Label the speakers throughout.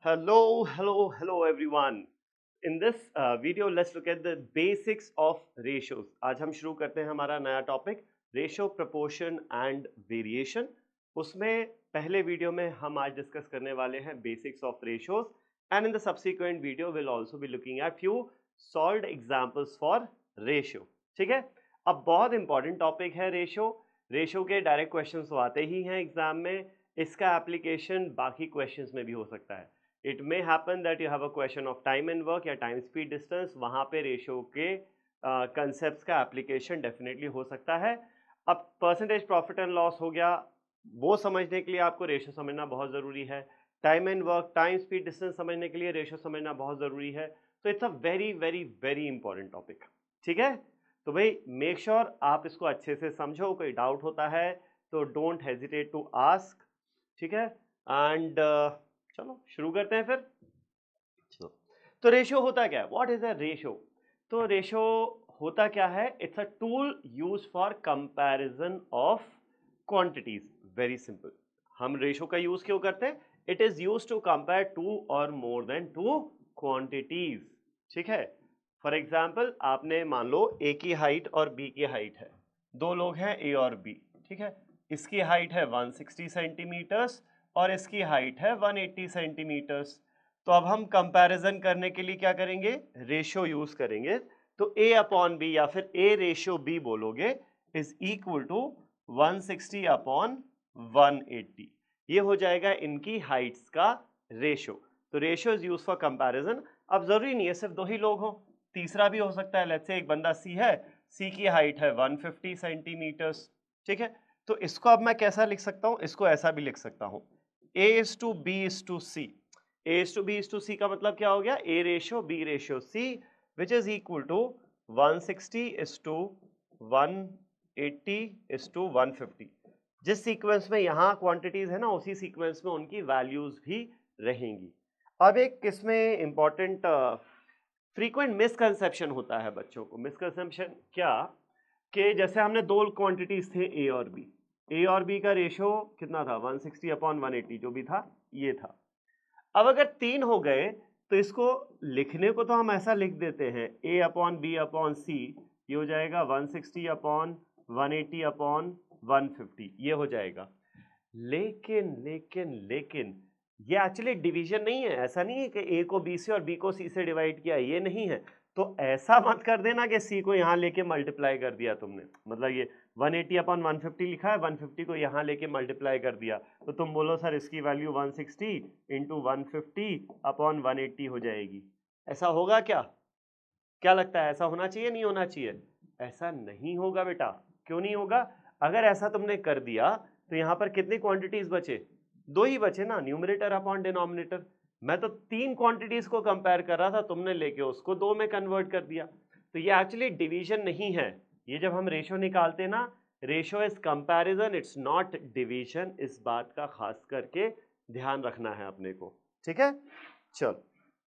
Speaker 1: Hello everyone. In this video, let's look at the basics of ratios. आज हम शुरू करते हैं हमारा नया topic ratio, proportion and variation. उसमें पहले वीडियो में हम आज डिस्कस करने वाले हैं basics of ratios and in the subsequent video will also be looking at few solved examples for ratio. ठीक है, अब बहुत इंपॉर्टेंट टॉपिक है रेशियो. रेशियो के डायरेक्ट क्वेश्चंस तो आते ही हैं एग्जाम में. इसका एप्लीकेशन बाकी क्वेश्चंस में भी हो सकता है. It may happen that you have a question of time and work या टाइम स्पीड डिस्टेंस, वहाँ पे रेशियो के कंसेप्ट का एप्लीकेशन डेफिनेटली हो सकता है. अब परसेंटेज प्रॉफिट एंड लॉस हो गया, वो समझने के लिए आपको रेशियो समझना बहुत ज़रूरी है. Time and work, time speed distance समझने के लिए रेशियो समझना बहुत ज़रूरी है. तो it's a very very very important topic. ठीक है, तो भाई मेक श्योर आप इसको अच्छे से समझो. कोई डाउट होता है तो डोंट हेजिटेट टू आस्क. ठीक है, एंड चलो शुरू करते हैं फिर. तो रेशियो होता क्या है? What is a ratio? तो रेशियो होता क्या है? It's a tool use for comparison of quantities. Very simple. हम रेशियो का यूज क्यों करते हैं? It is use to compare two और मोर देन टू क्वांटिटीज. ठीक है, फॉर एग्जाम्पल आपने मान लो ए की हाइट और बी की हाइट है. दो लोग हैं ए और बी. ठीक है, इसकी हाइट है 160 सेंटीमीटर्स और इसकी हाइट है 180 सेंटीमीटर्स. तो अब हम कंपैरिजन करने के लिए क्या करेंगे? रेशियो यूज करेंगे. तो a अपॉन बी या फिर a रेशियो b बोलोगे इज इक्वल टू 160 अपॉन 180. ये हो जाएगा इनकी हाइट्स का रेशियो. तो ratio is use for comparison. अब जरूरी नहीं है सिर्फ दो ही लोग हो, तीसरा भी हो सकता है. लेट्स से एक बंदा C है, C की हाइट है 150 सेंटीमीटर्स. ठीक है, तो इसको अब मैं कैसा लिख सकता हूं? इसको ऐसा भी लिख सकता हूं, A is to B is to C. A is to B is to C का मतलब क्या हो गया? A ratio B ratio C which is equal to 160 is to 180 is to 150. जिस सीक्वेंस में यहाँ क्वांटिटीज है ना, उसी सीक्वेंस में उनकी वैल्यूज भी रहेंगी. अब एक किसमें इंपॉर्टेंट फ्रीक्वेंट मिसकंसेप्शन होता है बच्चों को. मिसकंसेप्शन क्या? कि जैसे हमने दो क्वांटिटीज थे ए और बी. ए और बी का रेशियो कितना था? 160 अपॉन 180 जो भी था ये था. अब अगर तीन हो गए तो इसको लिखने को तो हम ऐसा लिख देते हैं a अपॉन बी अपॉन सी. ये हो जाएगा 160 अपॉन 180 अपॉन 150. ये हो जाएगा. लेकिन लेकिन लेकिन ये एक्चुअली डिवीजन नहीं है. ऐसा नहीं है कि a को b से और b को c से डिवाइड किया, ये नहीं है. तो ऐसा मत कर देना कि c को यहाँ लेके मल्टीप्लाई कर दिया तुमने. मतलब ये 180 अपॉन 150 लिखा है, 150 को यहाँ लेके मल्टीप्लाई कर दिया, तो तुम बोलो सर इसकी वैल्यू 160 इंटू 150 अपॉन 180 हो जाएगी. ऐसा होगा क्या? क्या लगता है ऐसा होना चाहिए, नहीं होना चाहिए? ऐसा नहीं होगा बेटा. क्यों नहीं होगा? अगर ऐसा तुमने कर दिया तो यहाँ पर कितनी क्वांटिटीज बचे? दो ही बचे ना, न्यूमरेटर अपॉन डिनोमिनेटर. मैं तो तीन क्वांटिटीज को कंपेयर कर रहा था, तुमने लेके उसको दो में कन्वर्ट कर दिया. तो ये एक्चुअली डिवीजन नहीं है. ये जब हम रेशियो निकालते हैं ना, ratio is comparison, it's not division. इस बात का खास करके ध्यान रखना है अपने को. ठीक है, चल.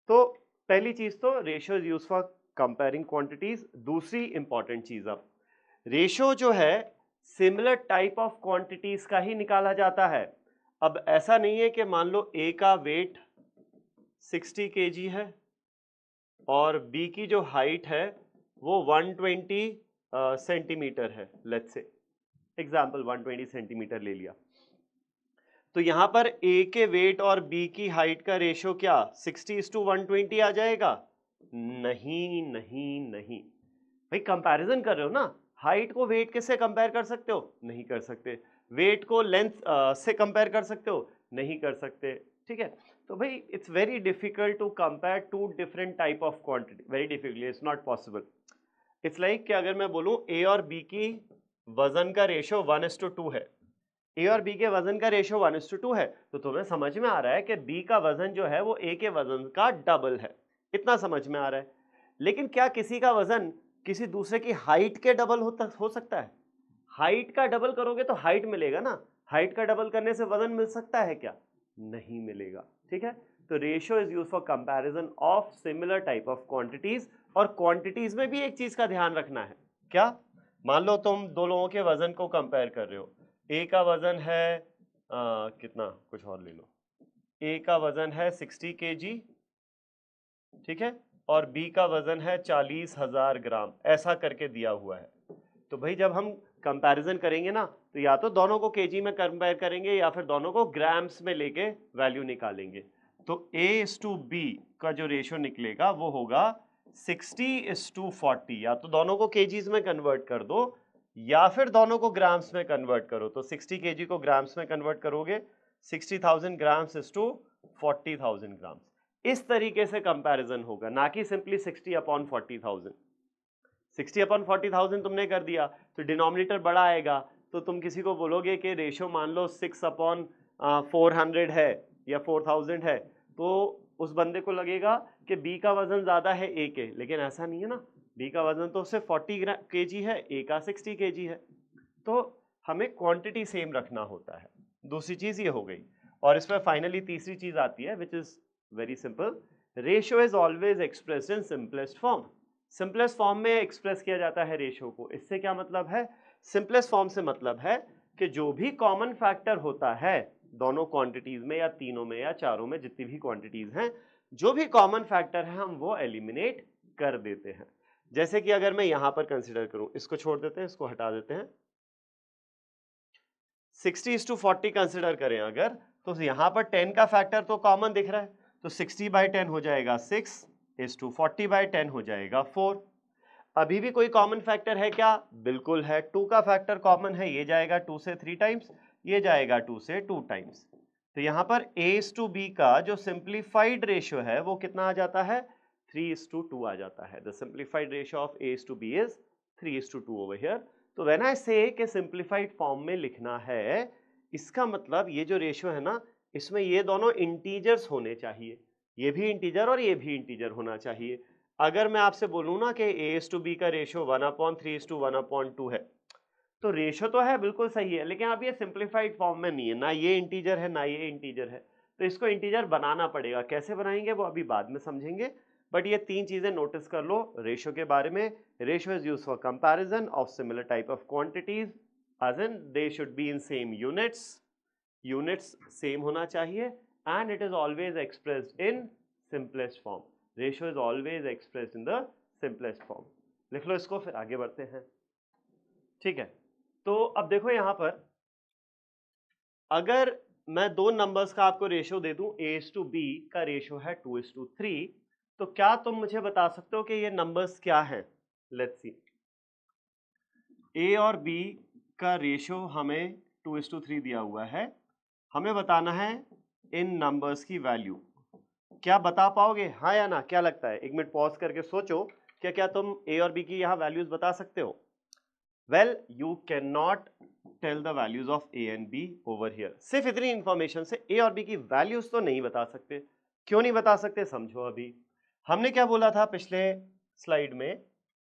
Speaker 1: तो पहली चीज तो ratio is use for comparing quantities. दूसरी इंपॉर्टेंट चीज, अब रेशियो जो है सिमिलर टाइप ऑफ क्वांटिटीज का ही निकाला जाता है. अब ऐसा नहीं है कि मान लो ए का वेट 60 kg है और बी की जो हाइट है वो 120 सेंटीमीटर है. लेट्स से एग्जाम्पल 120 सेंटीमीटर ले लिया. तो यहां पर ए के वेट और बी की हाइट का रेशियो क्या 60:120 आ जाएगा? नहीं नहीं नहीं भाई, कंपैरिजन कर रहे हो ना. हाइट को वेट किससे कंपेयर कर सकते हो? नहीं कर सकते. वेट को लेंथ से कंपेयर कर सकते हो? नहीं कर सकते. ठीक है, तो भाई it's very difficult to compare two different type of quantity. Very difficult, it's not possible. It's like कि अगर मैं बोलूं ए और बी की वजन का रेशियो 1:2 है. ए और बी के वजन का रेशियो 1:2 है, तो तुम्हें समझ में आ रहा है कि बी का वजन जो है वो ए के वजन का डबल है. इतना समझ में आ रहा है. लेकिन क्या किसी का वजन किसी दूसरे की हाइट के डबल हो सकता है? हाइट का डबल करोगे तो हाइट मिलेगा ना. हाइट का डबल करने से वजन मिल सकता है क्या? नहीं मिलेगा. ठीक है, तो ratio is use for comparison of similar type of quantities. और क्वांटिटीज में भी एक चीज का ध्यान रखना है. क्या? मान लो तुम दो लोगों के वजन को कंपेयर कर रहे हो. ए का वजन है कितना, कुछ और ले लो, ए का वजन है 60 kg, ठीक है, और बी का वजन है 40,000 ग्राम, ऐसा करके दिया हुआ है। तो भाई जब हम कंपैरिजन करेंगे ना, तो या तो दोनों को केजी में कंपेयर करेंगे या फिर दोनों को ग्राम्स में लेके वैल्यू निकालेंगे। तो A/B का जो रेशियो निकलेगा वो होगा 60:40, या तो दोनों को केजीज में कन्वर्ट कर दो या फिर दोनों को ग्राम्स में कन्वर्ट करो। तो 60 kg को ग्राम्स में कन्वर्ट करोगे, 60,000 ग्राम्स इज टू 40,000 ग्राम्स। इस तरीके से कंपैरिजन होगा, ना कि सिंपली 60/40,000। 60/40,000 तुमने कर दिया तो डिनोमिनेटर बड़ा आएगा, तो तुम किसी को बोलोगे कि रेशियो मान लो 6/400 है या 4000 है, तो उस बंदे को लगेगा कि बी का वजन ज्यादा है ए के, लेकिन ऐसा नहीं है ना, बी का वजन तो सिर्फ 40 kg है, ए का 60 kg है। तो हमें क्वांटिटी सेम रखना होता है। दूसरी चीज ये हो गई, और इसमें फाइनली तीसरी चीज आती है which is very simple, ratio is always expressed in simplest form. Simplest form में एक्सप्रेस किया जाता है रेशियो को। इससे क्या मतलब है? सिंपलेस्ट फॉर्म से मतलब है कि जो भी कॉमन फैक्टर होता है दोनों क्वांटिटीज में या तीनों में या चारों में, जितनी भी क्वांटिटीज हैं, जो भी कॉमन फैक्टर है हम वो एलिमिनेट कर देते हैं। जैसे कि अगर मैं यहां पर कंसीडर करूं, इसको छोड़ देते हैं, इसको हटा देते हैं, 60:40 कंसीडर करें अगर, तो यहां पर 10 का फैक्टर तो कॉमन दिख रहा है, तो 60/10 हो जाएगा 6:40/10 हो जाएगा 4। अभी भी कोई कॉमन फैक्टर है क्या? बिल्कुल है, 2 का फैक्टर कॉमन है, ये जाएगा 2 से 3 टाइम्स, ये जाएगा 2 से 2 टाइम्स। तो यहां पर A/B का जो सिंप्लीफाइड रेशियो है वो कितना आ जाता है? 3:2 आ जाता है। The simplified ratio of A/B is 3:2 over here. तो व्हेन आई से कि सिंप्लीफाइड फॉर्म में लिखना है, इसका मतलब ये जो रेशियो है ना, इसमें ये दोनों इंटीजर्स होने चाहिए, ये भी इंटीजर और ये भी इंटीजर होना चाहिए। अगर मैं आपसे बोलूं ना कि A/B का रेशियो 1/3:1/2 है, तो रेशियो तो है, बिल्कुल सही है, लेकिन अब ये सिंप्लीफाइड फॉर्म में नहीं है, ना ये इंटीजर है ना ये इंटीजर है, तो इसको इंटीजर बनाना पड़ेगा। कैसे बनाएंगे वो अभी बाद में समझेंगे, बट ये तीन चीजें नोटिस कर लो रेशियो के बारे में। Ratio is used for comparison of similar type of quantities, as in they should be in same units, units same होना चाहिए, and it is always expressed in simplest form. Ratio is always expressed in the simplest form. लिख लो इसको, फिर आगे बढ़ते हैं, ठीक है। तो अब देखो यहां पर, अगर मैं दो नंबर्स का आपको रेशियो दे दूं, A/B का रेशियो है 2:3, तो क्या तुम मुझे बता सकते हो कि ये नंबर्स क्या हैं? लेट्स सी, A और B का रेशियो हमें 2:3 दिया हुआ है, हमें बताना है इन नंबर्स की वैल्यू। क्या बता पाओगे, हाँ या ना? क्या लगता है? एक मिनट पॉज करके सोचो, क्या क्या तुम A और B की यहां वैल्यूज बता सकते हो? Well, you cannot tell the values of A and B over here. सिर्फ इतनी इंफॉर्मेशन से A और B की वैल्यूज तो नहीं बता सकते। क्यों नहीं बता सकते, समझो। अभी हमने क्या बोला था पिछले स्लाइड में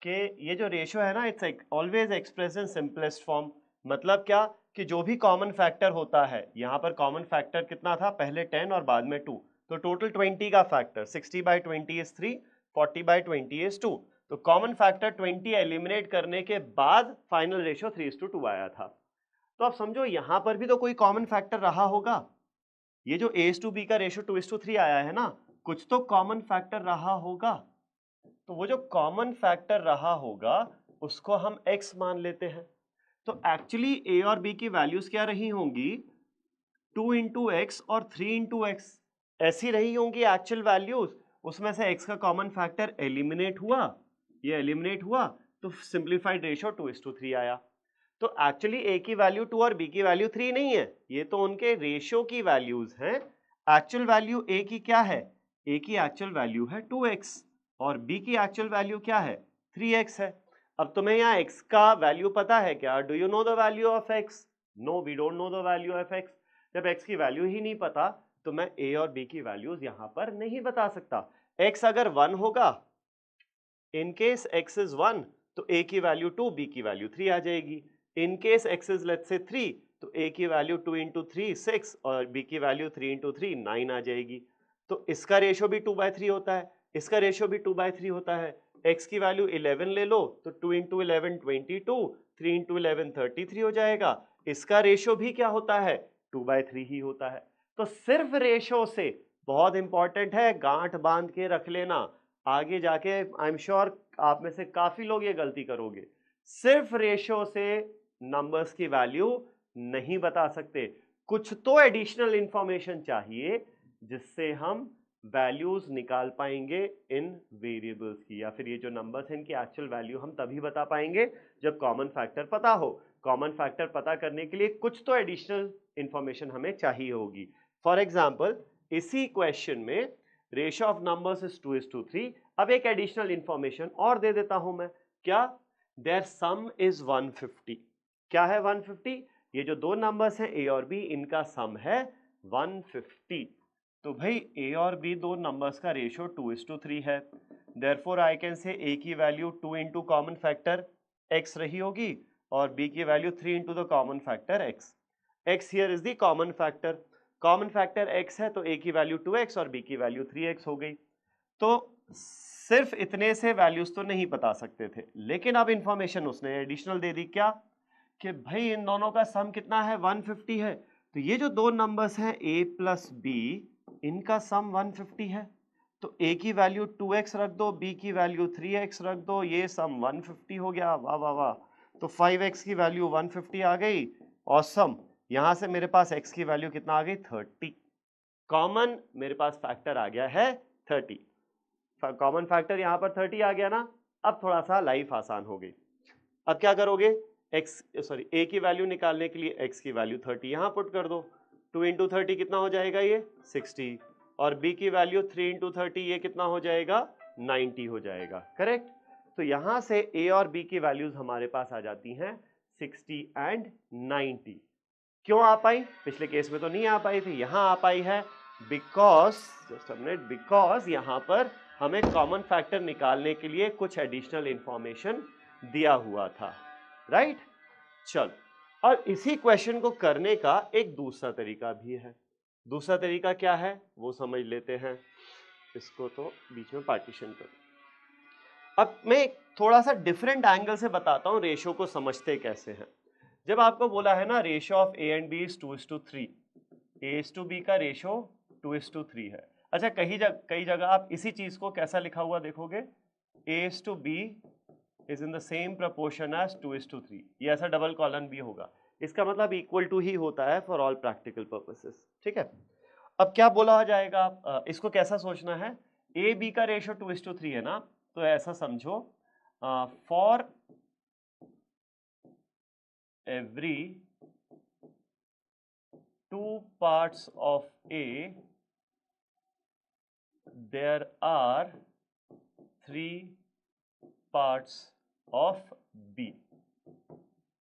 Speaker 1: कि ये जो रेशियो है ना, it's always express in simplest form. मतलब क्या कि जो भी कॉमन फैक्टर होता है, यहाँ पर कॉमन फैक्टर कितना था? पहले 10 और बाद में 2, तो टोटल 20 का फैक्टर, 60/20 इज 3, 40/20 इज 2। तो कॉमन फैक्टर 20 एलिमिनेट करने के बाद फाइनल रेशियो 3:2 आया था। तो आप समझो यहां पर भी तो कोई कॉमन फैक्टर रहा होगा। ये जो A/B का रेशियो 2:3 आया है ना, कुछ तो कॉमन फैक्टर रहा होगा। तो वो जो कॉमन फैक्टर रहा होगा उसको हम x मान लेते हैं। तो एक्चुअली A और B की वैल्यूज क्या रही होंगी? 2x और 3x ऐसी रही होंगी एक्चुअल वैल्यूज। उसमें से x का कॉमन फैक्टर एलिमिनेट हुआ, ये एलिमिनेट हुआ, तो सिंप्लीफाइड रेशियो 2:3 आया। तो एक्चुअली A की वैल्यू 2 और B की वैल्यू 3 नहीं है, ये तो उनके रेशियो की वैल्यूज हैं। एक्चुअल वैल्यू A की क्या है? A की एक्चुअल वैल्यू है 2x और B की एक्चुअल वैल्यू क्या है? 3x है। अब तुम्हें यहाँ x का वैल्यू पता है क्या? Do you know the value of x? No, we don't know the value of x। जब x की वैल्यू ही नहीं पता तो मैं A और B की वैल्यूज यहां पर नहीं बता सकता। x अगर 1 होगा, इन केस x इज 1, तो A की वैल्यू 2, B की वैल्यू 3 आ जाएगी। In case x is let's say 3, तो A की वैल्यू 2 into 3 6 और B की वैल्यू 3 into 3 9 आ जाएगी। तो इसका रेशियो भी 2/3 होता है, इसका रेशियो भी 2/3 होता है। x की वैल्यू 11 ले लो तो 2 into 11 22, 3 into 11 33 हो जाएगा। इसका रेशियो भी क्या होता है? 2/3 ही होता है। तो सिर्फ रेशो से, बहुत इंपॉर्टेंट है, गांठ बांध के रख लेना, आगे जाके आई एम श्योर आप में से काफी लोग ये गलती करोगे। सिर्फ रेशो से नंबर्स की वैल्यू नहीं बता सकते, कुछ तो एडिशनल इंफॉर्मेशन चाहिए जिससे हम वैल्यूज निकाल पाएंगे इन वेरिएबल्स की, या फिर ये जो नंबर्स हैं इनकी एक्चुअल वैल्यू हम तभी बता पाएंगे जब कॉमन फैक्टर पता हो। कॉमन फैक्टर पता करने के लिए कुछ तो एडिशनल इंफॉर्मेशन हमें चाहिए होगी। फॉर एग्जाम्पल इसी क्वेश्चन में रेशियो ऑफ नंबर्स इज 2:3। अब एक एडिशनल इंफॉर्मेशन और दे देता हूं मैं, क्या? Their sum is 150। क्या है 150? ये जो दो नंबर्स हैं ए और बी, इनका सम है 150। तो भाई ए और बी दो नंबर्स का रेशियो 2:3 है, देयरफॉर आई कैन से ए की value 2 into common factor x रही होगी और b की value 3 into the common factor x। x here is the common factor, common factor x है तो a की वैल्यू 2x और b की वैल्यू 3x हो गई। तो सिर्फ इतने से वैल्यूज तो नहीं बता सकते थे, लेकिन अब इंफॉर्मेशन उसने एडिशनल दे दी, क्या? कि भाई इन दोनों का सम कितना है? 150 है। तो ये जो दो नंबर्स हैं a प्लस b, इनका सम 150 है, तो a की वैल्यू 2x रख दो, b की वैल्यू 3x रख दो, ये सम 150 हो गया। वाह वाह वाह। तो 5x की वैल्यू 150 आ गई, ऑसम। यहां से मेरे पास x की वैल्यू कितना आ गई? 30। कॉमन मेरे पास फैक्टर आ गया है 30, कॉमन फैक्टर यहां पर 30 आ गया ना। अब थोड़ा सा लाइफ आसान हो गई। अब क्या करोगे? a की वैल्यू निकालने के लिए x की वैल्यू 30 यहां पुट कर दो। 2 इंटू 30 कितना हो जाएगा? ये 60। और b की वैल्यू 3 इंटू 30 ये कितना हो जाएगा? 90 हो जाएगा। करेक्ट। तो यहां से a और b की वैल्यूज हमारे पास आ जाती हैं 60 एंड 90। क्यों आ पाई? पिछले केस में तो नहीं आ पाई थी, यहां आ पाई है because, just a minute, because यहां पर हमें कॉमन फैक्टर निकालने के लिए कुछ एडिशनल इंफॉर्मेशन दिया हुआ था। राइट? चल, और इसी क्वेश्चन को करने का एक दूसरा तरीका भी है। दूसरा तरीका क्या है वो समझ लेते हैं। इसको तो बीच में पार्टीशन कर। अब मैं थोड़ा सा डिफरेंट एंगल से बताता हूं रेशो को समझते कैसे हैं। जब आपको बोला है ना ratio of A and B is 2:3, a:b का रेशियो 2:3 है। अच्छा, कई जगह आप इसी चीज को कैसा लिखा हुआ देखोगे, a:b is in the same proportion as 2:3। ये ऐसा डबल कॉलन भी होगा, इसका मतलब इक्वल टू ही होता है फॉर ऑल प्रैक्टिकल पर्पसेस। ठीक है। अब क्या बोला जाएगा, इसको कैसा सोचना है, ए बी का रेशियो 2:3 है ना, तो ऐसा समझो for every 2 parts of A there are 3 parts of B।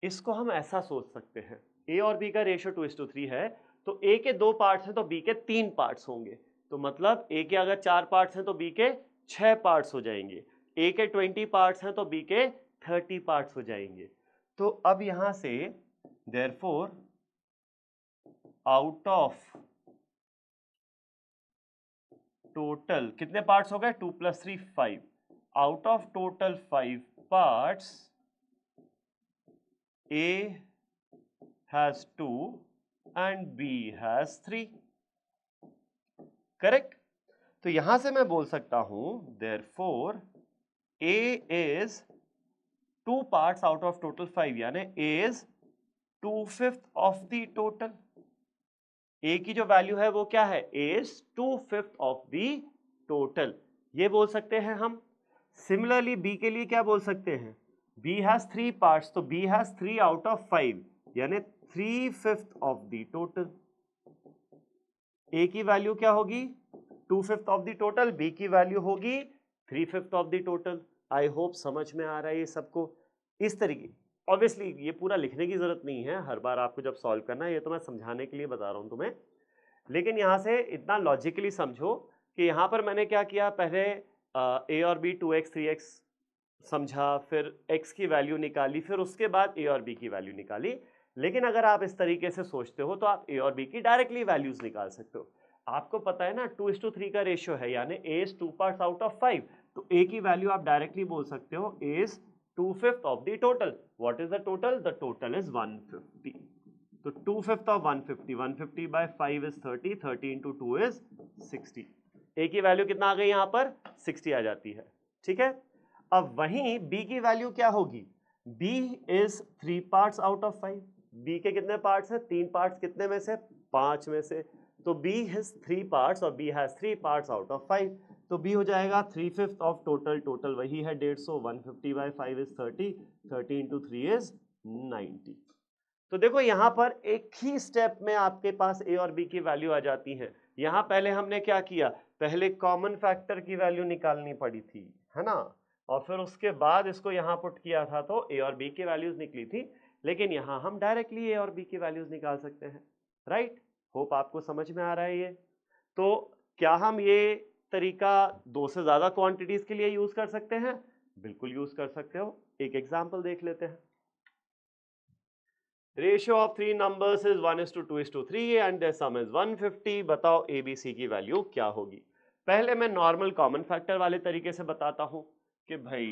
Speaker 1: इसको हम ऐसा सोच सकते हैं, A और B का रेशियो 2:3 है, तो A के 2 पार्ट्स हैं तो B के 3 पार्ट्स होंगे। तो मतलब A के अगर 4 पार्ट्स हैं तो B के 6 पार्ट्स हो जाएंगे। A के 20 पार्ट्स हैं तो B के 30 पार्ट्स हो जाएंगे। तो अब यहां से therefore आउट ऑफ टोटल कितने पार्ट्स हो गए? 2 + 3 5। Out of total 5 parts A has 2 and B has 3। Correct. तो यहां से मैं बोल सकता हूं therefore A is 2 parts out of total 5, यानी A is 2/5 of the total। A की जो वैल्यू है वो क्या है? A is 2/5 of the total, ये बोल सकते हैं हम। सिमिलरली B के लिए क्या बोल सकते हैं? B has 3 parts, तो B has 3 out of 5, यानी 3/5 of the total। A की वैल्यू क्या होगी? 2/5 of the total, B की वैल्यू होगी 3/5 of the total। I hope समझ में आ रहा है ये सबको। इस तरीके, ऑब्वियसली ये पूरा लिखने की जरूरत नहीं है हर बार आपको जब सॉल्व करना है, ये तो मैं समझाने के लिए बता रहा हूं तुम्हें। लेकिन यहां से इतना लॉजिकली समझो कि यहां पर मैंने क्या किया, पहले a और b 2x 3x समझा, फिर x की वैल्यू निकाली, फिर उसके बाद a और b की वैल्यू निकाली। लेकिन अगर आप इस तरीके से सोचते हो तो आप a और b की डायरेक्टली वैल्यूज निकाल सकते हो। आपको पता है ना 2:3 का रेशियो है, यानी a is 2 parts out of 5, तो a की वैल्यू आप डायरेक्टली बोल सकते हो a is 2/5 of the total। What is the total? The total is 150। तो 2/5 of 150, 150 by 5 is 30, 30 into 2 is 60। A की वैल्यू कितना आ गई यहाँ पर 60 आ जाती है, ठीक है। अब वहीं बी की वैल्यू क्या होगी, B is 3 parts out of 5, B के कितने पार्ट्स हैं, 3 पार्ट्स, कितने में से, 5 में से, तो बी हैज 3 पार्ट्स और B has 3 parts out of 5, तो बी हो जाएगा 3/5 ऑफ टोटल, टोटल वही है 150, 150 बाय 5 इज 30, 30 इंटू 3 इज 90। तो देखो यहां पर एक ही स्टेप में आपके पास ए और बी की वैल्यू आ जाती है। यहां पहले हमने क्या किया, पहले कॉमन फैक्टर की वैल्यू निकालनी पड़ी थी, है ना, और फिर उसके बाद इसको यहां पुट किया था तो ए और बी की वैल्यूज निकली थी, लेकिन यहां हम डायरेक्टली ए और बी की वैल्यूज निकाल सकते हैं, राइट। होप आपको समझ में आ रहा है ये। तो क्या हम ये तरीका 2 से ज्यादा क्वांटिटीज के लिए यूज कर सकते हैं, बिल्कुल यूज कर सकते हो। एक एग्जांपल देख लेते हैं। Ratio of 3 numbers is 1:2:3 and their sum is 150। बताओ ABC की वैल्यू क्या होगी। पहले मैं नॉर्मल कॉमन फैक्टर वाले तरीके से बताता हूं कि भाई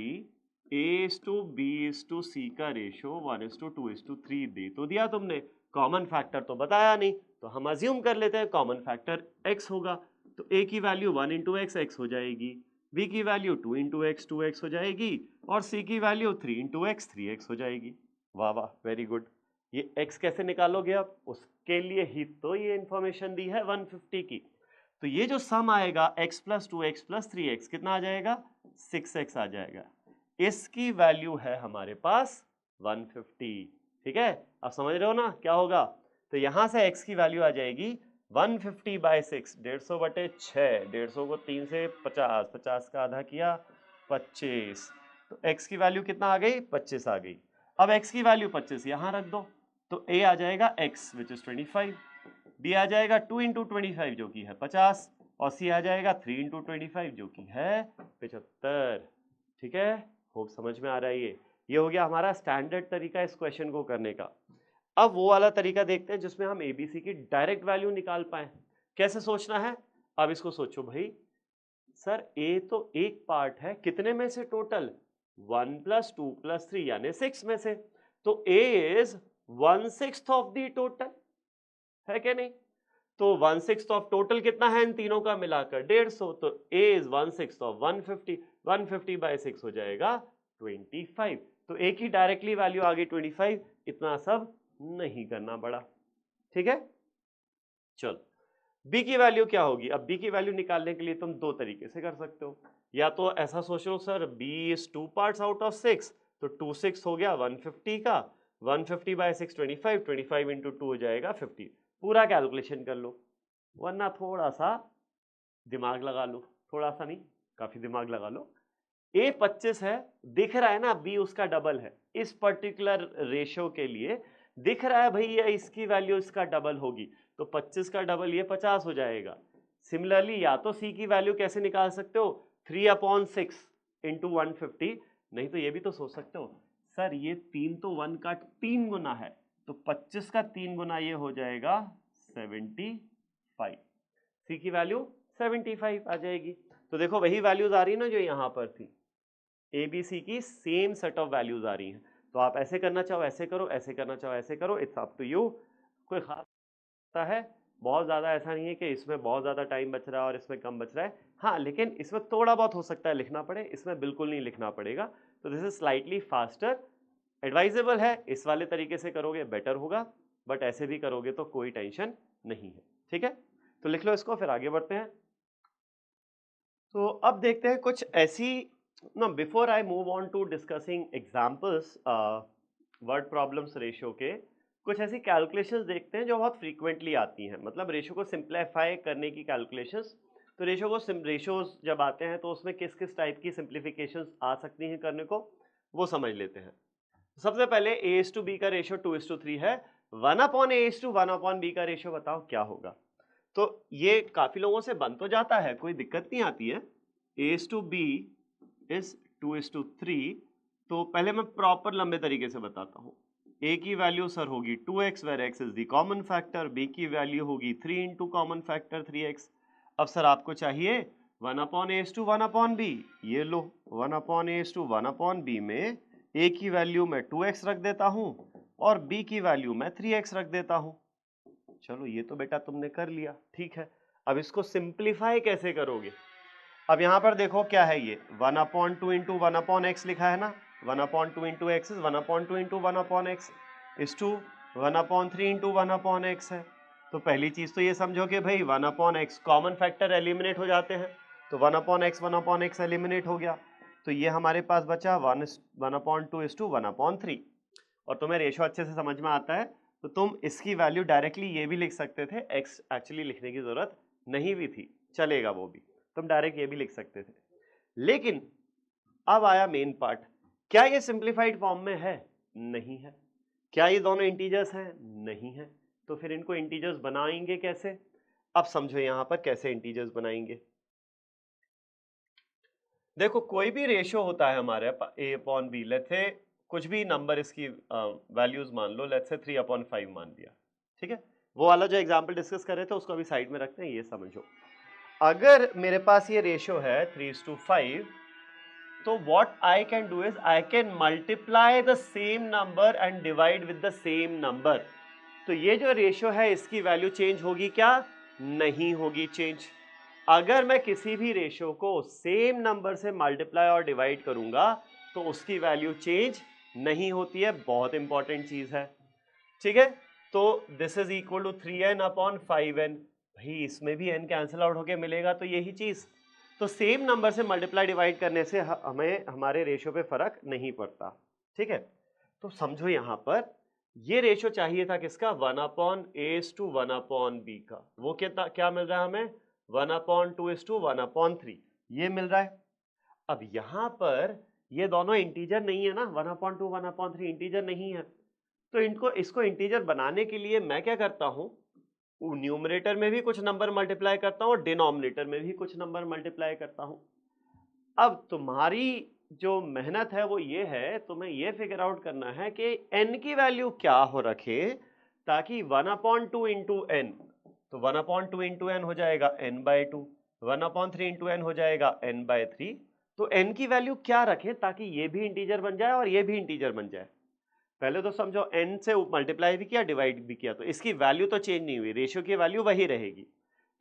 Speaker 1: A/B/C का रेशियो 1:2:3 दे तो दिया तुमने, कॉमन फैक्टर तो बताया नहीं, तो हम अज्यूम कर लेते हैं कॉमन फैक्टर x होगा। तो A की वैल्यू 1 इंटू एक्स x हो जाएगी, B की वैल्यू 2 इंटू एक्स 2x हो जाएगी, और C की वैल्यू 3 इंटू एक्स 3x हो जाएगी। वाह वाह, वेरी गुड। ये x कैसे निकालोगे आप, उसके लिए ही तो ये इंफॉर्मेशन दी है 150 की। तो ये जो सम आएगा x + 2x + 3x कितना आ जाएगा, 6x आ जाएगा। इसकी वैल्यू है हमारे पास 150, ठीक है। अब समझ रहे हो ना क्या होगा, तो यहां से x की वैल्यू आ जाएगी 150 बाय 6, 150/6, 150 को 3 से 50, 50 का आधा किया 25, तो x की वैल्यू कितना आ गई, 25 आ गई। अब x की वैल्यू 25 यहां रख दो, तो a आ जाएगा x विच इज 25, b आ जाएगा 2 इंटू 25 जो कि है 50, और c आ जाएगा 3 इंटू 25 जो कि है 75, ठीक है। होप समझ में आ रहा है ये हो गया हमारा स्टैंडर्ड तरीका इस क्वेश्चन को करने का। अब वो वाला तरीका देखते हैं जिसमें हम एबीसी की डायरेक्ट वैल्यू निकाल पाए। कैसे सोचना है, अब इसको सोचो भाई, सर a तो एक पार्ट है कितने में से, टोटल 1 + 2 + 3 यानी 6 में से, तो a is 1/6 of the total, है क्या नहीं। तो 1/6 ऑफ टोटल कितना है इन तीनों का मिलाकर 150, तो a इज 1/6 ऑफ 150, 150 बाय 6 हो जाएगा 25। तो a की डायरेक्टली वैल्यू आ गई 25, इतना सब नहीं करना पड़ा, ठीक है। चलो b की वैल्यू क्या होगी, अब b की वैल्यू निकालने के लिए तुम दो तरीके से कर सकते हो। या तो ऐसा सोचो sir b is 2 parts out of 6, तो 2 6 हो गया 150 का, 150 बाय 6 25, 25 इंटू 2 हो जाएगा 50। पूरा कैलकुलेशन कर लो, वरना थोड़ा सा दिमाग लगा लो, थोड़ा सा नहीं काफी दिमाग लगा लो। a 25 है, दिख रहा है ना b उसका डबल है, इस पर्टिकुलर रेशियो के लिए दिख रहा है भैया इसकी वैल्यू इसका डबल होगी, तो 25 का डबल ये 50 हो जाएगा। सिमिलरली या तो c की वैल्यू कैसे निकाल सकते हो, 3/6 इंटू 150, नहीं तो ये भी तो सोच सकते हो सर ये 3 तो 1 का 3 गुना है, तो 25 का 3 गुना ये हो जाएगा 75, c की वैल्यू 75 आ जाएगी। तो देखो वही वैल्यूज आ रही है ना जो यहाँ पर थी, ए बी सी की सेम सेट ऑफ वैल्यूज आ रही हैं। तो आप ऐसे करना चाहो ऐसे करो, ऐसे करना चाहो ऐसे करो, इट्स अप टू यू। कोई खास है, बहुत ज़्यादा ऐसा नहीं है कि इसमें बहुत ज़्यादा टाइम बच रहा है और इसमें कम बच रहा है, हाँ, लेकिन इसमें थोड़ा बहुत हो सकता है लिखना पड़े, इसमें बिल्कुल नहीं लिखना पड़ेगा। तो this is slightly faster, advisable है, इस वाले तरीके से करोगे बेटर होगा, बट ऐसे भी करोगे तो कोई टेंशन नहीं है, ठीक है। तो लिख लो इसको, फिर आगे बढ़ते हैं। तो अब देखते हैं कुछ ऐसी, no, before I move on to discussing examples, word problems ratio के, कुछ ऐसी कैलकुलेशंस देखते हैं जो बहुत फ्रीक्वेंटली आती हैं, मतलब रेशियो को सिंप्लीफाई करने की कैलकुलेशंस। तो रेशियोज जब आते हैं तो उसमें किस किस टाइप की सिंप्लीफिकेशंस आ सकती हैं करने को, वो समझ लेते हैं। सबसे पहले a/b का रेशियो 2:3 है, 1/a/1/b का रेशियो बताओ क्या होगा। तो ये काफी लोगों से बन तो जाता है, कोई दिक्कत नहीं आती है। a/b इज 2:3, तो पहले मैं प्रॉपर लंबे तरीके से बताता हूँ। a की वैल्यू सर होगी 2x where x is the common factor, b की वैल्यू होगी 3 इंटू कॉमन फैक्टर 3x। अब सर आपको चाहिए 1/a/1/b, ये लो 1/a/1/b में a की वैल्यू मैं 2x रख देता हूँ और b की वैल्यू मैं 3x रख देता हूं। चलो ये तो बेटा तुमने कर लिया, ठीक है। अब इसको सिंप्लीफाई कैसे करोगे? अब यहां पर देखो क्या है, ये 1/2 इंटू 1/x लिखा है ना, 1/2 into x is 1/2 into 1/x is to 1/3 into 1/x है। तो पहली चीज तो ये समझो कि भाई 1/x कॉमन फैक्टर एलिमिनेट हो जाते हैं, तो 1/x एलिमिनेट हो गया, तो ये हमारे पास बचा 1/2 इज टू 1/3। और तुम्हें रेशो अच्छे से समझ में आता है तो तुम इसकी वैल्यू डायरेक्टली ये भी लिख सकते थे, x एक्चुअली लिखने की जरूरत नहीं भी थी, चलेगा वो भी, तुम डायरेक्ट ये भी लिख सकते थे। लेकिन अब आया मेन पार्ट, क्या ये सिंप्लीफाइड फॉर्म में है? नहीं है। क्या ये दोनों इंटीजर्स हैं? नहीं है। तो फिर इनको इंटीजर्स बनाएंगे कैसे? अब समझो यहां पर कैसे इंटीजर्स बनाएंगे। देखो कोई भी रेशियो होता है हमारे a/b, लेट्स से कुछ भी नंबर इसकी वैल्यूज मान लो, लेट्स से 3/5 मान दिया, ठीक है। वो वाला जो एग्जांपल डिस्कस कर रहे थे उसको अभी साइड में रखते हैं, ये समझो। अगर मेरे पास ये रेशियो है 3:5, तो what I can do is I can multiply the same number and divide with the same number. तो ये जो रेशियो है इसकी वैल्यू चेंज होगी क्या? नहीं होगी चेंज। अगर मैं किसी भी रेशियो को सेम नंबर से मल्टीप्लाई और डिवाइड करूंगा तो उसकी वैल्यू चेंज नहीं होती है, बहुत इंपॉर्टेंट चीज है, ठीक है। तो this is equal to 3n/5n, भाई इसमें भी n कैंसिल आउट होके मिलेगा, तो यही चीज। तो सेम नंबर से मल्टीप्लाई डिवाइड करने से हमें हमारे रेशियो पे फर्क नहीं पड़ता, ठीक है। तो समझो यहां पर ये रेशियो चाहिए था किसका? 1/a/1/b का। वो क्या मिल रहा है हमें? 1/2/1/3 ये मिल रहा है। अब यहां पर ये दोनों इंटीजर नहीं है ना, 1/2 1/3 इंटीजर नहीं है, तो इसको इंटीजर बनाने के लिए मैं क्या करता हूं, न्यूमरेटर में भी कुछ नंबर मल्टीप्लाई करता हूं और डिनोमिनेटर में भी कुछ नंबर मल्टीप्लाई करता हूं। अब तुम्हारी जो मेहनत है वो ये है, तुम्हें ये फिगर आउट करना है कि n की वैल्यू क्या हो रखे ताकि 1/2 इंटू n, तो 1/2 इंटू n हो जाएगा n/2, 1/3 इंटू n हो जाएगा n/3। तो n की वैल्यू क्या रखे ताकि ये भी इंटीजर बन जाए और ये भी इंटीजर बन जाए। पहले तो समझो n से मल्टीप्लाई भी किया, डिवाइड भी किया, तो इसकी वैल्यू तो चेंज नहीं हुई, रेशियो की वैल्यू वही रहेगी।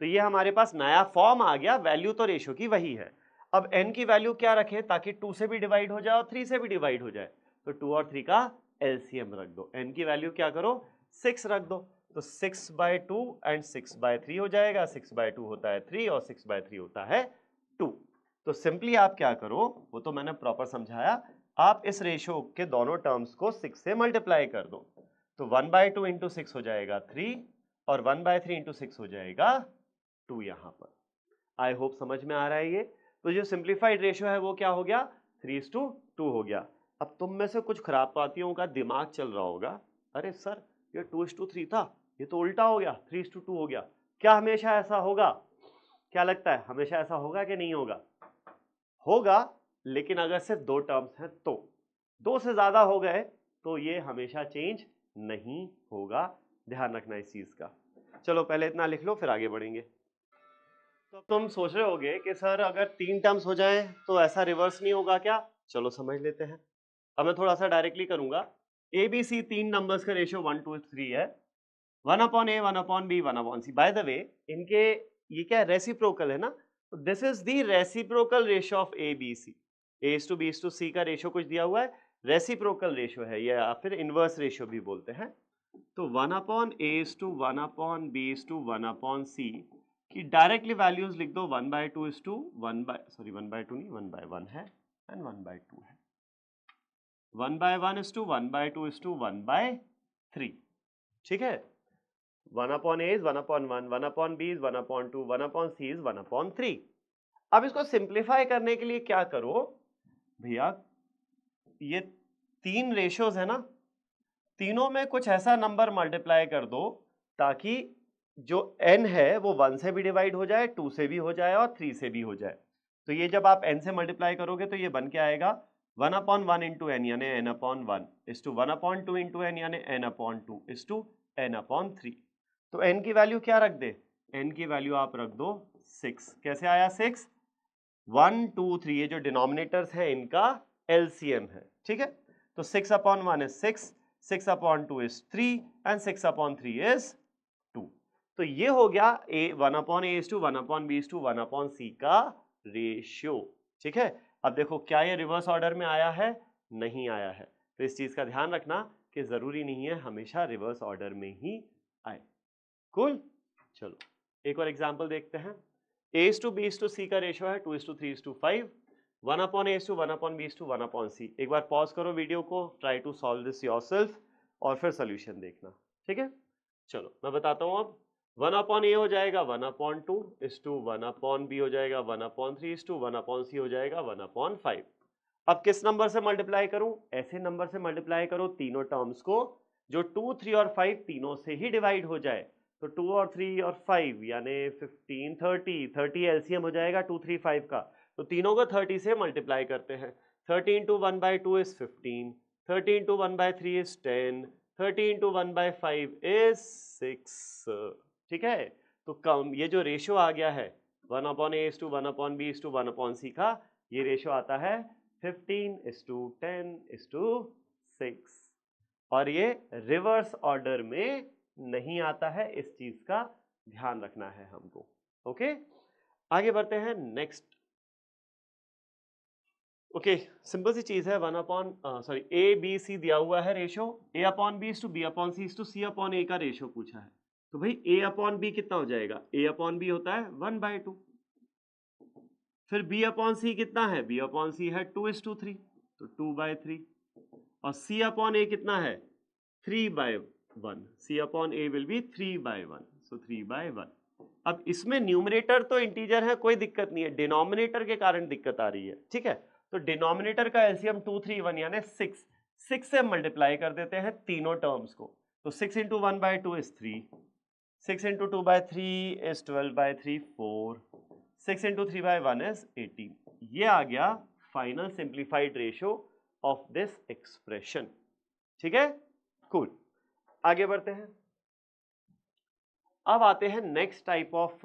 Speaker 1: तो ये हमारे पास नया फॉर्म आ गया, वैल्यू तो रेशियो की वही है। अब n की वैल्यू क्या रखें ताकि 2 से भी डिवाइड हो जाए और 3 से भी डिवाइड हो जाए, तो 2 और 3 का एलसीएम रख दो। n की वैल्यू क्या करो? 6 रख दो, तो 6/2 एंड 6/3 हो जाएगा। 6/2 होता है 3 और 6/3 होता है 2। तो सिंपली आप क्या करो, वो तो मैंने प्रॉपर समझाया, आप इस रेशियो के दोनों टर्म्स को 6 से मल्टीप्लाई कर दो, तो 1/2 इंटू 6 हो जाएगा 3 और 1/3 इंटू 6 हो जाएगा 2 यहां पर। आई होप समझ में आ रहा है ये। तो जो सिंप्लीफाइड रेशियो है वो क्या हो गया? 3:2 हो गया। अब तुम में से कुछ खरापातियों का दिमाग चल रहा होगा, अरे सर ये 2:3 था, ये तो उल्टा हो गया, 3:2 हो गया। क्या हमेशा ऐसा होगा? क्या लगता है हमेशा ऐसा होगा कि नहीं होगा? होगा, लेकिन अगर सिर्फ 2 टर्म्स हैं तो। 2 से ज्यादा हो गए तो ये हमेशा चेंज नहीं होगा, ध्यान रखना इस चीज का। चलो पहले इतना लिख लो फिर आगे बढ़ेंगे। तो तुम सोच रहे होगे कि सर अगर 3 टर्म्स हो जाएं तो ऐसा रिवर्स नहीं होगा क्या? चलो समझ लेते हैं। अब मैं थोड़ा सा डायरेक्टली करूंगा। ABC 3 नंबर्स का रेशियो 1 2 3 है, 1/a 1/b 1/c। By the way इनके ये क्या रेसिप्रोकल है ना, तो this is the reciprocal ratio of ABC। A/B/C का रेशियो कुछ दिया हुआ है, रेसिप्रोकल रेशियो है या फिर इनवर्स रेशियो भी बोलते हैं। तो 1/A/1/B/1/C कि डायरेक्टली वैल्यूज लिख दो, 1/2 is to 1/2 नहीं 1/1 है एंड 1/2 है, 1/1 is to 1/2 is to 1/3, ठीक है। 1/A is 1/1, 1/B is 1/2, 1/C is 1/3। अब इसको सिंप्लीफाई करने के लिए क्या करो भैया, ये 3 रेशियोज है ना, तीनों में कुछ ऐसा नंबर मल्टीप्लाई कर दो ताकि जो n है वो 1 से भी डिवाइड हो जाए, 2 से भी हो जाए और 3 से भी हो जाए। तो ये जब आप n से मल्टीप्लाई करोगे तो ये बन के आएगा 1/1 इंटू n यानी n/1 is to 1/2 into n यानी n/2 इज टू n/3। तो n की वैल्यू क्या रख दे? n की वैल्यू आप रख दो 6। कैसे आया 6? 1 2 3 ये जो डिनोमिनेटर्स है इनका एलसीएम है, ठीक है। तो 6/1 is 6, 6 upon 2 is 3 and 6 upon 3 is 2। तो ये हो गया A 1 upon A is to 1 upon B is to 1 upon C का रेशियो। ठीक है, अब देखो क्या ये रिवर्स ऑर्डर में आया है? नहीं आया है। तो इस चीज का ध्यान रखना कि जरूरी नहीं है हमेशा रिवर्स ऑर्डर में ही आए। कूल, चलो एक और एग्जांपल देखते हैं। A is to B is to C का रेशियो है 2 is to 3 is to 5, 1 upon A is to 1 upon B is to 1 upon C। एक बार पॉज करो वीडियो को, try to solve this yourself और फिर सोल्यूशन देखना। ठीक है, चलो मैं बताता हूँ। अब 1 upon A हो जाएगा 1 upon 2 is to 1 upon B हो जाएगा 1 upon 3 is to 1 upon C हो जाएगा 1 upon 5। अब किस नंबर से मल्टीप्लाई करूं? ऐसे नंबर से मल्टीप्लाई करो तीनों टर्म्स को जो 2, 3 और 5 तीनों से ही डिवाइड हो जाए। तो 2 और 3 और 5 यानी 15, 30 एलसीएम हो जाएगा 2, 3, 5 का। तो तीनों को 30 से मल्टीप्लाई करते हैं। 30 into 1/2 is 15, 30 into 1/3 is 10, 30 into 1/5 is 6। ठीक है, तो कम ये जो रेशियो आ गया है 1 upon A is to 1 upon B is to 1 upon C का, ये रेशियो आता है 15 is to 10 is to 6। और ये रिवर्स ऑर्डर में नहीं आता है, इस चीज का ध्यान रखना है हमको। ओके, आगे बढ़ते हैं नेक्स्ट। ओके, सिंपल सी चीज है। 1 अपॉन A B C दिया हुआ है ratio, A upon B is to B upon C is to C upon A का रेशियो पूछा है। तो भाई A अपॉन B कितना हो जाएगा? A अपॉन B होता है 1/2। फिर B अपॉन C कितना है? B अपॉन C है 2 is to 3, तो 2/3। और C अपॉन A कितना है? 3/1। C upon A will be 3/1, सो 3/1। अब इसमें न्यूमरेटर तो इंटीजर है, कोई दिक्कत नहीं है, डिनोमिनेटर के कारण दिक्कत आ रही है। ठीक है, तो डिनोमिनेटर का एलसीएम 2, 3, 1 यानी 6 से मल्टीप्लाई कर देते हैं तीनों टर्म्स को। तो 6 into 1/2 is 3, 6 into 2/3 is 12/3, 4, 6 into 3/1 is 18। ये आ गया final simplified ratio of this expression. ठीक है, कूल, आगे बढ़ते हैं। अब आते हैं नेक्स्ट टाइप ऑफ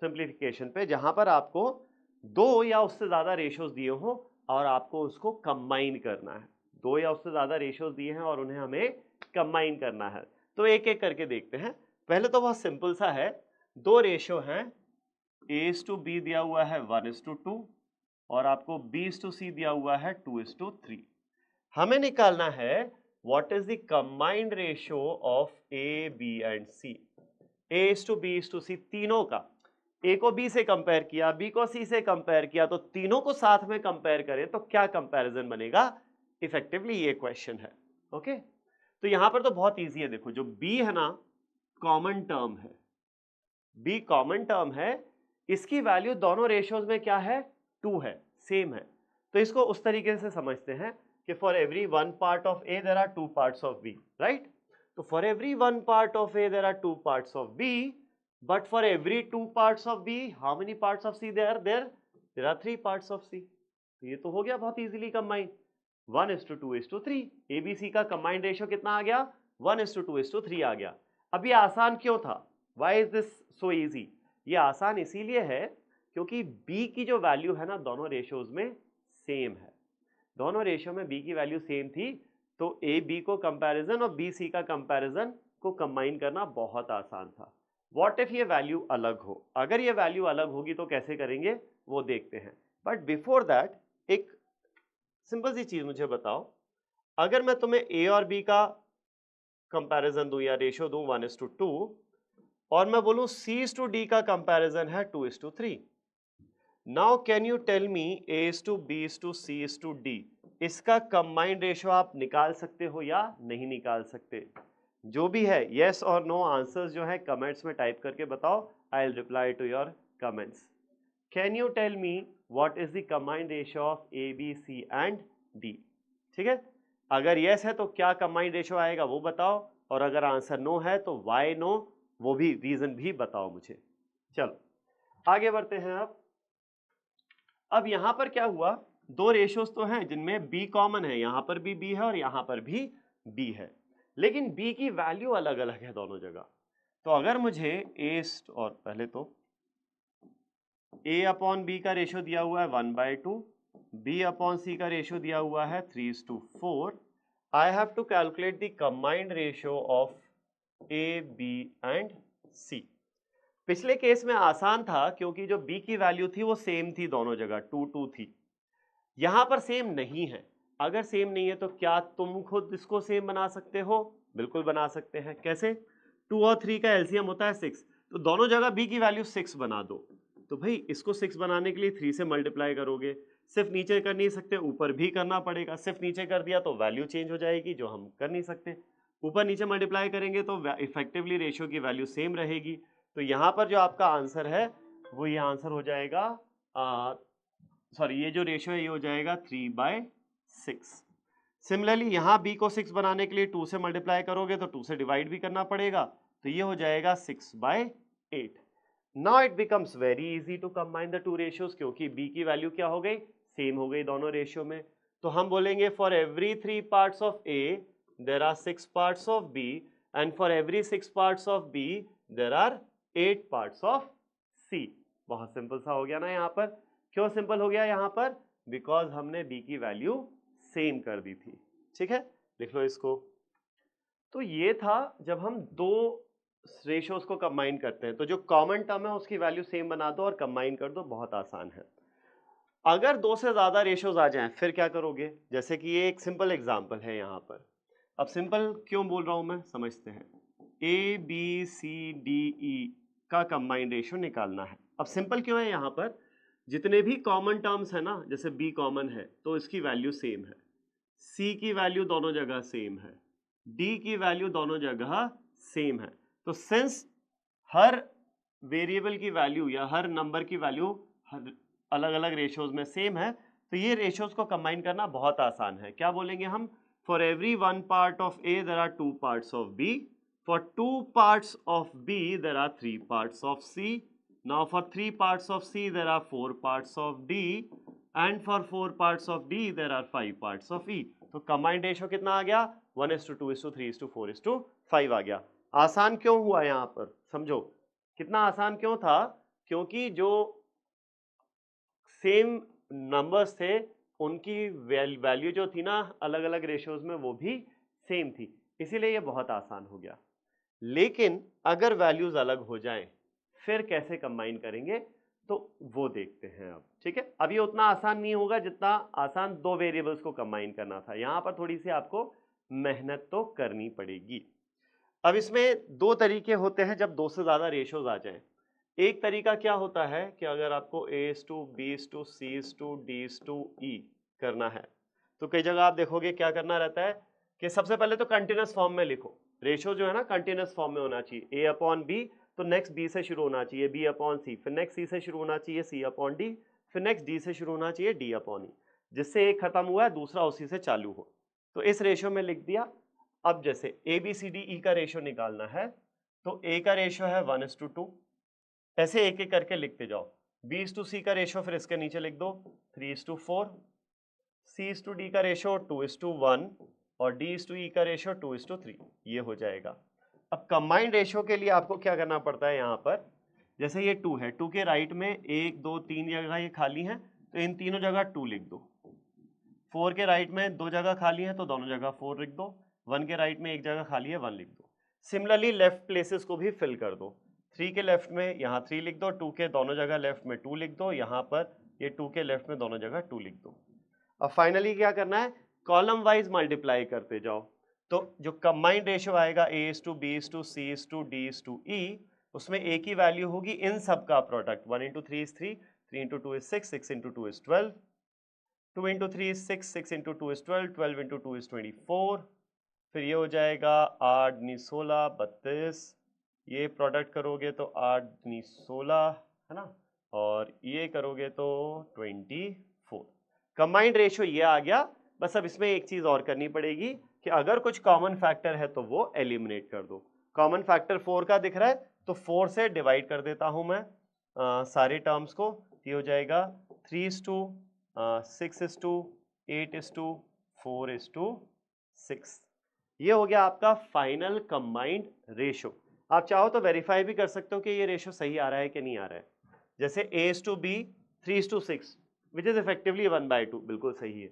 Speaker 1: सिंप्लीफिकेशन पे, जहां पर आपको दो या उससे ज्यादा रेशियोज दिए हो और आपको उसको कंबाइन करना है। दो या उससे ज्यादा रेशियोज दिए हैं और उन्हें हमें कंबाइन करना है। तो एक एक करके देखते हैं। पहले तो बहुत सिंपल सा है, दो रेशियो हैं, A/B दिया हुआ है 1:2 और आपको B/C दिया हुआ है 2:3। हमें निकालना है what is the combined ratio of A, B and C। A/B/C तीनों का, A को B से कंपेयर किया, B को C से कंपेयर किया, तो तीनों को साथ में कंपेयर करें तो क्या कंपैरिजन बनेगा? इफेक्टिवली ये क्वेश्चन है। ओके, तो यहां पर तो बहुत इजी है। देखो जो B है ना, कॉमन टर्म है, B कॉमन टर्म है, इसकी वैल्यू दोनों रेशियोज में क्या है? 2 है, सेम है। तो इसको उस तरीके से समझते हैं कि for every one part of A there are 2 parts of B, right? तो for every one part of A there are 2 parts of B, but for every 2 parts of B, how many parts of C there are 3 parts of C। तो ये तो हो गया बहुत easily combine, 1:2:3। ABC का combined ratio कितना आ गया? 1:2:3 आ गया। अब ये आसान क्यों था? Why is this so easy? ये आसान इसीलिए है क्योंकि B की जो वैल्यू है ना, दोनों रेशियोज में सेम है। दोनों रेशियो में B की वैल्यू सेम थी, तो A B को कंपैरिजन और B C का कंपैरिजन को कंबाइन करना बहुत आसान था। What if ये वैल्यू अलग हो? अगर ये वैल्यू अलग होगी तो कैसे करेंगे वो देखते हैं। बट बिफोर दैट एक सिंपल सी चीज मुझे बताओ, अगर मैं तुम्हें A और B का कंपैरिजन दूं या रेशियो दूं 1:2 और मैं बोलूं C/D का कंपैरिजन है 2:3, now can you tell me A/B/C/D इसका कंबाइंड रेशियो आप निकाल सकते हो या नहीं निकाल सकते? जो भी है यस और नो आंसर्स जो है कमेंट्स में टाइप करके बताओ। I will reply to your comments. Can you tell me what is the combined ratio of A, B, C and D? ठीक है, अगर यस है तो क्या कंबाइंड रेशियो आएगा वो बताओ, और अगर आंसर नो है तो वाई नो, वो भी रीजन भी बताओ मुझे। चलो आगे बढ़ते हैं। अब यहां पर क्या हुआ, दो रेशियोज तो हैं जिनमें B कॉमन है, यहां पर भी B है और यहां पर भी B है, लेकिन B की वैल्यू अलग अलग है दोनों जगह। तो अगर मुझे और पहले तो A अपॉन B का रेशियो दिया हुआ है 1/2, B अपॉन C का रेशियो दिया हुआ है 3:4। I have to calculate the combined ratio of A, B and C. पिछले केस में आसान था क्योंकि जो B की वैल्यू थी वो सेम थी दोनों जगह, 2 2 थी। यहां पर सेम नहीं है। अगर सेम नहीं है तो क्या तुम खुद इसको सेम बना सकते हो? बिल्कुल बना सकते हैं। कैसे? 2 और 3 का एलसीएम होता है 6, तो दोनों जगह b की वैल्यू 6 बना दो। तो भाई इसको 6 बनाने के लिए 3 से मल्टीप्लाई करोगे। सिर्फ नीचे कर नहीं सकते, ऊपर भी करना पड़ेगा। सिर्फ नीचे कर दिया तो वैल्यू चेंज हो जाएगी, जो हम कर नहीं सकते। ऊपर नीचे मल्टीप्लाई करेंगे तो इफेक्टिवली रेशियो की वैल्यू सेम रहेगी। तो यहाँ पर जो आपका आंसर है वो ये आंसर हो जाएगा, सॉरी, ये जो रेशियो है ये हो जाएगा 3/6। सिमिलरली यहाँ b को 6 बनाने के लिए 2 से मल्टीप्लाई करोगे तो 2 से डिवाइड भी करना पड़ेगा, तो ये हो जाएगा 6/8। Now it becomes very easy to combine the two ratios, क्योंकि b की वैल्यू क्या हो गई? सेम हो गई दोनों रेशियो में। तो हम बोलेंगे for every 3 parts of a there are 6 parts of b, and for every 6 parts of b there are 8 parts of c। बहुत सिंपल सा हो गया ना यहाँ पर। क्यों सिंपल हो गया यहाँ पर? बिकॉज हमने b की वैल्यू सेम कर दी थी। ठीक है, लिख लो इसको। तो ये था जब हम दो रेशियोज को कंबाइन करते हैं, तो जो कॉमन टर्म है उसकी वैल्यू सेम बना दो और कंबाइन कर दो, बहुत आसान है। अगर दो से ज्यादा रेशियोज आ जाएं फिर क्या करोगे? जैसे कि ये एक सिंपल एग्जांपल है यहाँ पर। अब सिंपल क्यों बोल रहा हूं मैं, समझते हैं। ए बी सी डी ई का कंबाइंड रेशियो निकालना है। अब सिंपल क्यों है यहाँ पर? जितने भी कॉमन टर्म्स है ना, जैसे b कॉमन है तो इसकी वैल्यू सेम है, c की वैल्यू दोनों जगह सेम है, d की वैल्यू दोनों जगह सेम है। तो सिंस हर वेरिएबल की वैल्यू या हर नंबर की वैल्यू अलग अलग रेशियोज में सेम है, तो ये रेशियोज को कंबाइन करना बहुत आसान है। क्या बोलेंगे हम? For every 1 part of a there are 2 parts of b, for 2 parts of B there are 3 parts of C. Now for 3 parts of C there are 4 parts of D, and for 4 parts of D there are 5 parts of E. तो combined ratio कितना आ गया? 1:2:3:4:5 आ गया। आसान क्यों हुआ यहाँ पर? समझो कितना आसान क्यों था? क्योंकि जो सेम नंबर्स थे उनकी वैल्यू जो थी ना अलग अलग रेशियोज में वो भी सेम थी, इसीलिए ये बहुत आसान हो गया। लेकिन अगर वैल्यूज अलग हो जाएं फिर कैसे कंबाइन करेंगे, तो वो देखते हैं अब। ठीक है, अब ये उतना आसान नहीं होगा जितना आसान दो वेरिएबल्स को कंबाइन करना था। यहां पर थोड़ी सी आपको मेहनत तो करनी पड़ेगी। अब इसमें दो तरीके होते हैं जब दो से ज्यादा रेशियोज आ जाएं। एक तरीका क्या होता है कि अगर आपको A:B:C:D:E करना है तो कई जगह आप देखोगे क्या करना रहता है कि सबसे पहले तो कंटिन्यूअस फॉर्म में लिखो। रेशियो जो है ना कंटिन्यूअस फॉर्म में होना चाहिए। A/B तो नेक्स्ट B से शुरू होना चाहिए, B/C, फिर नेक्स्ट C से शुरू होना चाहिए, C/D, फिर नेक्स्ट D से शुरू होना चाहिए, D/E, जिससे एक खत्म हुआ है दूसरा उसी से चालू हो। तो इस रेशियो में लिख दिया। अब जैसे ABCDE का रेशियो निकालना है तो A का रेशियो है 1:2, ऐसे एक एक करके लिखते जाओ। B:C का रेशियो फिर इसके नीचे लिख दो 3:4, C:D का रेशियो 2:1 और D:E का रेशियो 2:3, ये हो जाएगा। अब कंबाइंड रेशियो के लिए आपको क्या करना पड़ता है यहाँ पर? जैसे ये 2 है, 2 के राइट में 1 2 3 जगह ये खाली है तो इन तीनों जगह 2 लिख दो। 4 के राइट में 2 जगह खाली है तो दोनों जगह 4 लिख दो। 1 के राइट में एक जगह खाली है, 1 लिख दो। सिमिलरली लेफ्ट प्लेसेस को भी फिल कर दो। 3 के लेफ्ट में यहाँ 3 लिख दो, 2 के दोनों जगह लेफ्ट में 2 लिख दो, यहाँ पर ये 2 के लेफ्ट में दोनों जगह 2 लिख दो। अब फाइनली क्या करना है? कॉलम वाइज मल्टीप्लाई करते जाओ। तो जो कंबाइंड रेशियो आएगा A:B:C:D:E, उसमें A की वैल्यू होगी इन सब का product. 1 × 3 is 3, 3 × 2 is 6, 6 × 2 is 12, 2 × 3 is 6, 6 × 2 is 12, 12 × 2 is 24, फिर ये हो जाएगा 8 × 16 32, ये प्रोडक्ट करोगे तो 8 × 16 है ना, और ये करोगे तो 24। कंबाइंड रेशियो ये आ गया। बस अब इसमें एक चीज और करनी पड़ेगी कि अगर कुछ कॉमन फैक्टर है तो वो एलिमिनेट कर दो। कॉमन फैक्टर 4 का दिख रहा है तो 4 से डिवाइड कर देता हूं मैं सारे टर्म्स को। ये हो जाएगा 3:6:8:4:6। ये हो गया आपका फाइनल कंबाइंड रेशियो। आप चाहो तो वेरीफाई भी कर सकते हो कि ये रेशियो सही आ रहा है कि नहीं आ रहा है। जैसे A:B 3:6 विच इज इफेक्टिवली 1/2, बिल्कुल सही है।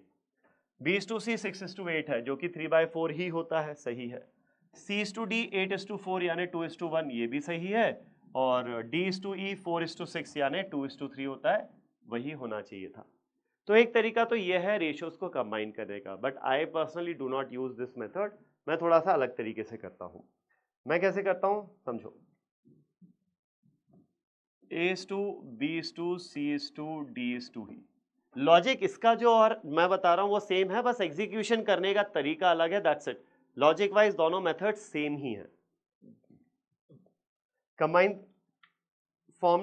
Speaker 1: B/C 6:8 है जो कि 3/4 ही होता है, सही है। C/D 8:4 यानी 2:1 ये भी सही है, और D/E 4:6 यानी 2:3 होता है, वही होना चाहिए था। तो एक तरीका तो ये है रेशियोज को कंबाइन करने का, but I personally do not use this method. मैं थोड़ा सा अलग तरीके से करता हूं। मैं कैसे करता हूं समझो। A/B/C/D/E लॉजिक इसका जो और मैं बता रहा हूं वो सेम है, बस एग्जीक्यूशन करने का तरीका अलग है, दैट्स इट। लॉजिक वाइज दोनों मेथड सेम ही है। कंबाइन फॉर्म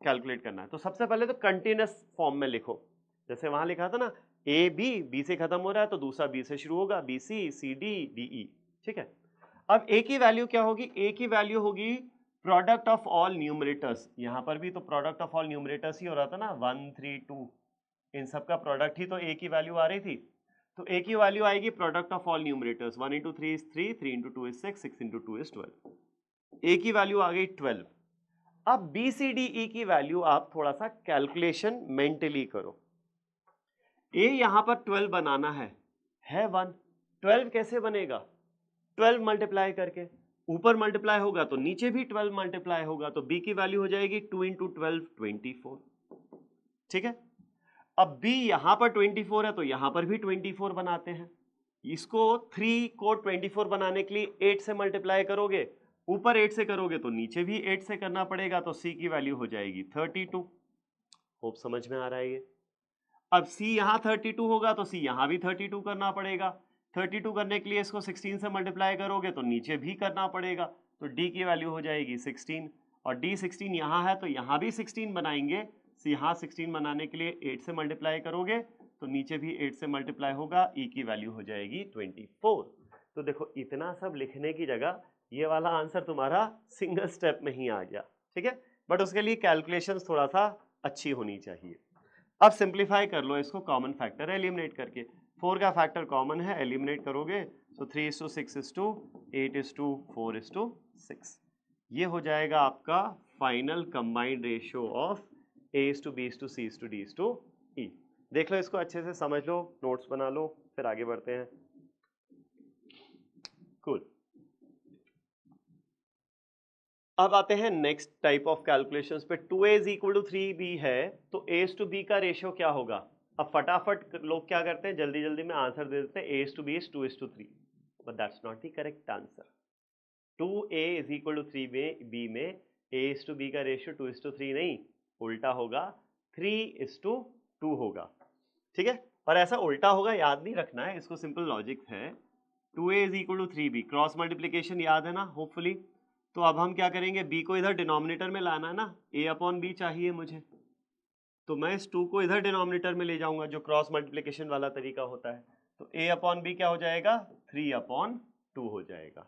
Speaker 1: कैलकुलेट करना है तो सबसे पहले तो कंटिन्यूअस फॉर्म में लिखो, जैसे वहां लिखा था ना बी से खत्म हो रहा है तो दूसरा बी से शुरू होगा, BC/CD/DE, ठीक है। अब ए की वैल्यू क्या होगी, ए की वैल्यू होगी प्रोडक्ट ऑफ ऑल न्यूमरेटर्स। यहां पर भी तो प्रोडक्ट ऑफ ऑल न्यूमरेटर्स ही हो रहा था ना, 1 3 2, इन सब का प्रोडक्ट ही तो ए की वैल्यू आ रही थी। तो ए की वैल्यू आएगी प्रोडक्ट ऑफ ऑल न्यूमरेटर्स, 1 × 3 = 3, 3 × 2 = 6, 6 × 2 = 12। ए की वैल्यू आ गई 12। अब BCDE की वैल्यू आप थोड़ा सा कैलकुलेशन मेंटली करो। ए यहां पर 12 बनाना है 1, 12 कैसे बनेगा, 12 मल्टीप्लाई करके, ऊपर मल्टीप्लाई होगा तो नीचे भी 12 मल्टीप्लाई होगा, तो बी की वैल्यू हो जाएगी 2 × 12 24, ठीक है। अब बी यहां पर 24 है तो यहां पर भी 24 बनाते हैं। इसको 3 को 24 बनाने के लिए 8 से मल्टीप्लाई करोगे, ऊपर 8 से करोगे तो नीचे भी 8 से करना पड़ेगा, तो सी की वैल्यू हो जाएगी 32। होप समझ में आ रहा है ये। अब C यहां 32 होगा तो C यहां भी 32 करना पड़ेगा। 32 करने के लिए इसको 16 से मल्टीप्लाई करोगे तो नीचे भी करना पड़ेगा, तो D की वैल्यू हो जाएगी 16, और D 16 यहां है तो यहां भी 16 बनाएंगे। C यहां 16 बनाने के लिए 8 से मल्टीप्लाई करोगे तो नीचे भी 8 से मल्टीप्लाई होगा, E की वैल्यू हो जाएगी 24। तो देखो इतना सब लिखने की जगह ये वाला आंसर तुम्हारा सिंगल स्टेप में ही आ गया, ठीक है। बट उसके लिए कैलकुलेशंस थोड़ा सा अच्छी होनी चाहिए। अब सिंप्लीफाई कर लो इसको कॉमन फैक्टर एलिमिनेट करके। 4 का फैक्टर कॉमन है, एलिमिनेट करोगे तो 3:6:8:4:6। ये हो जाएगा आपका final combined ratio of A/B/C/D/E। देख लो इसको अच्छे से समझ लो, नोट्स बना लो, फिर आगे बढ़ते हैं। कूल। अब आते हैं नेक्स्ट टाइप ऑफ कैलकुलेशंस पे। 2A = 3B है तो A/B का रेशियो क्या होगा। अब फटाफट लोग क्या करते हैं, जल्दी जल्दी में आंसर दे देते हैं A/B is 2:3, but that's not the correct answer. 2A = 3B में A/B का रेशियो 2:3 नहीं, उल्टा होगा, 3:2 होगा, ठीक है। और ऐसा उल्टा होगा याद नहीं रखना है, इसको सिंपल लॉजिक है। 2A = 3B, क्रॉस मल्टीप्लीकेशन याद है ना होपफुली। तो अब हम क्या करेंगे, b को इधर डिनोमिनेटर में लाना है ना, A/B चाहिए मुझे, तो मैं इस 2 को इधर डिनोमिनेटर में ले जाऊंगा जो क्रॉस मल्टीप्लिकेशन वाला तरीका होता है, तो A/B क्या हो जाएगा, 3/2 हो जाएगा,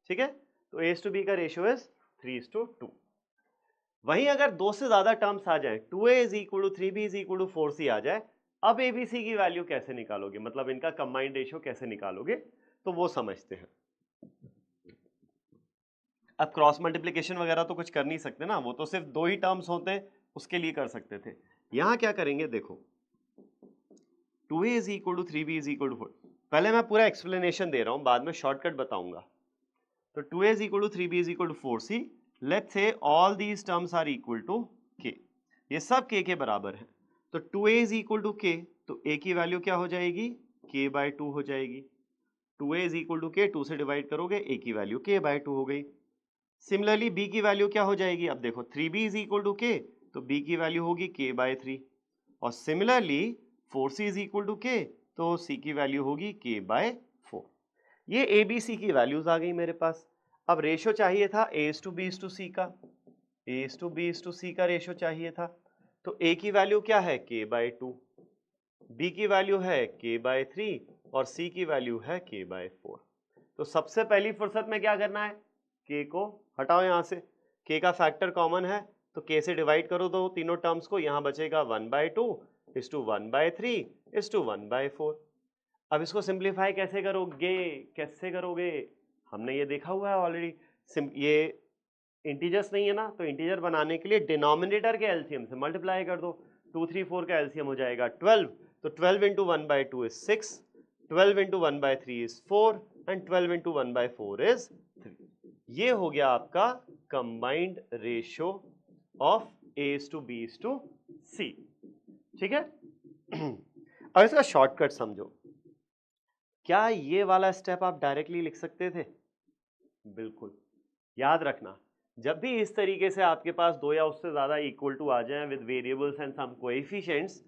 Speaker 1: ठीक है। तो A/B का रेशियो इज 3:2। वहीं अगर दो से ज्यादा टर्म्स आ जाए, 2A = 3B = 4C आ जाए, अब ABC की वैल्यू कैसे निकालोगे, मतलब इनका कंबाइंड रेशियो कैसे निकालोगे, तो वो समझते हैं। अब क्रॉस मल्टीप्लिकेशन वगैरह तो कुछ कर नहीं सकते ना, वो तो सिर्फ 2 ही टर्म्स होते उसके लिए कर सकते थे। यहां क्या करेंगे देखो, 2A = 3B = 4। पहले मैं पूरा एक्सप्लेनेशन दे रहा हूं, बाद में शॉर्टकट बताऊंगा। तो 2A = 3B = 4C, let's say all these terms are equal to K, ये सब K के बराबर है। तो 2A = K, तो A की वैल्यू क्या हो जाएगी, K/2 हो जाएगी। 2A = K, 2 से डिवाइड करोगे, A की वैल्यू K/2 हो गई। सिमिलरली B की वैल्यू क्या हो जाएगी, अब देखो 3B = K, तो B की वैल्यू होगी K/3, और सिमिलरली 4C = K, तो C की वैल्यू होगी K/4। ये ABC की वैल्यूज आ गई मेरे पास। अब रेशियो चाहिए था A/B/C का, A/B/C का रेशियो चाहिए था, तो A की वैल्यू क्या है, K/2, B की वैल्यू है K/3, और C की वैल्यू है K/4। तो सबसे पहली फुर्सत में क्या करना है, K को हटाओ यहां से, K का फैक्टर कॉमन है तो K से डिवाइड करो दो तीनों टर्म्स को, यहां बचेगा 1/2 = 1/3 = 1/4। अब इसको सिंप्लीफाई कैसे करोगे, हमने ये देखा हुआ है ऑलरेडी। ये इंटीजर्स नहीं है ना, तो इंटीजर बनाने के लिए डिनोमिनेटर के एलसीएम से मल्टीप्लाई कर दो। 2 3 4 का एलसीएम हो जाएगा 12, तो 12 into 1/2 is 6, 12 into 1/3 is 4 and 12 into 1/4 is 3। ये हो गया आपका कंबाइंड रेशियो ऑफ A:B:C। ठीक है। अब इसका शॉर्टकट समझो। क्या ये वाला स्टेप आप डायरेक्टली लिख सकते थे? बिल्कुल। याद रखना, जब भी इस तरीके से आपके पास दो या उससे ज्यादा इक्वल टू आ जाए with variables and some coefficients,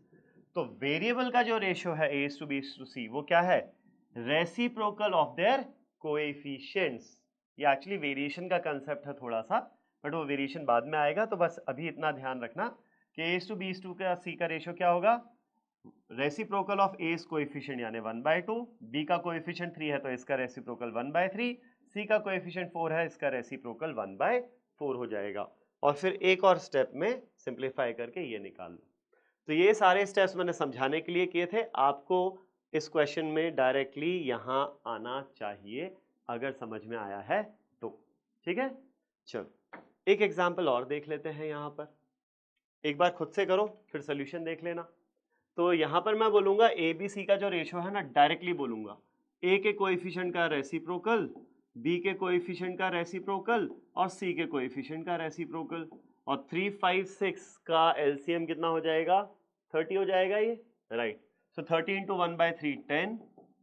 Speaker 1: तो वेरिएबल का जो रेशियो है A:B:C वो क्या है? Reciprocal of their coefficients. ये एक्चुअली वेरिएशन का कंसेप्ट है थोड़ा सा, बट वो वेरिएशन बाद में आएगा। तो बस अभी इतना ध्यान रखना कि A:B:C का C का रेशियो क्या होगा? रेसिप्रोकल ऑफ A कोएफिशिएंट यानी 1/2, B का कोएफिशिएंट 3 है तो इसका रेसिप्रोकल 1/3, C का कोएफिशिएंट 4 है, इसका रेसिप्रोकल 1/4 हो जाएगा। और फिर एक और स्टेप में सिंप्लीफाई करके ये निकाल लो। तो ये सारे स्टेप्स मैंने समझाने के लिए किए थे, आपको इस क्वेश्चन में डायरेक्टली यहां आना चाहिए अगर समझ में आया है तो। ठीक है, चलो एक एग्जांपल और देख लेते हैं। यहां पर एक बार खुद से करो फिर सोल्यूशन देख लेना। तो यहां पर मैं बोलूंगा ABC का जो रेशियो है ना, डायरेक्टली बोलूंगा A के कोएफिशिएंट का रेसिप्रोकल, B के कोएफिशिएंट का रेसिप्रोकल और C के कोएफिशिएंट का रेसिप्रोकल। और 3, 5, 6 का एलसीएम कितना हो जाएगा? 30 हो जाएगा ये, right. So 30 into 1/3 10,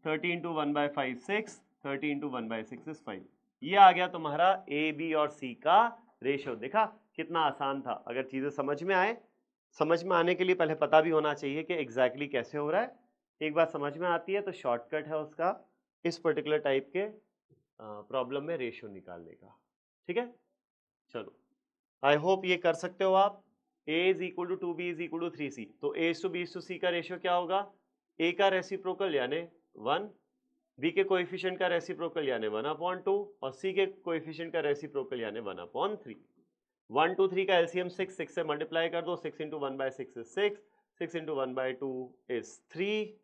Speaker 1: 30 into 1/5 6, 30 into 1/6 is 5। ये आ गया तुम्हारा AB और C का रेशियो। देखा कितना आसान था। अगर चीजें समझ में आए, समझ में आने के लिए पहले पता भी होना चाहिए कि एग्जैक्टली कैसे हो रहा है। एक बार समझ में आती है तो शॉर्टकट है उसका इस पर्टिकुलर टाइप के प्रॉब्लम में रेशियो निकालने का। ठीक है, चलो आई होप ये कर सकते हो आप। A is equal to 2B is equal to 3C, तो A:B:C का रेशियो क्या होगा? A का रेसिप्रोकल यानी 1, B के कोएफिशिएंट का रेसिप्रोकल यानी 1/2 और C के कोएफिशिएंट का रेसिप्रोकल यानी 1/3। 1, 2, 3 का एलसीएम 6, 6 से मल्टीप्लाई कर दो। 6 into 1/6 is 6, 6 into 1/2 is 3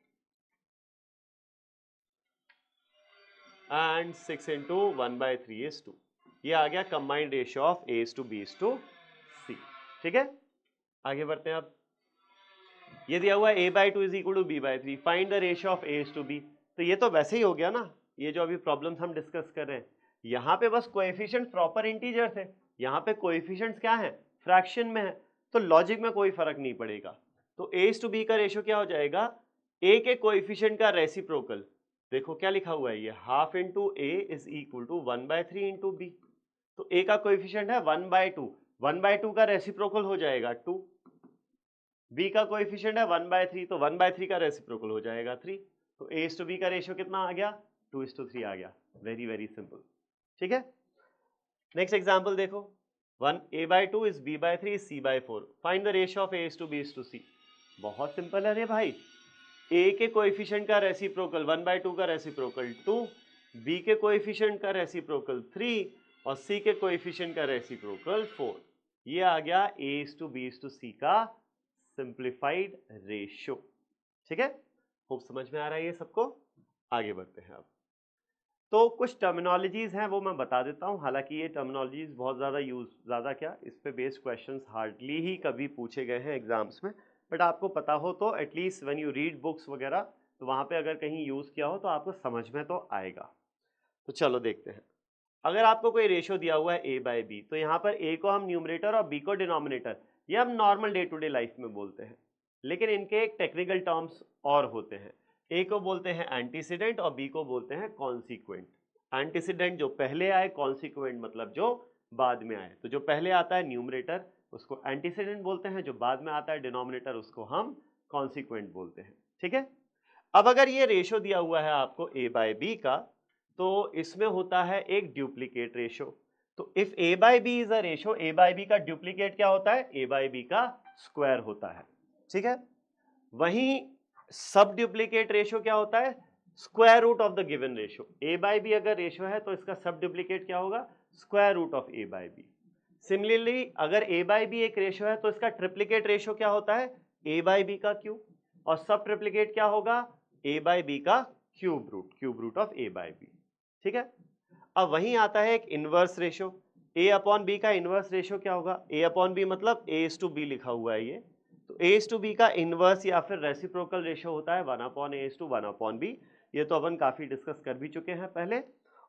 Speaker 1: and 6 into 1/3 is 2। ये आ गया कंबाइंड रेशियो ऑफ A:B:C। ठीक है, आगे बढ़ते हैं। अब ये दिया हुआ A/2 is equal to B/3, find the ratio of A:B। तो ये तो वैसे ही हो गया ना, ये जो अभी प्रॉब्लम्स हम डिस्कस कर रहे हैं। यहाँ पे बस कोएफिशिएंट्स प्रॉपर इंटीजर थे, यहाँ पे कोएफिशिएंट्स क्या है? फ्रैक्शन में है, तो लॉजिक में कोई फर्क नहीं पड़ेगा। तो A:B का रेशियो क्या हो जाएगा? A के कोएफिशिएंट का रेसिप्रोकल, देखो क्या लिखा हुआ है ये, half into A is equal to 1/3 into B। तो A का कोएफिशिएंट है 1/2, 1/2 का रेसिप्रोकल हो जाएगा 2। B का कोएफिशिएंट है 1/3, तो 1/3 का रेसिप्रोकल हो जाएगा 3। तो A:B का रेशियो कितना आ गया? 2:3 आ गया। Very very simple. ठीक है, नेक्स्ट एग्जांपल देखो। 1 A/2 is B/3 is C/4, find the ratio of A:B:C। बहुत सिंपल है रे भाई। A के कोएफिशिएंट का रेसिप्रोकल 1/2 का रेसिप्रोकल 2, B के कोएफिशिएंट का रेसिप्रोकल 3 और C के कोएफिशिएंट का रेसिप्रोकल 4। ये आ गया A:B:C का सिंप्लीफाइड रेशियो। ठीक है, खूब समझ में आ रहा है ये सबको। आगे बढ़ते हैं। अब तो कुछ टर्मिनोलॉजीज हैं वो मैं बता देता हूं, हालांकि ये टर्मिनोलॉजीज बहुत ज़्यादा क्या इस पे बेस्ड क्वेश्चंस हार्डली ही कभी पूछे गए हैं एग्जाम्स में, बट आपको पता हो तो at least when you read books वगैरह, तो वहाँ पे अगर कहीं यूज़ किया हो तो आपको समझ में तो आएगा। तो चलो देखते हैं। अगर आपको कोई रेशियो दिया हुआ है A/B, तो यहाँ पर A को हम न्यूमरेटर और B को डिनोमिनेटर, ये हम normal day to day life में बोलते हैं, लेकिन इनके एक टेक्निकल टर्म्स और होते हैं। A को बोलते हैं एंटीसीडेंट और B को बोलते हैं कॉन्सिक्वेंट। एंटीसीडेंट जो पहले आए, कॉन्सिक्वेंट मतलब जो बाद में आए। तो जो पहले आता है न्यूमरेटर उसको एंटीसीडेंट बोलते हैं, जो बाद में आता है डिनोमिनेटर उसको हम कॉन्सिक्वेंट बोलते हैं। ठीक है, अब अगर ये रेशियो दिया हुआ है आपको A/B का, तो इसमें होता है एक डुप्लीकेट रेशियो। तो if A/B is a ratio, A/B का डुप्लीकेट क्या होता है? A/B का स्क्वायर होता है। ठीक है, वहीं सब डुप्लीकेट रेशियो क्या होता है? Square root of the given ratio. A/B अगर रेशियो है तो इसका सब डुप्लीकेट क्या होगा? Square root of A/B। Similarly अगर A/B एक रेशियो है तो इसका ट्रिप्लीकेट रेशियो क्या होता है? A/B का क्यूब। और सब ट्रिप्लीकेट क्या होगा? A/B का क्यूब रूट ऑफ A/B। ठीक है, अब वहीं आता है एक इनवर्स रेशियो। A/B का इनवर्स रेशियो क्या होगा? A/B मतलब A:B लिखा हुआ है ये, तो A/B का इनवर्स या फिर रेसिप्रोकल रेशियो होता है 1/A/1/B। ये तो अपन काफी डिस्कस कर भी चुके हैं पहले।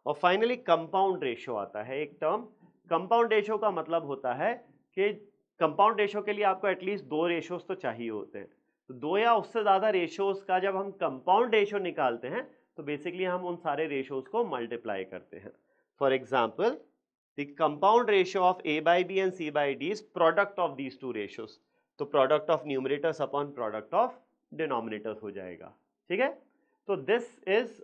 Speaker 1: और फाइनली कंपाउंड रेशियो आता है एक टर्म। कंपाउंड रेशियो का मतलब होता है कि कंपाउंड रेशियो के लिए आपको एटलीस्ट 2 रेशियोज तो चाहिए होते हैं। तो 2 या उससे ज्यादा रेशियोज का जब हम कंपाउंड रेशियो निकालते हैं तो बेसिकली हम उन सारे रेशियोज को मल्टीप्लाई करते हैं। For example the compound ratio of A/B and C/D is product of these 2 ratios. तो product of numerators upon product of denominators हो जाएगा। ठीक है, तो दिस इज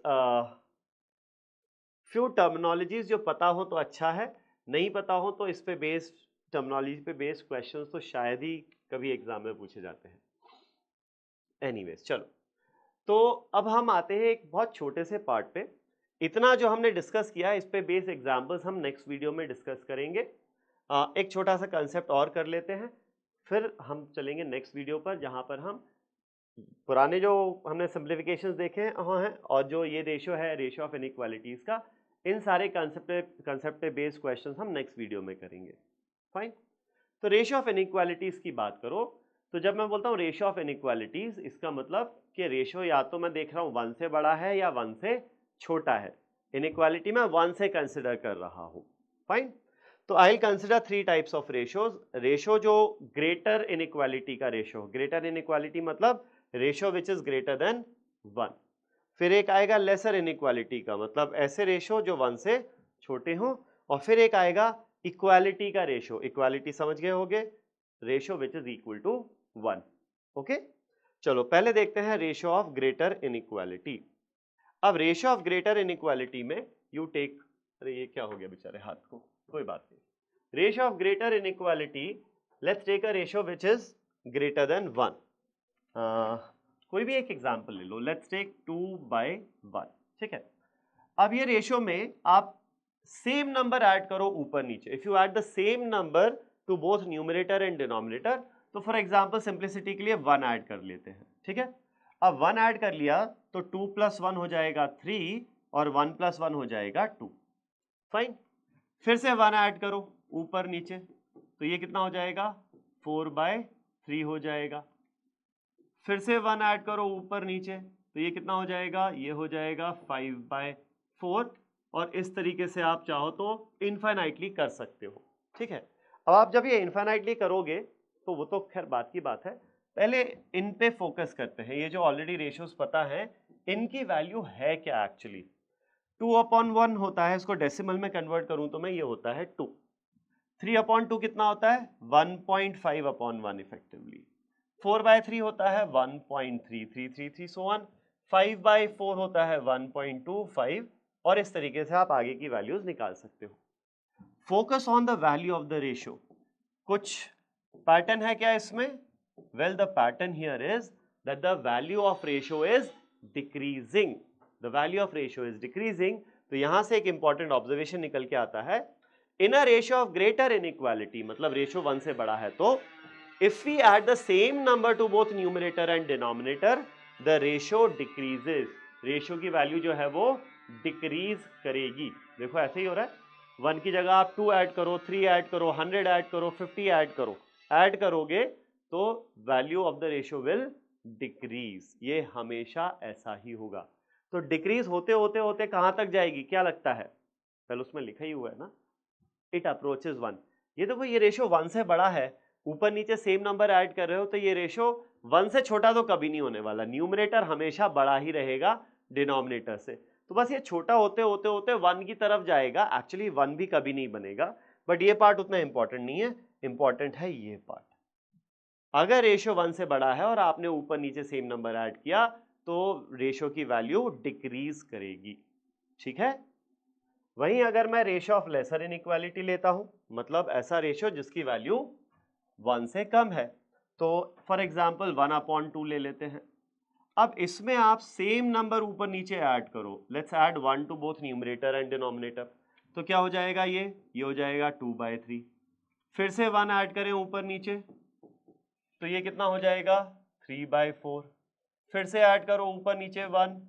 Speaker 1: फ्यू टर्मिनोलॉजीज जो पता हो तो अच्छा है, नहीं पता हो तो इस पे बेस्ड टर्मिनोलॉजी पे बेस्ड क्वेश्चंस तो शायद ही कभी एग्जाम में पूछे जाते हैं। एनीवेज चलो, तो अब हम आते हैं एक बहुत छोटे से पार्ट पे। इतना जो हमने डिस्कस किया इस पे बेस्ड एग्जांपल्स हम नेक्स्ट वीडियो में डिस्कस करेंगे। एक छोटा सा कंसेप्ट और कर लेते हैं, फिर हम चलेंगे नेक्स्ट वीडियो पर जहां पर हम पुराने जो हमने सिंप्लीफिकेशंस देखे हैं और जो ये रेशियो है रेशियो ऑफ इनइक्वालिटीज का, इन सारे कंसेप्ट पे बेस्ड क्वेश्चंस हम नेक्स्ट वीडियो में करेंगे। फाइन। तो रेशियो ऑफ इनइक्वालिटीज की बात करो तो जब मैं बोलता हूँ रेशियो ऑफ इनइक्वालिटीज, इसका मतलब कि रेशियो या तो मैं देख रहा हूँ 1 से बड़ा है या 1 से छोटा है। इनइक्वालिटी मैं 1 से कंसिडर कर रहा हूँ। फाइन। तो I will consider 3 types of ratios. Ratio जो ग्रेटर इनइक्वालिटी का रेशियो, ग्रेटर इनइक्वालिटी मतलब ratio which is greater than 1। फिर एक आएगा लेसर इनइक्वालिटी का, मतलब ऐसे रेशियो जो 1 से छोटे हों। और फिर एक आएगा इक्वालिटी का रेशियो, इक्वालिटी समझ गए होगे, ratio which is equal to 1। Okay, चलो पहले देखते हैं रेशियो ऑफ ग्रेटर इनइक्वालिटी। अब रेशियो ऑफ ग्रेटर इनइक्वालिटी में यू टेक, अरे ये क्या हो गया बेचारे हाथ को, कोई बात नहीं। Ratio of greater inequality, let's take a ratio which is greater than 1। कोई भी एक एग्जांपल ले लो, लेट्स टेक 2/1। ठीक है, अब ये रेशियो में आप सेम नंबर ऐड करो ऊपर नीचे। If you add the same number two both numerator and denominator, तो फॉर एग्जांपल सिंप्लिसिटी के लिए 1 ऐड कर लेते हैं। ठीक है, अब 1 ऐड कर लिया तो 2 + 1 हो जाएगा 3 और 1 + 1 हो जाएगा 2। फाइन। फिर से 1 ऐड करो ऊपर नीचे, तो ये कितना हो जाएगा 4/3 हो जाएगा। फिर से 1 ऐड करो ऊपर नीचे, तो ये कितना हो जाएगा, ये हो जाएगा 5/4। और इस तरीके से आप चाहो तो इनफाइनाइटली कर सकते हो। ठीक है, अब आप जब ये इनफाइनाइटली करोगे तो वो तो खैर बात की बात है, पहले इन पे फोकस करते हैं। ये जो ऑलरेडी रेशियोज पता है इनकी वैल्यू है क्या एक्चुअली। 2/1 होता है, इसको डेसिमल में कन्वर्ट करूं तो मैं ये होता है 2। 3/2 कितना होता है 1.5/1 इफेक्टिवली। 4/3 होता है 1.3333 सो ऑन। 5/4 होता है 1.25 और इस तरीके से आप आगे की वैल्यूज निकाल सकते हो। Focus on the value of the ratio. कुछ पैटर्न है क्या इसमें? Well the pattern here is that the value of ratio is decreasing. The value of ratio is decreasing. तो यहां से एक इंपॉर्टेंट ऑब्जर्वेशन निकल के आता है, in a ratio of greater inequality, मतलब रेशियो 1 से बड़ा है, तो if we add the same number to both numerator and denominator, the ratio decreases. Ratio की वैल्यू जो है वो डिक्रीज करेगी। देखो ऐसे ही हो रहा है, 1 की जगह आप 2 ऐड करो, 3 ऐड करो, 100 ऐड करो, 50 ऐड करो, ऐड करोगे तो value of the ratio will decrease. ये हमेशा ऐसा ही होगा। तो डिक्रीज होते होते होते कहां तक जाएगी, क्या लगता है? पहले उसमें लिखा ही हुआ है ना, इट अप्रोचेस 1। ये देखो ये रेशियो 1 से बड़ा है, ऊपर नीचे सेम नंबर ऐड कर रहे हो, तो ये रेशियो 1 से छोटा तो कभी नहीं होने वाला। न्यूमरेटर हमेशा बड़ा ही रहेगा डिनोमिनेटर से। तो बस ये छोटा होते होते होते 1 की तरफ जाएगा। एक्चुअली 1 भी कभी नहीं बनेगा, बट ये पार्ट उतना इंपॉर्टेंट नहीं है, इंपॉर्टेंट है ये पार्ट। अगर रेशियो 1 से बड़ा है और आपने ऊपर नीचे सेम नंबर ऐड किया तो रेशियो की वैल्यू डिक्रीज करेगी। ठीक है, वहीं अगर मैं रेशियो ऑफ लेसर इनइक्वालिटी लेता हूं, मतलब ऐसा रेशियो जिसकी वैल्यू 1 से कम है, तो फॉर एग्जाम्पल 1/2 ले लेते हैं। अब इसमें आप सेम नंबर ऊपर नीचे ऐड करो, let's add 1 to both numerator and denominator, तो क्या हो जाएगा, ये हो जाएगा 2/3। फिर से 1 ऐड करें ऊपर नीचे, तो ये कितना हो जाएगा 3/4। फिर से ऐड करो ऊपर नीचे 1,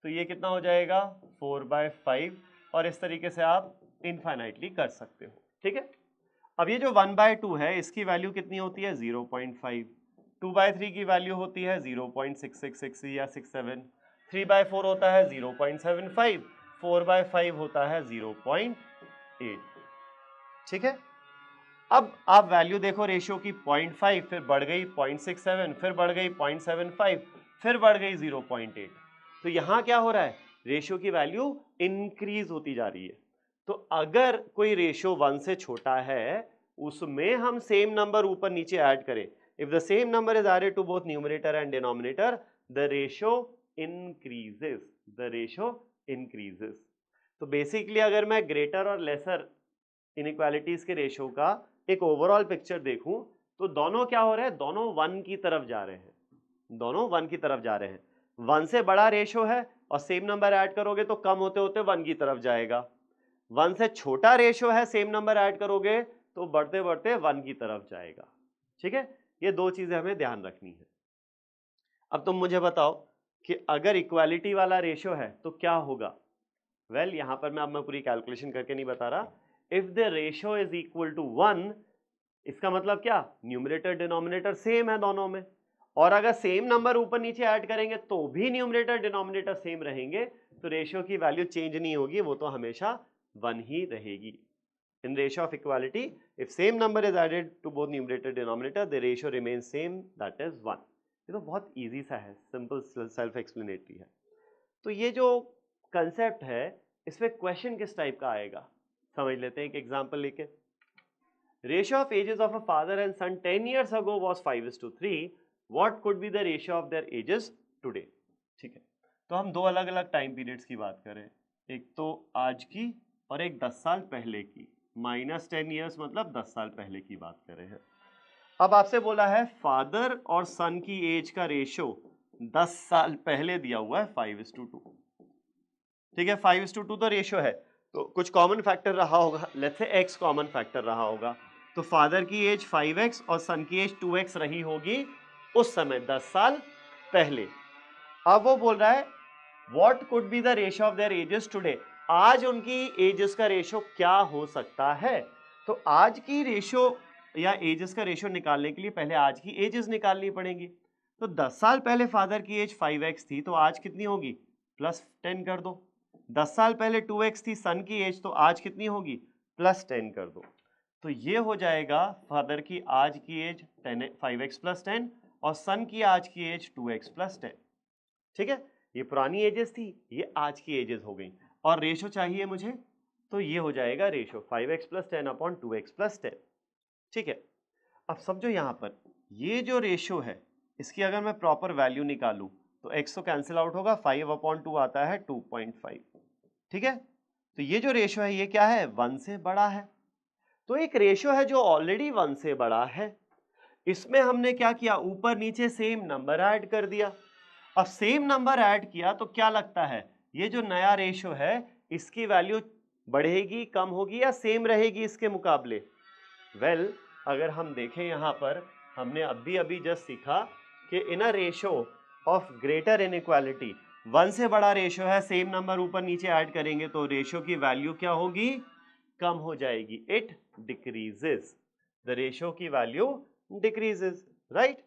Speaker 1: तो ये कितना हो जाएगा 4/5। और इस तरीके से आप इनफाइनाइटली कर सकते हो। ठीक है, अब ये जो 1/2 है इसकी वैल्यू कितनी होती है 0.5, 2/3 की वैल्यू होती है 0.666 या 67, 3/4 होता है 0.75, 4/5 होता है 0.8। ठीक है, अब आप वैल्यू देखो रेशियो की 0.5, फिर बढ़ गई 0.67, फिर बढ़ गई 0.75, फिर बढ़ गई 0.8। तो यहां क्या हो रहा है, रेशियो की वैल्यू इंक्रीज होती जा रही है। तो अगर कोई रेशियो 1 से छोटा है उसमें हम सेम नंबर ऊपर नीचे ऐड करें, if the same number is added to both numerator and denominator the ratio increases, the ratio increases. तो बेसिकली अगर मैं ग्रेटर और लेसर इनइक्वालिटीज के रेशियो का एक ओवरऑल पिक्चर देखूं तो दोनों क्या हो रहे हैं, दोनों 1 की तरफ जा रहे हैं, दोनों 1 की तरफ जा रहे हैं। 1 से बड़ा रेशियो है और सेम नंबर ऐड करोगे तो कम होते होते 1 की तरफ जाएगा। 1 से छोटा रेशियो है, सेम नंबर ऐड करोगे तो बढ़ते बढ़ते 1 की तरफ जाएगा। ठीक है, ये दो चीजें हमें ध्यान रखनी है। अब तुम मुझे बताओ कि अगर इक्वालिटी वाला रेशियो है तो क्या होगा। वेल यहां पर मैं पूरी कैलकुलेशन करके नहीं बता रहा। If the ratio is equal to 1, इसका मतलब क्या, न्यूमरेटर डिनोमिनेटर सेम है दोनों में, और अगर सेम नंबर ऊपर नीचे ऐड करेंगे तो भी न्यूमरेटर डिनोमिनेटर सेम रहेंगे, तो रेशियो की वैल्यू चेंज नहीं होगी, वो तो हमेशा 1 ही रहेगी। In ratio of equality if same number is added to both numerator denominator the ratio remains same, that is 1। ये तो बहुत इजी सा है, सिंपल सेल्फ एक्सप्लेनेटरी है। तो ये जो कंसेप्ट है इसमें क्वेश्चन किस टाइप का आएगा समझ लेते हैं एक एग्जांपल लेके। Ratio of ages of a father and son 10 years ago was 5:3. What could be the ratio of their ages today? ठीक है, तो हम दो अलग अलग टाइम पीरियड्स की बात करें, एक तो आज की और एक 10 साल पहले की। -10 years मतलब 10 साल पहले की बात कर रहे हैं। अब आपसे बोला है फादर और सन की एज का रेशियो 10 साल पहले दिया हुआ है 5:2। ठीक है, 5:2 तो रेशियो है, तो कुछ कॉमन फैक्टर रहा होगा, let's say x common factor रहा होगा, तो फादर की एज 5x और सन की एज 2x रही होगी उस समय 10 साल पहले। अब वो बोल रहा है what could be the ratio of their edges today, आज उनकी एजेस का रेशियो क्या हो सकता है। तो आज की रेशियो या एजेस का रेशियो निकालने के लिए पहले आज की एजेस निकालनी पड़ेगी। तो 10 साल पहले फादर की एज 5x थी, तो आज कितनी होगी, +10 कर दो। 10 साल पहले 2x थी सन की एज, तो आज कितनी होगी, +10 कर दो। तो ये हो जाएगा फादर की आज की एज 5x + 10 और सन की आज की एज 2x + 10। ठीक है, ये पुरानी एजेस थी, ये आज की एजेस हो गई, और रेशो चाहिए मुझे, तो ये हो जाएगा रेशो 5x + 10 अपॉन 2x + 10। ठीक है, अब समझो यहां पर ये जो रेशो है इसकी अगर मैं प्रॉपर वैल्यू निकालूं तो x तो कैंसिल आउट होगा, 5/2 आता है 2.5। ठीक है, तो ये जो रेशो है ये क्या है, 1 से बड़ा है। तो एक रेशो है जो ऑलरेडी 1 से बड़ा है, इसमें हमने क्या किया, ऊपर नीचे सेम नंबर ऐड कर दिया। अब सेम नंबर ऐड किया तो क्या लगता है, ये जो नया रेशो है इसकी वैल्यू बढ़ेगी, कम होगी या सेम रहेगी इसके मुकाबले। वेल अगर हम देखें यहां पर, हमने अभी जस्ट सीखा कि in a ratio of greater inequality 1 से बड़ा रेशो है, सेम नंबर ऊपर नीचे ऐड करेंगे तो रेशो की वैल्यू क्या होगी, कम हो जाएगी, इट डिक्रीजेस, द रेशो की वैल्यू डिक्रीजेस, राइट।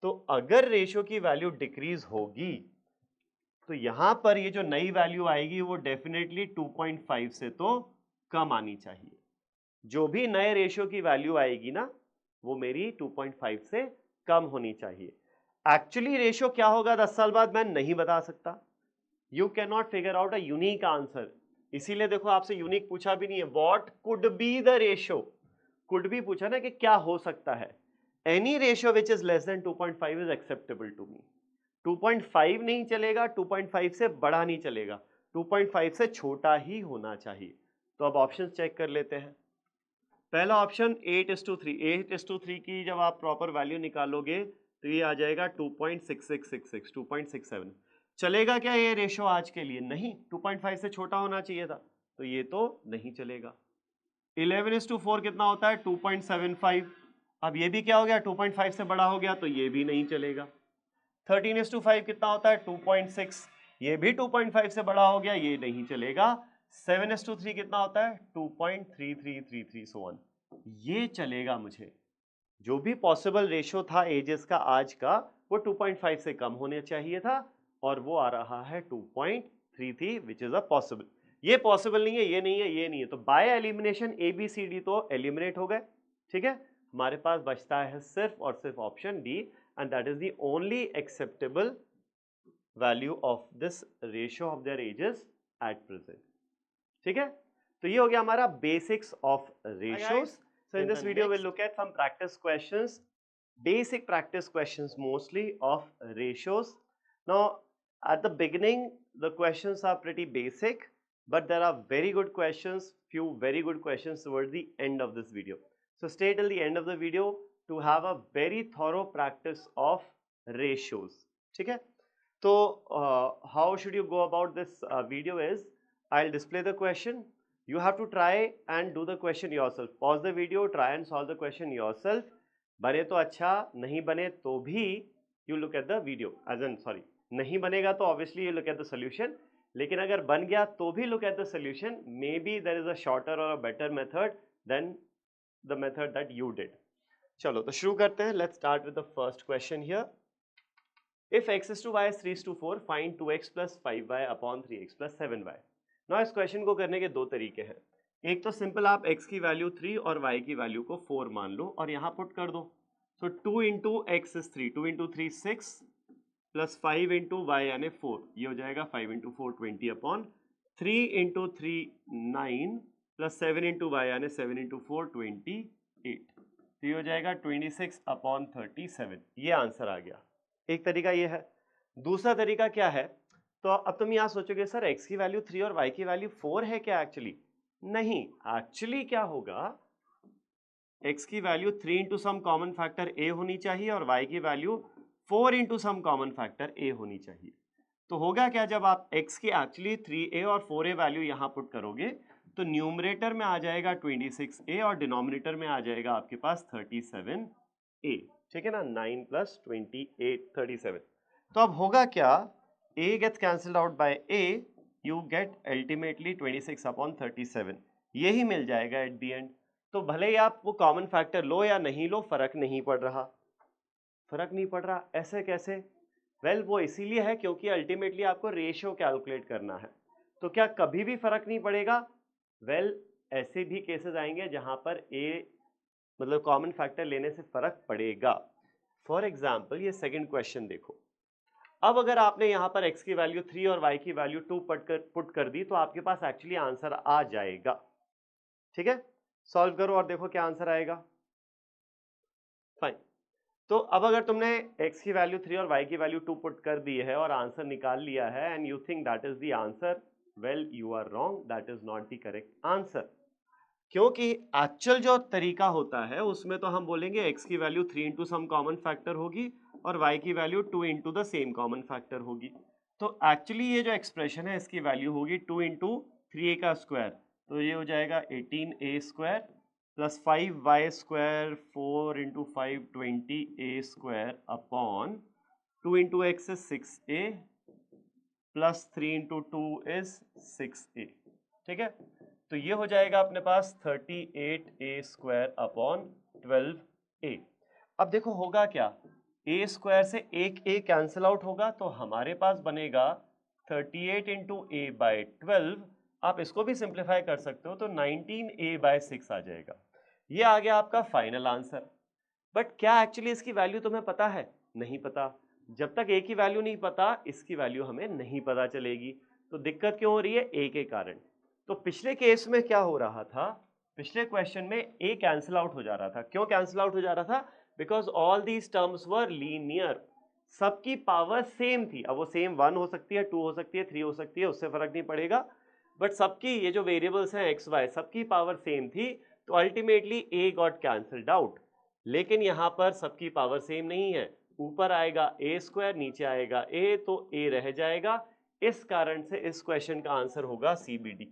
Speaker 1: तो अगर रेशो की वैल्यू डिक्रीज होगी तो यहां पर ये जो नई वैल्यू आएगी वो डेफिनेटली 2.5 से तो कम आनी चाहिए। जो भी नए रेशियो की वैल्यू आएगी ना वो मेरी 2.5 से कम होनी चाहिए। एक्चुअली रेशियो क्या होगा 10 साल बाद मैं नहीं बता सकता, you can not figure out a unique answer, इसीलिए देखो आपसे यूनिक पूछा भी नहीं है, what could be the ratio, could भी पूछा ना कि क्या हो सकता है। Any ratio which is less than 2.5 is acceptable to me. 2.5 नहीं चलेगा, 2.5 से बड़ा नहीं चलेगा, 2.5 से छोटा ही होना चाहिए। तो अब ऑप्शन चेक कर लेते हैं। पहला ऑप्शन 8:3, 8:3 की जब आप प्रॉपर वैल्यू निकालोगे तो ये आ जाएगा 2.6666, 2.67। चलेगा क्या ये रेशो आज के लिए, नहीं, 2.5 से छोटा होना चाहिए था, तो ये तो नहीं चलेगा। 11:4 कितना होता है, 2.75। अब ये भी क्या हो गया, 2.5 से बड़ा हो गया, तो ये भी नहीं चलेगा। 13:5 कितना होता है, 2.6, ये भी 2.5 से बड़ा हो गया, ये नहीं चलेगा। 7:3 कितना होता है, 2.3333 सो ऑन, ये चलेगा मुझे। जो भी पॉसिबल रेशो था एजेस का आज का, वो 2.5 से कम होने चाहिए था, और वो आ रहा है 2.33, विच इज अ पॉसिबल। ये पॉसिबल नहीं है, ये नहीं है, ये नहीं है, तो by elimination A B C D तो एलिमिनेट हो गए। ठीक है, हमारे पास बचता है सिर्फ और सिर्फ option D, and that is the only acceptable value of this ratio of their edges at present. ठीक है, तो ये हो गया हमारा basics of ratios. So in this video we'll look at some practice questions, basic practice questions mostly of ratios. Now at the beginning the questions are pretty basic, but there are very good questions, few very good questions towards the end of this video. So stay till the end of the video to have a very thorough practice of ratios. ठीक है, तो how should you go about this video is, I'll display the question. You have to try and do the question yourself. Pause the video, try and solve the question yourself. बने तो अच्छा, नहीं बने तो भी you look at the video. As in, sorry, नहीं बनेगा तो obviously you look at the solution. लेकिन अगर बन गया तो भी look at the solution. Maybe there is a shorter or a better method than the method that you did. चलो तो शुरू करते हैं. Let's start with the first question here. If x is to y is 3 is to 4, find 2x plus 5y upon 3x plus 7y. ना इस question को करने के दो तरीके हैं. एक तो सिंपल आप x की वैल्यू 3 और y की वैल्यू को 4 मान लो और यहाँ पुट कर दो. तो 2 into x is 3, 2 into 3 6 plus 5 into y यानी 4, ये हो जाएगा 5 into 4 20 upon 3 into 3 9 plus 7 into y यानी 7 इंटू 4 28, तो ये हो जाएगा 26 अपॉन 37. ये आंसर आ गया. एक तरीका ये है. दूसरा तरीका क्या है, तो अब तुम यहाँ सोचोगे सर x की वैल्यू 3 और y की वैल्यू 4 है क्या एक्चुअली? नहीं, एक्चुअली क्या होगा, x की value 3 into some common factor a होनी चाहिए और y की value 4 into some common factor a होनी चाहिए. तो होगा क्या, जब आप x की एक्चुअली 3a और 4a वैल्यू यहाँ पुट करोगे तो न्यूमरेटर में आ जाएगा 26a और डिनोमिनेटर में आ जाएगा आपके पास 37a. ठीक है ना, 9 प्लस 28 37. तो अब होगा क्या, a gets cancelled out by a, you get ultimately 26 upon 37. यही मिल जाएगा at the end. तो भले ही आप वो कॉमन फैक्टर लो या नहीं लो, फर्क नहीं पड़ रहा. फर्क नहीं पड़ रहा, ऐसे कैसे? वेल, वो इसीलिए है क्योंकि अल्टीमेटली आपको रेशियो कैलकुलेट करना है. तो क्या कभी भी फर्क नहीं पड़ेगा? वेल, ऐसे भी केसेस आएंगे जहां पर a मतलब कॉमन फैक्टर लेने से फर्क पड़ेगा. फॉर एग्जाम्पल ये सेकेंड क्वेश्चन देखो. अब अगर आपने यहाँ पर x की वैल्यू 3 और y की वैल्यू 2 पुट कर दी तो आपके पास एक्चुअली आंसर आ जाएगा. ठीक है, सॉल्व करो और देखो क्या आंसर आएगा. फाइन. तो अब अगर तुमने x की वैल्यू 3 और y की वैल्यू 2 पुट कर दी है और आंसर निकाल लिया है and you think that is the answer, well you are wrong, that is not the correct answer. क्योंकि एक्चुअल जो तरीका होता है उसमें तो हम बोलेंगे x की value 3 into some common factor होगी और y की value 2 into the same common factor होगी. तो एक्चुअली ये जो एक्सप्रेशन है इसकी वैल्यू होगी 2 इंटू 3a का स्क्वायर, तो ये हो जाएगा 18a square plus 5y square 4 into 5 20a square upon 2 into x is 6a plus 3 into 2 is 6a. ठीक है, तो ये हो जाएगा अपने पास 38a स्क्वायर अपॉन 12a. अब देखो होगा क्या, a स्क्वायर से एक a कैंसिल आउट होगा तो हमारे पास बनेगा 38 इंटू a बाई 12. आप इसको भी सिंप्लीफाई कर सकते हो तो 19a बाई 6 आ जाएगा. ये आ गया आपका फाइनल आंसर. बट क्या एक्चुअली इसकी वैल्यू तुम्हें पता है? नहीं पता. जब तक a की वैल्यू नहीं पता, इसकी वैल्यू हमें नहीं पता चलेगी. तो दिक्कत क्यों हो रही है? a के कारण. तो पिछले केस में क्या हो रहा था, पिछले क्वेश्चन में a कैंसिल आउट हो जा रहा था. क्यों कैंसिल आउट हो जा रहा था? Because all these terms were linear, सबकी पावर सेम थी. अब वो सेम 1 हो सकती है, 2 हो सकती है, 3 हो सकती है, उससे फर्क नहीं पड़ेगा. बट सबकी ये जो वेरिएबल्स हैं एक्स वाई, सबकी पावर सेम थी, तो ultimately a got cancelled out. लेकिन यहाँ पर सबकी पावर सेम नहीं है. ऊपर आएगा a स्क्वायर, नीचे आएगा a, तो a रह जाएगा. इस कारण से इस क्वेश्चन का आंसर होगा CBD,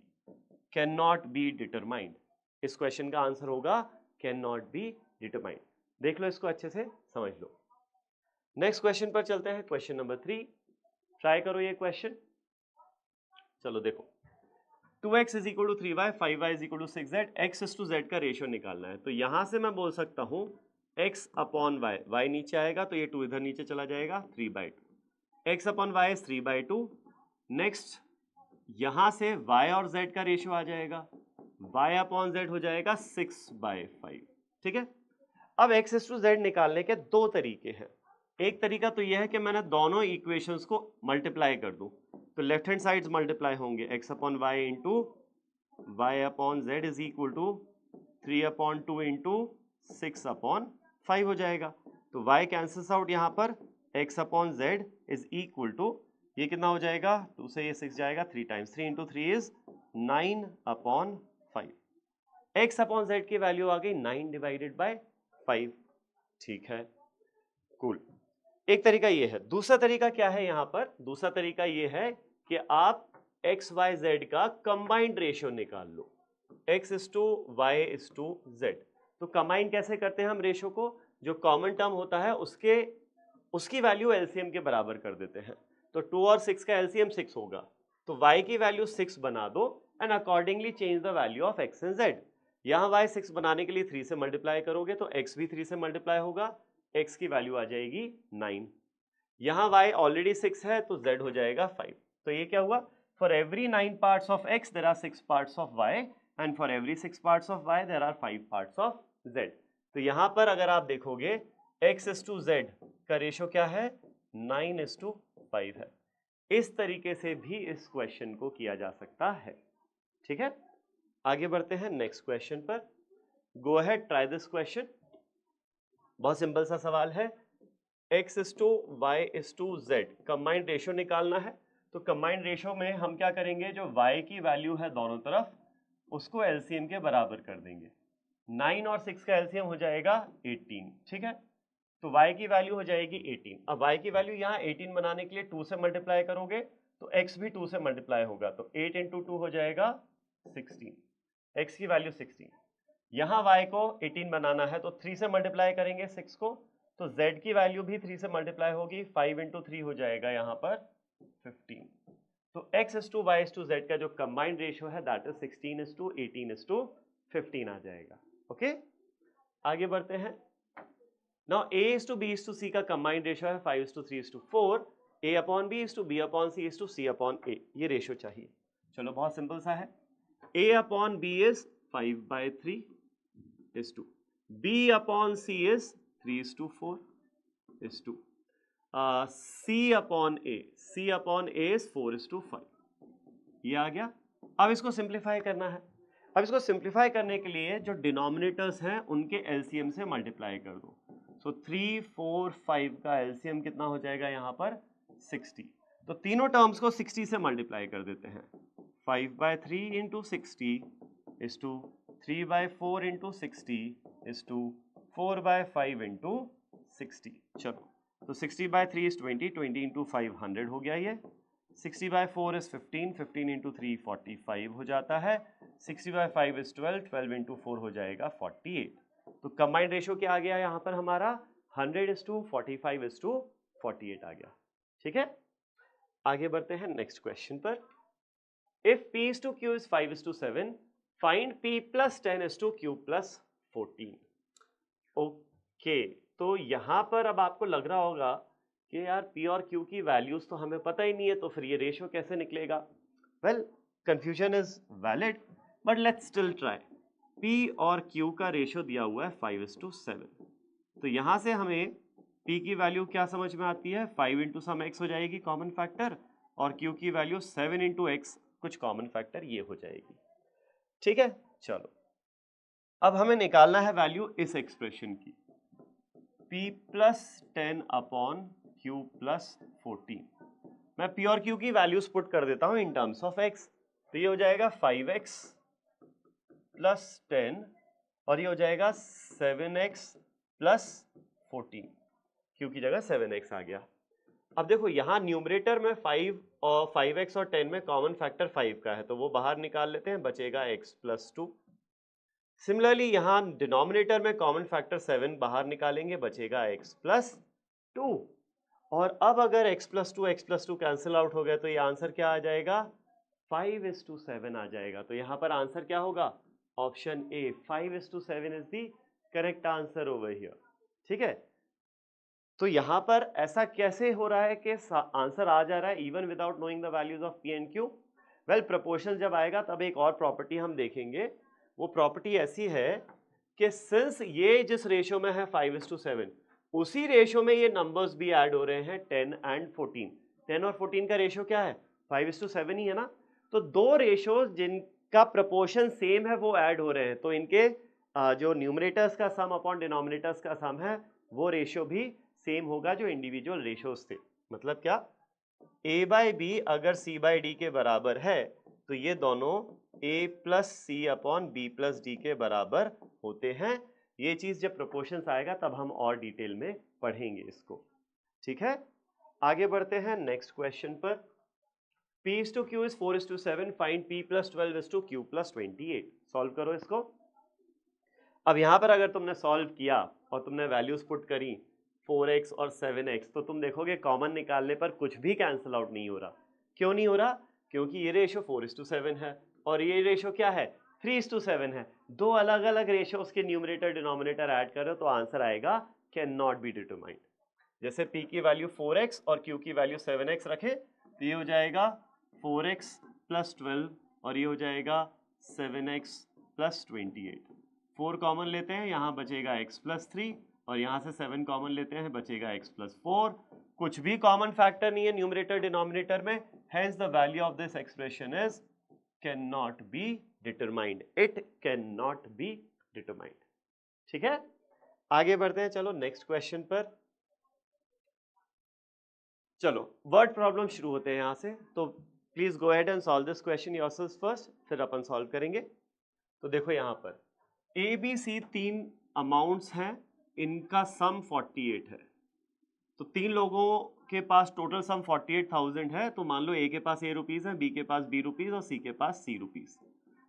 Speaker 1: can not be determined. इस क्वेश्चन का आंसर होगा कैन नॉट बी डिटरमाइंड. देख लो इसको अच्छे से समझ लो. नेक्स्ट क्वेश्चन पर चलते हैं, क्वेश्चन नंबर 3. ट्राई करो ये क्वेश्चन. चलो देखो, 2x is equal to 3y, 5y is equal to 6z, x is to z का रेशियो निकालना है। तो यहां से मैं बोल सकता हूं x अपॉन y, y नीचे आएगा तो ये 2 इधर नीचे चला जाएगा, 3/2। x upon y is 3/2। Next यहां से y और z का रेशियो आ जाएगा, y अपॉन z हो जाएगा 6/5। ठीक है, अब x इज टू z निकालने के दो तरीके हैं। एक तरीका तो यह है कि मैंने दोनों इक्वेशंस को मल्टीप्लाई कर दूं, तो लेफ्ट हैंड साइड्स मल्टीप्लाई होंगे, x upon y into y upon z is equal to 3/2 into 6/5 हो जाएगा। तो y कैंसल्स आउट यहाँ पर, x upon z is equal to, ये कितना हो जाएगा, 2 से ये 6 जाएगा, 3 times 3 into 3 is 9/5। x upon Z की वैल्यू आ गई 9/5। ठीक है, कूल। एक तरीका ये है। दूसरा तरीका क्या है यहाँ पर, दूसरा तरीका ये है कि आप एक्स वाई जेड का कंबाइंड रेशियो निकाल लो, x is to y is to z. तो कंबाइन कैसे करते हैं हम रेशियो को, जो कॉमन टर्म होता है उसकी वैल्यू एलसीएम के बराबर कर देते हैं। तो 2 और 6 का एलसीएम 6 होगा, तो y की वैल्यू 6 बना दो and accordingly change the value of x and z। यहाँ y 6 बनाने के लिए 3 से मल्टीप्लाई करोगे तो x भी 3 से मल्टीप्लाई होगा, x की वैल्यू आ जाएगी 9। यहाँ y ऑलरेडी 6 है तो z हो जाएगा 5। तो ये क्या हुआ, for every 9 parts of x there are 6 parts of y and for every 6 parts of y there are 5 parts of z। तो यहाँ पर अगर आप देखोगे x इज टू z का रेशियो क्या है, 9:5 है। इस तरीके से भी इस क्वेश्चन को किया जा सकता है। ठीक है, आगे बढ़ते हैं नेक्स्ट क्वेश्चन पर। Go ahead, try this question. बहुत सिंपल सा सवाल है, x is to y is to z, combined ratio निकालना है। तो कंबाइंड रेशियो में हम क्या करेंगे, जो y की वैल्यू है दोनों तरफ उसको एलसीएम के बराबर कर देंगे। 9 और 6 का एलसीएम हो जाएगा 18। ठीक है, तो y की वैल्यू हो जाएगी 18। अब y की वैल्यू यहाँ 18 बनाने के लिए 2 से मल्टीप्लाई करोगे तो x भी 2 से मल्टीप्लाई होगा, तो 8 इंटू 2 हो जाएगा 16, x की वैल्यू 16। यहाँ y को 18 बनाना है तो 3 से मल्टीप्लाई करेंगे 6 को, तो z की वैल्यू भी 3 से मल्टीप्लाई होगी, 5 इंटू 3 हो जाएगा यहाँ पर 15। तो x is to y is to z का जो कंबाइंड रेशियो है दैट इज 16:18:15 आ जाएगा। ओके, आगे बढ़ते हैं। Now a is to b is to c का कंबाइंड रेशियो है 5:3:4, a upon b is to b upon c is to c upon a, ये रेशियो चाहिए। चलो बहुत सिंपल सा है, a upon b is 5/3 is to b upon c is 3:4 is to c upon a is 4:5। ये आ गया। अब इसको सिंप्लीफाई करना है। अब इसको सिंप्लीफाई करने के लिए जो डिनोमिनेटर्स हैं उनके एलसीएम से मल्टीप्लाई कर दो। सो 3, 4, 5 का एलसीएम कितना हो जाएगा यहाँ पर 60। तो तीनों टर्म्स को 60 से मल्टीप्लाई कर देते हैं। 5/3 into 60 is to 3/4 into 60 is to 4/5 into 60। चलो, तो 60/3 इज 20, 20 इंटू 5 100 हो गया ये। 60/4 इज 15, 15 इंटू 3 45 हो जाता है। 60/5 इज 12, 12 इंटू 4 हो जाएगा 48। तो कंबाइंड रेशियो क्या आ गया यहाँ पर हमारा 100:45:48 आ गया। ठीक है, आगे बढ़ते हैं नेक्स्ट क्वेश्चन पर। If p is to q is 5:7, find p plus 10 is to q plus 14। Okay, तो यहाँ पर अब आपको लग रहा होगा कि यार p और q की वैल्यूज तो हमें पता ही नहीं है, तो फिर ये रेशियो कैसे निकलेगा। Well, confusion is valid but let's still try. p और q का रेशियो दिया हुआ है 5:7, तो यहाँ से हमें p की वैल्यू क्या समझ में आती है, 5 इंटू सम x हो जाएगी कॉमन फैक्टर, और q की वैल्यू 7 इंटू एक्स कुछ कॉमन फैक्टर ये हो जाएगी। ठीक है, चलो अब हमें निकालना है वैल्यू इस एक्सप्रेशन की, p plus 10 upon q plus 14। मैं p और q की वैल्यूज पुट कर देता हूं इन टर्म्स ऑफ x। तो ये हो जाएगा 5x प्लस 10 और ये हो जाएगा 7x प्लस 14, q की जगह 7x आ गया। अब देखो यहाँ न्यूमरेटर में 5x और 10 में कॉमन फैक्टर 5 का है, तो वो बाहर निकाल लेते हैं, बचेगा x प्लस 2। सिमिलरली यहाँ डिनोमिनेटर में कॉमन फैक्टर 7 बाहर निकालेंगे, बचेगा x प्लस 2। और अब अगर x प्लस 2 कैंसिल आउट हो गया तो ये आंसर क्या आ जाएगा, 5:7 आ जाएगा। तो यहाँ पर आंसर क्या होगा? Option A 5:7 is the correct answer over here. ठीक है, तो यहाँ पर ऐसा कैसे हो रहा है कि आंसर आ जा रहा है even without knowing the values of P and Q? Well, proportion जब आएगा तब एक और प्रॉपर्टी हम देखेंगे। वो प्रॉपर्टी ऐसी है कि सिंस ये जिस रेशियो में है 5:7, उसी रेशियो में ये नंबर्स भी ऐड हो रहे हैं 10 एंड 14। 10 और 14 का रेशियो क्या है? 5:7 ही है ना। तो दो रेशियोज जिनका प्रोपोर्शन सेम है वो ऐड हो रहे हैं, तो इनके जो न्यूमरेटर्स का सम अपॉन डिनोमिनेटर्स का सम है वो रेशियो भी सेम होगा जो इंडिविजुअल रेशियोज थे। मतलब क्या? a बाई बी अगर c बाई डी के बराबर है तो ये दोनों a plus c upon b plus d के बराबर होते हैं। ये चीज जब प्रोपोर्शंस आएगा तब हम और डिटेल में पढ़ेंगे इसको। ठीक है, आगे बढ़ते हैं नेक्स्ट क्वेश्चन पर। p is to q is 4:7, find p plus 12 is to q plus 28। Solve करो इसको। अब यहां पर अगर तुमने सॉल्व किया और तुमने वैल्यूज पुट करी 4x और 7x, तो तुम देखोगे कॉमन निकालने पर कुछ भी कैंसिल आउट नहीं हो रहा। क्यों नहीं हो रहा? क्योंकि ये रेशियो 4:7 है और ये रेशियो क्या है? 3:7 है। दो अलग अलग रेशियोज के न्यूमरेटर डिनोमिनेटर ऐड करो तो आंसर आएगा कैन नॉट बी डिटरमाइंड। जैसे p की वैल्यू 4x और q की वैल्यू 7x रखे तो ये हो जाएगा 4x प्लस 12 और ये हो जाएगा 7x प्लस 28। 4 कॉमन लेते हैं, यहाँ बचेगा x प्लस 3 और यहाँ से 7 कॉमन लेते हैं, बचेगा x प्लस 4। कुछ भी कॉमन फैक्टर नहीं है न्यूमरेटर डिनोमिनेटर में, hence the value of this expression is can not be determined. It can not be determined. ठीक है, आगे बढ़ते हैं। चलो नेक्स्ट क्वेश्चन पर। चलो वर्ड प्रॉब्लम शुरू होते हैं यहाँ से, तो please go ahead and solve this question yourself first, फिर अपन सॉल्व करेंगे। तो देखो यहाँ पर ए बी सी तीन अमाउंट्स हैं, इनका सम 48 है। तो तीन लोगों के पास टोटल सम 48,000 है। तो मान लो ए के पास a रुपीज है, बी के पास b रुपीज और सी के पास c रुपीज।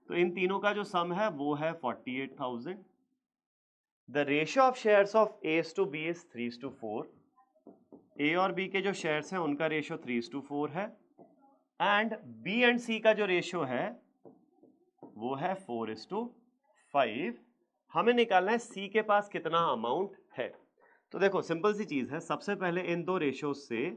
Speaker 1: तो इन तीनों का जो सम है वो है 48,000। The ratio of shares of a to b is 3:4। ए और बी के जो शेयर्स हैं उनका रेशियो 3:4 है एंड बी एंड सी का जो रेशियो है वो है 4:5। हमें निकालना है सी के पास कितना अमाउंट है। तो देखो सिंपल सी चीज है, सबसे पहले इन दो रेशियोज से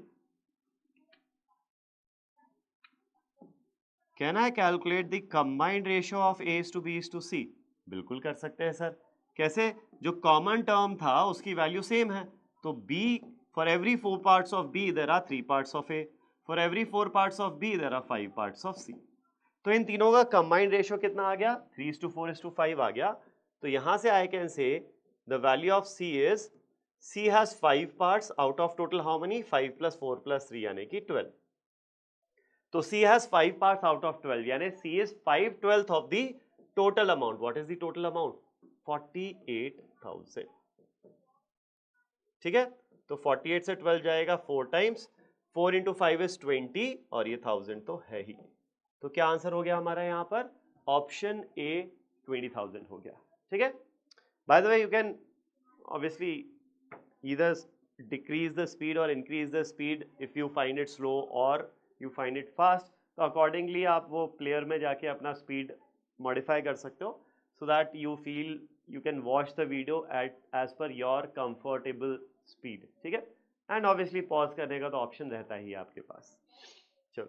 Speaker 1: can I calculate the combined ratio of A to B to C? बिल्कुल कर सकते हैं सर। कैसे? जो कॉमन टर्म था उसकी वैल्यू सेम है, तो b for every 4 parts of b there are 3 parts of a, for every 4 parts of b there are 5 parts of c। तो इन तीनों का कंबाइंड रेशियो कितना आ गया? 3:4:5 आ गया। तो यहां से I can say the value of c is c has 5 parts out of total how many? 5 plus 4 plus 3 यानी कि 12। तो c has 5 parts out of 12 यानी c is 5/12 of the total amount. What is the total amount? 48,000। ठीक है, तो 48 से 12 जाएगा 4 times, 4 into 5 is 20 और ये 1000 तो है ही। तो क्या आंसर हो गया हमारा यहाँ पर? ऑप्शन ए 20,000 हो गया। ठीक है, by the way you can obviously either decrease the speed or increase the speed if you find it slow or you find it fast। तो accordingly आप वो player में जाके अपना speed modify कर सकते हो so that you feel you can watch the video at as per your comfortable speed। ठीक है, and obviously pause करने का तो option रहता ही है आपके पास। चलो,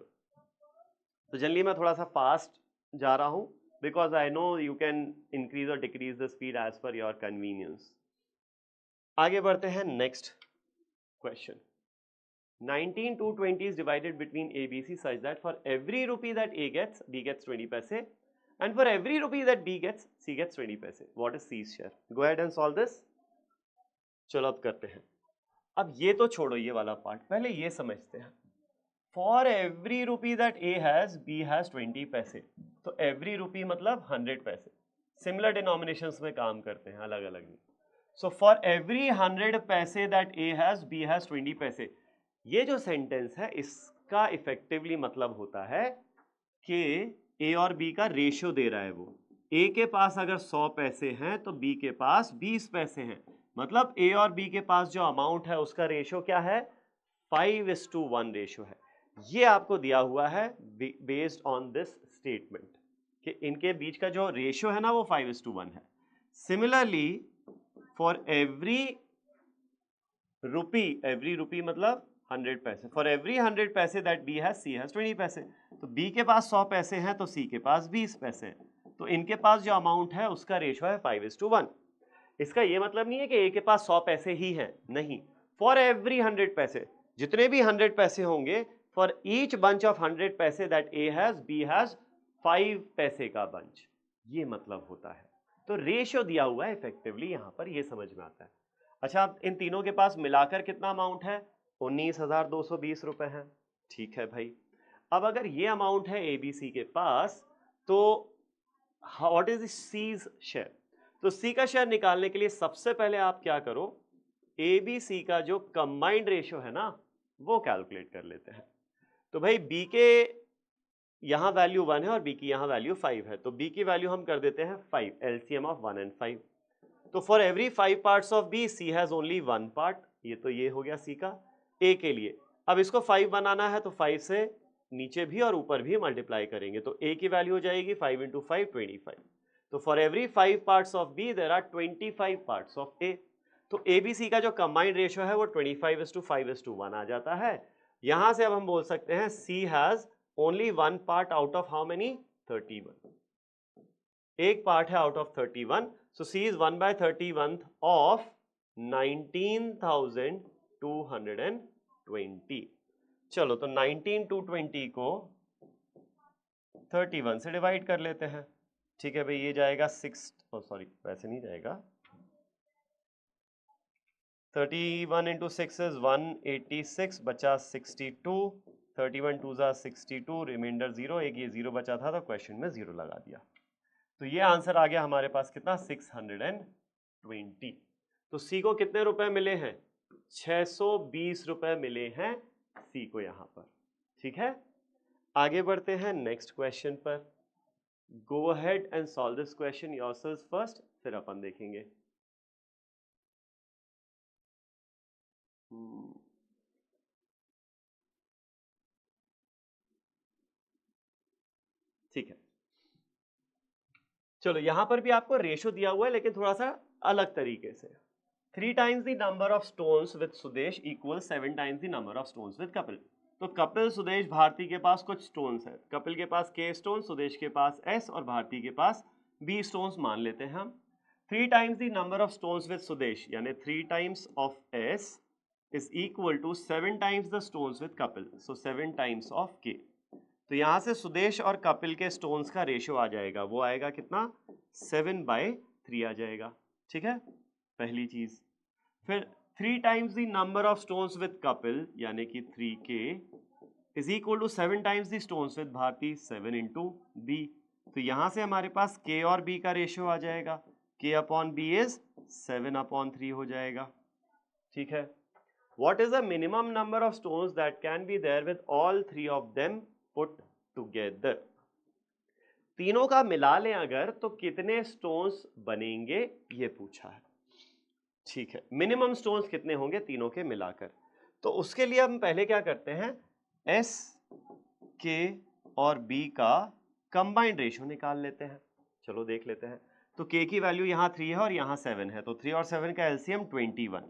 Speaker 1: तो जनरली मैं थोड़ा सा fast जा रहा हूँ because I know you can increase or decrease the speed as per your convenience। आगे बढ़ते हैं next question. 19,220 is divided between A, B, C such that for every rupee that A gets, B gets 20 पैसे and for every rupee that B gets, C gets 20 पैसे। What is C's share? Go ahead and solve this। चलो अब करते हैं। अब ये तो छोड़ो ये वाला पार्ट, पहले ये समझते हैं। For every rupee that A has, B has 20 पैसे। तो every rupee मतलब 100 पैसे। सिमिलर डिनोमिनेशंस में काम करते हैं, अलग अलग नहीं। So for every 100 पैसे that A has, B has 20 पैसे। ये जो सेंटेंस है इसका इफेक्टिवली मतलब होता है कि A और B का रेशियो दे रहा है वो। A के पास अगर 100 पैसे हैं तो B के पास 20 पैसे हैं, मतलब A और B के पास जो अमाउंट है उसका रेशियो क्या है? 5:1 रेशियो है। ये आपको दिया हुआ है बेस्ड ऑन दिस स्टेटमेंट कि इनके बीच का जो रेशियो है ना वो 5:1 है। सिमिलरली फॉर एवरी रुपी मतलब 100 पैसे, फॉर एवरी 100 पैसे that b has c has 20 पैसे। तो बी के पास 100 पैसे हैं तो सी के पास 20 पैसे हैं, तो इनके पास जो अमाउंट है उसका रेशियो है 5:1। इसका ये मतलब नहीं है कि ए के पास 100 पैसे ही हैं, नहीं, फॉर एवरी 100 पैसे, जितने भी 100 पैसे होंगे, फॉर ईच बंच ऑफ 100 पैसे that A has B has 5 पैसे का बंच, ये मतलब होता है। तो रेशियो दिया हुआ है इफेक्टिवली, यहां पर ये समझ में आता है। अच्छा, अब इन तीनों के पास मिलाकर कितना अमाउंट है? 19,220 रुपए है। ठीक है भाई, अब अगर ये अमाउंट है एबीसी के पास, तो व्हाट इज सीज शेयर? तो सी का शेयर निकालने के लिए सबसे पहले आप क्या करो, एबीसी का जो कंबाइंड रेशियो है ना वो कैलकुलेट कर लेते हैं। तो भाई बी के यहां वैल्यू 1 है और बी की यहां वैल्यू 5 है, तो बी की वैल्यू हम कर देते हैं 5, एलसीएम ऑफ 1 एंड 5। तो for every 5 parts of b c has only 1 part, ये हो गया सी का। ए के लिए अब इसको 5 बनाना है तो 5 से नीचे भी और ऊपर भी मल्टीप्लाई करेंगे, तो ए की वैल्यू हो जाएगी 5 इंटू 5 25। तो for every 5 parts of B there are 25 parts of A. तो एबीसी का जो कंबाइंड रेशियो है वो 25:5:1 आ जाता है। यहां से अब हम बोल सकते हैं C has only 1 part out of how many? 31। एक पार्ट है out of 31, so C is 1/31 of 19,220। चलो, तो 19,220 को 31 से डिवाइड कर लेते हैं। ठीक है भाई, ये जाएगा 6, सॉरी वैसे नहीं जाएगा, 31 इंटू 6 इज 186, बचा 62, 31 2 जा 62, रिमाइंडर 0, एक ये 0 बचा था तो क्वेश्चन में 0 लगा दिया। तो ये आंसर आ गया हमारे पास कितना? 620। तो सी को कितने रुपए मिले हैं? 620 रुपए मिले हैं सी को यहां पर। ठीक है, आगे बढ़ते हैं नेक्स्ट क्वेश्चन पर। Go ahead and solve this question yourself first, फिर अपन देखेंगे। ठीक है, चलो यहां पर भी आपको रेशो दिया हुआ है लेकिन थोड़ा सा अलग तरीके से। 3 times the number of stones with Sudesh equals 7 times the number of stones with Kapil. तो कपिल, सुदेश, भारती के पास कुछ स्टोन्स है, कपिल के पास K स्टोन, सुदेश के पास S और भारती के पास B स्टोन्स मान लेते हैं हम। 3 times the number of stones with Sudesh यानी 3 times of S is equal to 7 times the stones with Kapil, so 7 times of K। तो यहां से सुदेश और कपिल के स्टोन्स का रेशियो आ जाएगा, वो आएगा कितना? 7/3 आ जाएगा। ठीक है, पहली चीज। फिर 3 times the number of stones with Kapil यानी कि 3K is equal to 7 times the stones with Bharti, 7 into b. तो यहां से हमारे पास K और B का रेशियो आ जाएगा, K/B इज 7/3 हो जाएगा। ठीक है, what is the minimum number of stones that can be there with all 3 of them put together? तीनों का मिला लें अगर तो कितने स्टोन्स बनेंगे ये पूछा है। ठीक है, मिनिमम स्टोन्स कितने होंगे तीनों के मिलाकर? तो उसके लिए हम पहले क्या करते हैं, S, K और B का कंबाइंड रेशियो निकाल लेते हैं। चलो देख लेते हैं। तो K की वैल्यू यहाँ 3 है और यहाँ 7 है, तो 3 और 7 का एलसीएम 21।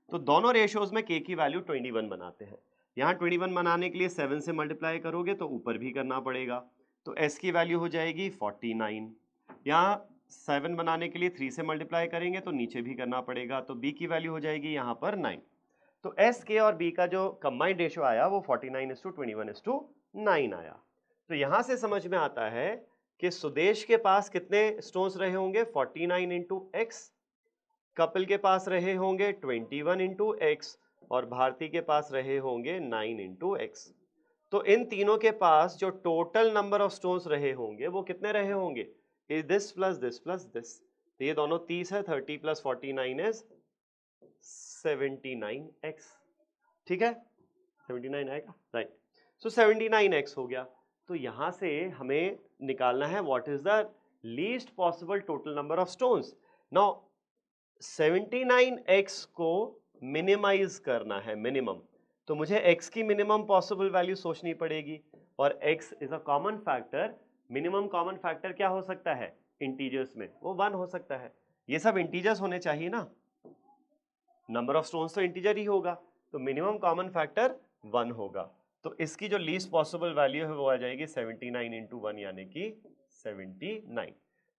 Speaker 1: तो दोनों रेशियोज में K की वैल्यू 21 बनाते हैं। यहाँ 21 बनाने के लिए 7 से मल्टीप्लाई करोगे तो ऊपर भी करना पड़ेगा, तो S की वैल्यू हो जाएगी 49। यहाँ 7 बनाने के लिए 3 से मल्टीप्लाई करेंगे तो नीचे भी करना पड़ेगा, तो B की वैल्यू हो जाएगी यहाँ पर 9। तो S, K और B का जो कंबाइंड रेशियो आया वो 49:21:9 आया। तो यहाँ से समझ में आता है कि सुदेश के पास कितने स्टोन्स रहे होंगे? 49 इंटू एक्स, कपिल के पास रहे होंगे 21 इंटू एक्स और भारती के पास रहे होंगे 9 इंटू एक्स। तो इन तीनों के पास जो टोटल नंबर ऑफ स्टोन्स रहे होंगे वो कितने रहे होंगे? Is this plus this plus this, तो ये दोनों 30 है, 30 प्लस 49 इज 79x। ठीक है, 79 आएगा, राइट। सो 79x हो गया। तो यहां से हमें निकालना है what is the least possible total number of stones. Now 79x को मिनिमाइज करना है, मिनिमम। तो मुझे x की मिनिमम पॉसिबल वैल्यू सोचनी पड़ेगी, और x is a common factor. Minimum common factor क्या हो सकता है इंटीजर्स में, वो 1 हो सकता है। ये सब इंटीजर्स होने चाहिए ना, नंबर ऑफ स्टोन्स तो इंटीजर ही होगा, तो मिनिमम कॉमन फैक्टर 1 होगा। तो इसकी जो लीस्ट पॉसिबल वैल्यू है वो आ जाएगी 79 इंटू 1 यानी कि 79।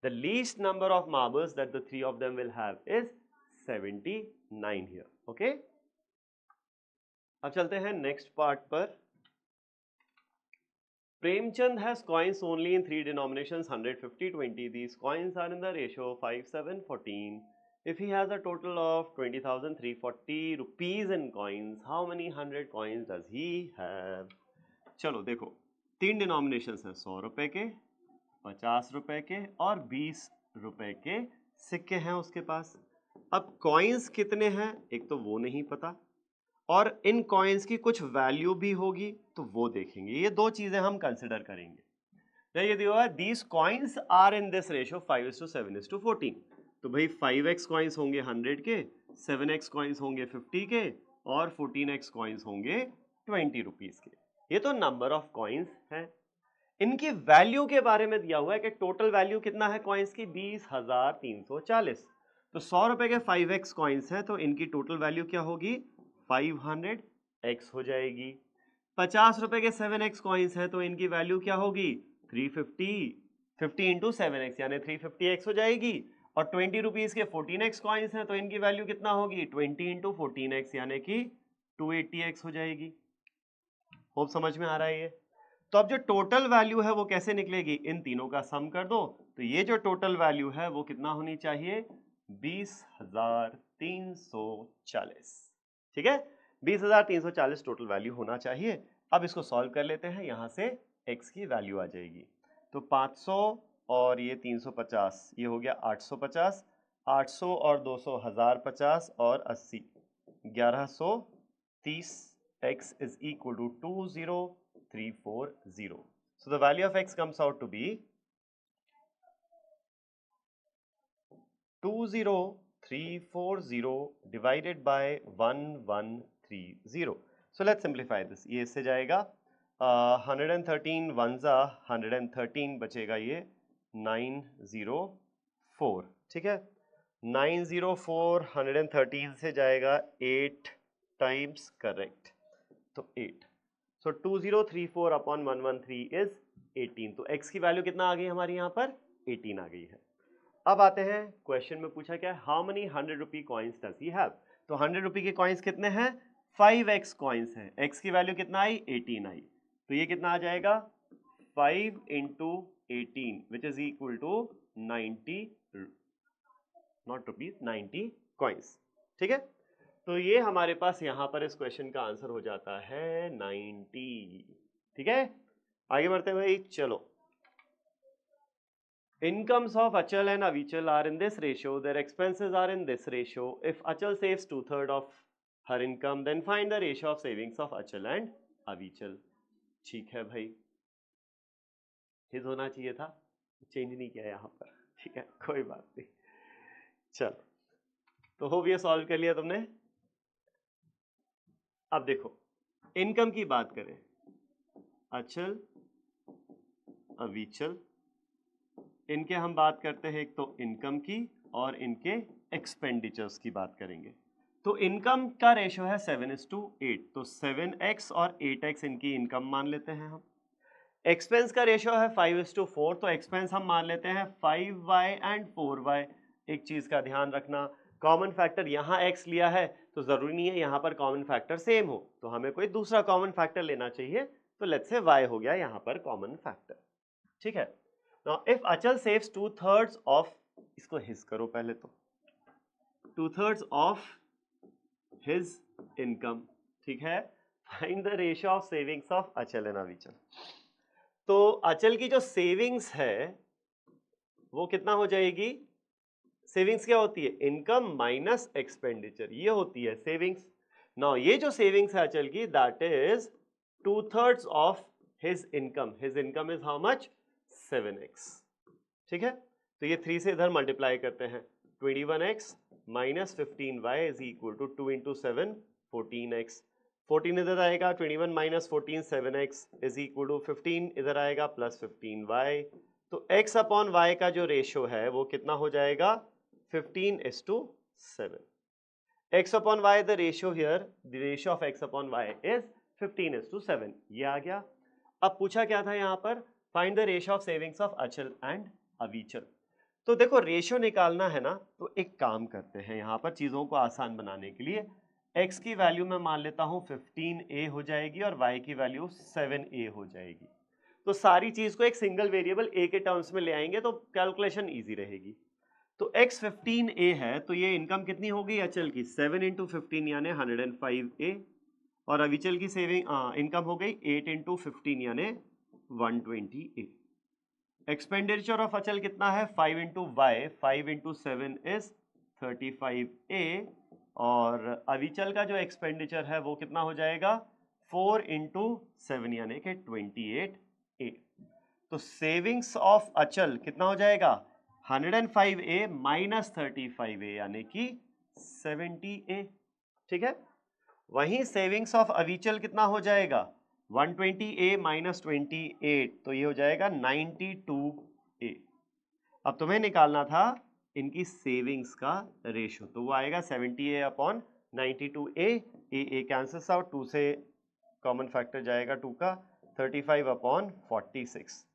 Speaker 1: The least number of marbles that the three of them will have is 79 here. Okay, अब चलते हैं नेक्स्ट पार्ट पर। Premchand has coins only in three denominations 100, 50, 20. These coins are in the ratio 5, 7, 14. If he has a total of 20,340 rupees in coins, how many 100 coins does he have? चलो देखो, तीन denominations हैं, 100 रुपए के, 50 रुपए के और 20 रुपए के सिक्के हैं उसके पास। अब कॉइन्स कितने हैं एक तो वो नहीं पता, और इन कॉइन्स की कुछ वैल्यू भी होगी तो वो देखेंगे। ये दो चीजें हम कंसिडर करेंगे। ये दिया हुआ है these coins are in this ratio 5:7:14। तो भाई 5x कॉइन्स होंगे 100 के, 7x कॉइन्स होंगे 50 के और 14x कॉइन्स होंगे 20 रुपीज के। ये तो नंबर ऑफ कॉइन्स है। इनकी वैल्यू के बारे में दिया हुआ है कि टोटल वैल्यू कितना है कॉइन्स की, 20,340। तो 100 रुपए के 5x कॉइन्स हैं तो इनकी टोटल वैल्यू क्या होगी, 500x हो जाएगी। 50 रुपए के 7x कॉइन्स है तो इनकी वैल्यू क्या होगी, 350। 50 इंटू 7x यानी 350x हो जाएगी। और 20 रुपीज के 14x कॉइन्स हैं तो इनकी वैल्यू कितना होगी, 20 इंटू 14x यानी कि 280x हो जाएगी। होप समझ में आ रहा है ये। तो अब जो टोटल वैल्यू है वो कैसे निकलेगी, इन तीनों का सम कर दो। तो ये जो टोटल वैल्यू है वो कितना होनी चाहिए, 20,340। ठीक है, 20,340 टोटल वैल्यू होना चाहिए। अब इसको सॉल्व कर लेते हैं, यहां से x की वैल्यू आ जाएगी। तो 500 और ये 350, ये हो गया 850, 800 और 200 1050 और 80 1130। x is equal to 20340. So the value of x comes out to be 20340 divided by 1130. So let's simplify this. ये इससे जाएगा 113 1 113 बचेगा ये 904। ठीक है, 904 113 से जाएगा 8 टाइम्स, करेक्ट, तो 8। सो 2034 अपॉन 113 इज 18। तो x की वैल्यू कितना आ गई हमारी यहाँ पर, 18 आ गई है। अब आते हैं क्वेश्चन में पूछा क्या है, how many 100 rupee coins does he have. तो 100 रुपी के कॉइन्स कितने हैं, 5x कॉइन्स हैं। x की वैल्यू कितना आई, 18 आई। तो ये कितना आ जाएगा, 5 into 18 which is equal to 90, not rupees, 90 coins. ठीक है, तो ये हमारे पास यहां पर इस क्वेश्चन का आंसर हो जाता है 90। ठीक है, आगे बढ़ते भाई, चलो। Incomes of Achal and Avichal are in this ratio. Their expenses are in this ratio. If Achal saves 2/3 of her income, then find the ratio of savings of Achal and Avichal. ठीक है भाई, his होना चाहिए था, change नहीं किया यहाँ पर। ठीक है, कोई बात नहीं। चलो, तो हो गया, सॉल्व कर लिया तुमने। अब देखो, इनकम की बात करें, अचल अविचल, इनके हम बात करते हैं, एक तो इनकम की और इनके एक्सपेंडिचर्स की बात करेंगे। तो इनकम का रेशियो है 7:8, तो 7x और 8x इनकी इनकम मान लेते हैं हम। एक्सपेंस का रेशियो है 5:4, तो एक्सपेंस हम मान लेते हैं 5y एंड 4y। एक चीज का ध्यान रखना, कॉमन फैक्टर यहाँ x लिया है तो जरूरी नहीं है यहाँ पर कॉमन फैक्टर सेम हो, तो हमें कोई दूसरा कॉमन फैक्टर लेना चाहिए। तो लेट्स से y हो गया यहाँ पर कॉमन फैक्टर। ठीक है, Now, if Achal saves 2/3 of, इसको हिस करो पहले तो, 2/3 of his income, ठीक है, find the ratio of savings of Achal and Avichal। तो अचल की जो सेविंग्स है वो कितना हो जाएगी, सेविंग्स क्या होती है, इनकम माइनस एक्सपेंडिचर, ये होती है सेविंग्स। नाउ ये जो सेविंग्स है अचल की, that is 2/3 of his income. His income is how much, 7x। ठीक है, तो ये 3 से इधर मल्टीप्लाई करते हैं, 21x minus 15y is equal to 2 into 7 14x। 14 इधर आएगा, 21 minus 14 7x is equal to 15 इधर आएगा प्लस 15y। तो x अपॉन y का जो रेशियो है वो कितना हो जाएगा 15:7। x upon y the ratio here, the ratio of x upon y is 15:7। ये आ गया। अब पूछा क्या था यहाँ पर, find the ratio of savings of अचल एंड अविचल। तो देखो रेशियो निकालना है ना, तो एक काम करते हैं यहाँ पर चीजों को आसान बनाने के लिए। x की वैल्यू मैं मान लेता हूँ 15a हो जाएगी और y की वैल्यू 7a हो जाएगी। तो सारी चीज को एक सिंगल वेरिएबल a के टर्म्स में ले आएंगे तो कैलकुलेशन ईजी रहेगी। तो x 15a है, तो ये इनकम कितनी होगी अचल की 7 इंटू 15 यानी 105a, और अविचल की सेविंग इनकम हो गई 8 इंटू 15 यानी 120a। एक्सपेंडिचर ऑफ अचल कितना है 5 into Y, 5 into 7 is 35a, और अविचल का जो एक्सपेंडिचर है वो कितना हो जाएगा 4 इंटू 7 यानी कि 28a। तो सेविंग्स ऑफ अचल कितना हो जाएगा 105a माइनस 35a यानी कि 70a। ठीक है, वहीं सेविंग्स ऑफ अविचल कितना हो जाएगा 120a माइनस 28, तो ये हो जाएगा 92a। अब तुम्हें निकालना था इनकी सेविंग्स का रेशियो, तो वो आएगा 70a अपॉन 92a, ए कैंसल्स आउट, 2 से कॉमन फैक्टर जाएगा 2 का, 35 upon 46।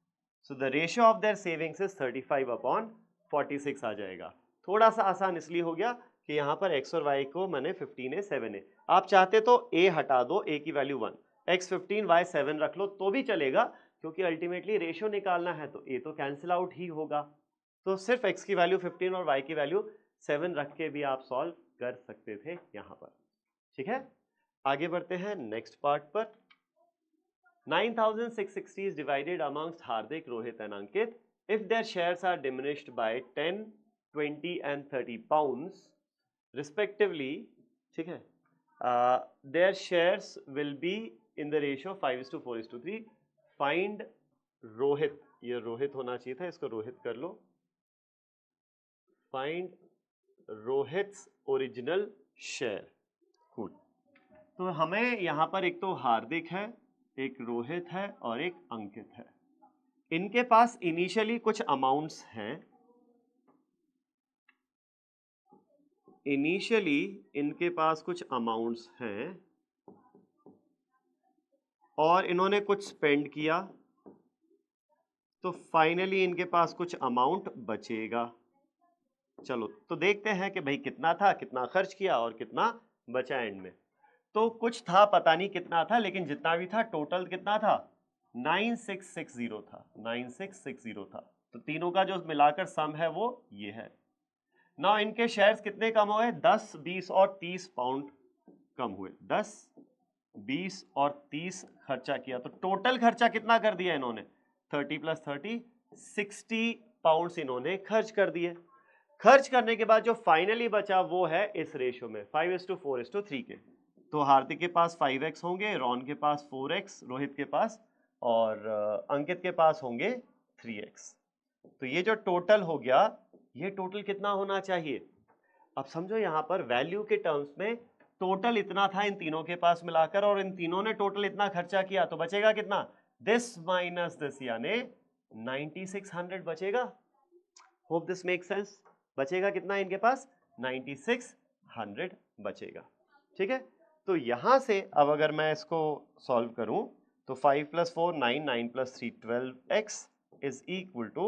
Speaker 1: So the ratio of their savings is 35 upon 46 आ जाएगा। थोड़ा सा आसान इसलिए हो गया कि यहाँ पर x और y को मैंने 15a 7a, आप चाहते तो a हटा दो, a की वैल्यू 1, x 15 y 7 रख लो तो भी चलेगा, क्योंकि अल्टीमेटली रेशियो निकालना है तो a तो कैंसिल आउट ही होगा। तो सिर्फ x की वैल्यू 15 और y की वैल्यू 7 रख के भी आप सॉल्व कर सकते थे यहाँ पर। ठीक है, आगे बढ़ते हैं नेक्स्ट पार्ट पर। 9660 is divided amongst Hardik, Rohit and Ankit. If their shares are diminished by 10, 20 and 30 pounds respectively, ठीक है, their shares will be in the ratio 5:4:3. Find Rohit, ये रोहित होना चाहिए था, इसको रोहित कर लो। Find Rohit's original share. Cool. तो हमें यहाँ पर एक तो हार्दिक है, एक रोहित है और एक अंकित है। इनके पास इनिशियली कुछ अमाउंट्स हैं, इनिशियली इनके पास कुछ अमाउंट्स हैं और इन्होंने कुछ स्पेंड किया, तो फाइनली इनके पास कुछ अमाउंट बचेगा। चलो तो देखते हैं कि भाई कितना था, कितना खर्च किया और कितना बचा एंड में। तो कुछ था, पता नहीं कितना था, लेकिन जितना भी था टोटल कितना था 9660 था, 9660 था। तो तीनों का जो मिलाकर सम है वो ये है। ना इनके शेयर्स कितने कम हुए 10, 20 और 30 पाउंड कम हुए, 10, 20 और 30 खर्चा किया, तो टोटल खर्चा कितना कर दिया इन्होंने 30 प्लस 30 60 पाउंड्स इन्होंने खर्च कर दिए। खर्च करने के बाद जो फाइनली बचा वो है इस रेशियो में 5:4:3 के। तो हार्दिक के पास 5x होंगे, रॉन के पास 4x, रोहित के पास और अंकित के पास होंगे 3x। तो ये जो टोटल हो गया, ये टोटल कितना होना चाहिए। अब समझो यहाँ पर वैल्यू के टर्म्स में टोटल इतना था इन तीनों के पास मिलाकर, और इन तीनों ने टोटल इतना खर्चा किया, तो बचेगा कितना दिस माइनस दिस यानी 9600 बचेगा। Hope this make sense. बचेगा कितना इनके पास 9600 बचेगा। ठीक है, तो यहां से अब अगर मैं इसको सॉल्व करूं तो 5 + 4 9, 9 + 3 12x इज इक्वल टू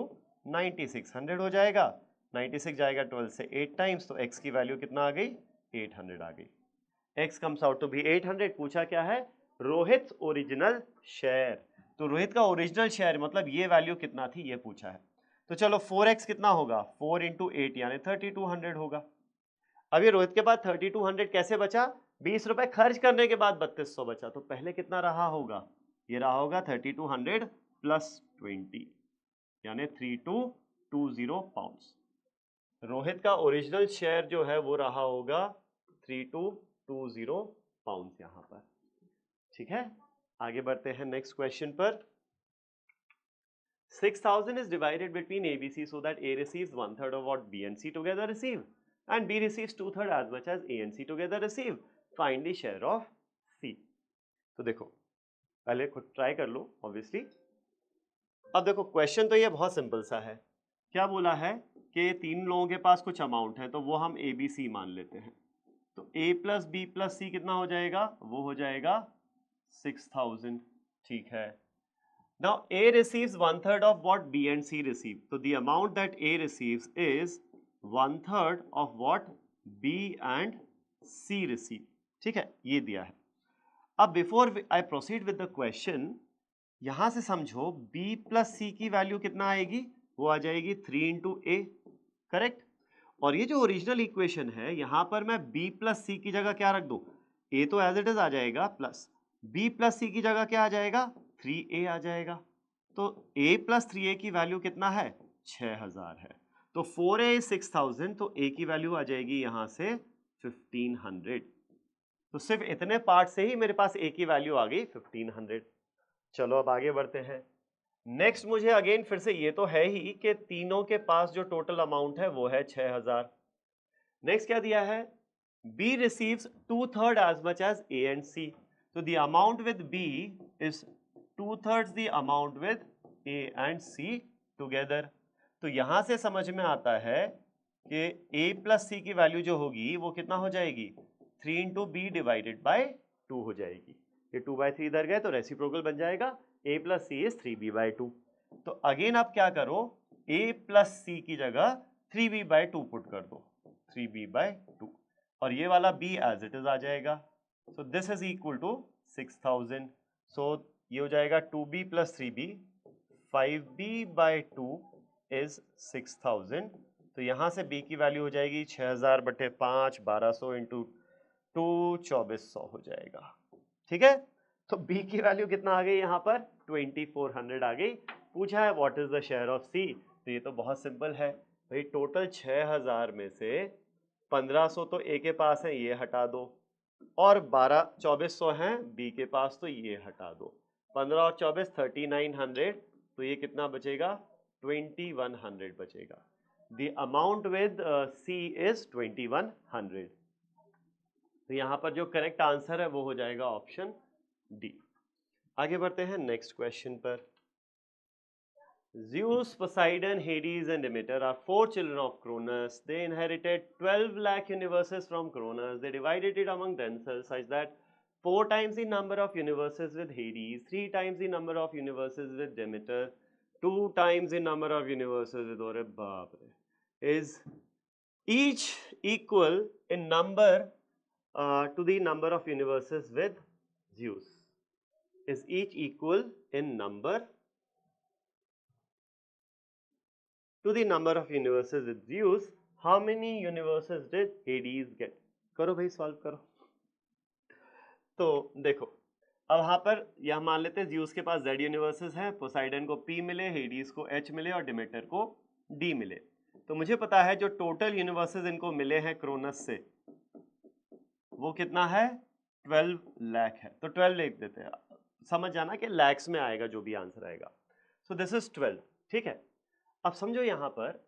Speaker 1: 9600 हो जाएगा। 96 जाएगा 12 से 8 टाइम्स, तो x की वैल्यू कितना आ गई 800 आ गई। x comes out to be 800। पूछा क्या है रोहित ओरिजिनल शेयर, तो रोहित का ओरिजिनल शेयर मतलब ये वैल्यू कितना थी ये पूछा है। तो चलो 4x कितना होगा 4 × 8 यानी 3200 होगा। अब ये रोहित के पास 3200 कैसे बचा, 20 रुपए खर्च करने के बाद 3200 बचा, तो पहले कितना रहा होगा, ये रहा होगा 3200 प्लस 20 यानी 3220 पाउंड्स। रोहित का ओरिजिनल शेयर जो है वो रहा होगा 3220 पाउंड्स यहां पर। ठीक है, आगे बढ़ते हैं नेक्स्ट क्वेश्चन पर। 6000 is divided between ABC so that A receives 1/3 of what B and C together receive, and B receives 2/3 as much as A and C together receive. Find the share of C. तो देखो पहले खुद try कर लो obviously. अब देखो question तो ये बहुत सिंपल सा है, क्या बोला है कि तीन लोगों के पास कुछ अमाउंट है, तो वो हम ए बी सी मान लेते हैं। तो ए प्लस बी प्लस सी कितना हो जाएगा, वो हो जाएगा 6000, ठीक है। Now A receives 1/3 of what B and C receive. So the amount that A receives is 1/3 of what B and C receive. ठीक है, ये दिया है। अब before I proceed with the question, यहां से समझो B प्लस C की वैल्यू कितना आएगी, वो आ जाएगी 3 इंटू A, करेक्ट। और ये जो ओरिजिनल इक्वेशन है, यहां पर मैं B प्लस C की जगह क्या रख दूं, A तो एज इट इज आ जाएगा, प्लस B प्लस C की जगह क्या आ जाएगा, 3A आ जाएगा। तो A प्लस 3A की वैल्यू कितना है, 6000 है। तो 4A is 6000, तो A की वैल्यू आ जाएगी यहां से 1500। तो सिर्फ इतने पार्ट से ही मेरे पास A की वैल्यू आ गई 1500। चलो अब आगे बढ़ते हैं। नेक्स्ट मुझे अगेन फिर से ये तो है ही कि तीनों के पास जो टोटल अमाउंट है वो है 6000। नेक्स्ट क्या दिया है, B receives 2/3 as much as A and C. So the amount with B is 2/3 the amount with A and C together. तो यहां से समझ में आता है कि A प्लस C की वैल्यू जो होगी वो कितना हो जाएगी, 3 इंटू बी डिवाइडेड बाय 2 हो जाएगी। ये 2/3 इधर गए तो रेसिप्रोकल बन जाएगा, A plus C is 3B/2। तो अगेन आप क्या करो, A प्लस C की जगह 3B/2 पुट कर दो, 3B/2, और ये वाला B एज इट इज आ जाएगा। So this is equal to 6000। So ये हो जाएगा 2B plus 3B, 5B/2 is 6000। तो यहां से B की वैल्यू हो जाएगी 6000 बटे 5, 1200 इंटू 2, 2400 हो जाएगा, ठीक है। तो B की वैल्यू कितना आ गई यहाँ पर, 2400 आ गई। पूछा है what is the share of C, तो ये तो बहुत सिंपल है भाई, टोटल 6000 में से 1500 तो A के पास है, ये हटा दो, और 2400 हैं B के पास, तो ये हटा दो। 15 और 24 3900, तो ये कितना बचेगा, 2100 बचेगा। The amount with C is 2100। तो यहाँ पर जो करेक्ट आंसर है वो हो जाएगा ऑप्शन डी। आगे बढ़ते हैं नेक्स्ट क्वेश्चन पर। Zeus, Poseidon, Hades and Demeter are 4 children of Cronus. They inherited 12 lakh universes from Cronus. They divided it among themselves such that 4 times the number of universes with Hades, 3 times the number of universes with Demeter, 2 times the number of universes with Ore Baap is each equal in number to the number of universes with Zeus. Is each equal in number to the number of universes with Zeus? How many universes did Hades get? करो भाई, solve करो। तो देखो अब वहां पर यह मान लेते हैं Zeus के पास Z यूनिवर्सेस हैं, पोसाइडन को P मिले, Hades को H मिले और डिमेटर को D मिले। तो मुझे पता है जो टोटल यूनिवर्सेस इनको मिले हैं क्रोनस से वो कितना है, 12 लाख है। तो 12 लिख देते हैं, समझ जाना कि लैक्स में आएगा जो भी आंसर आएगा। सो दिस इज 12, ठीक है। अब समझो यहां पर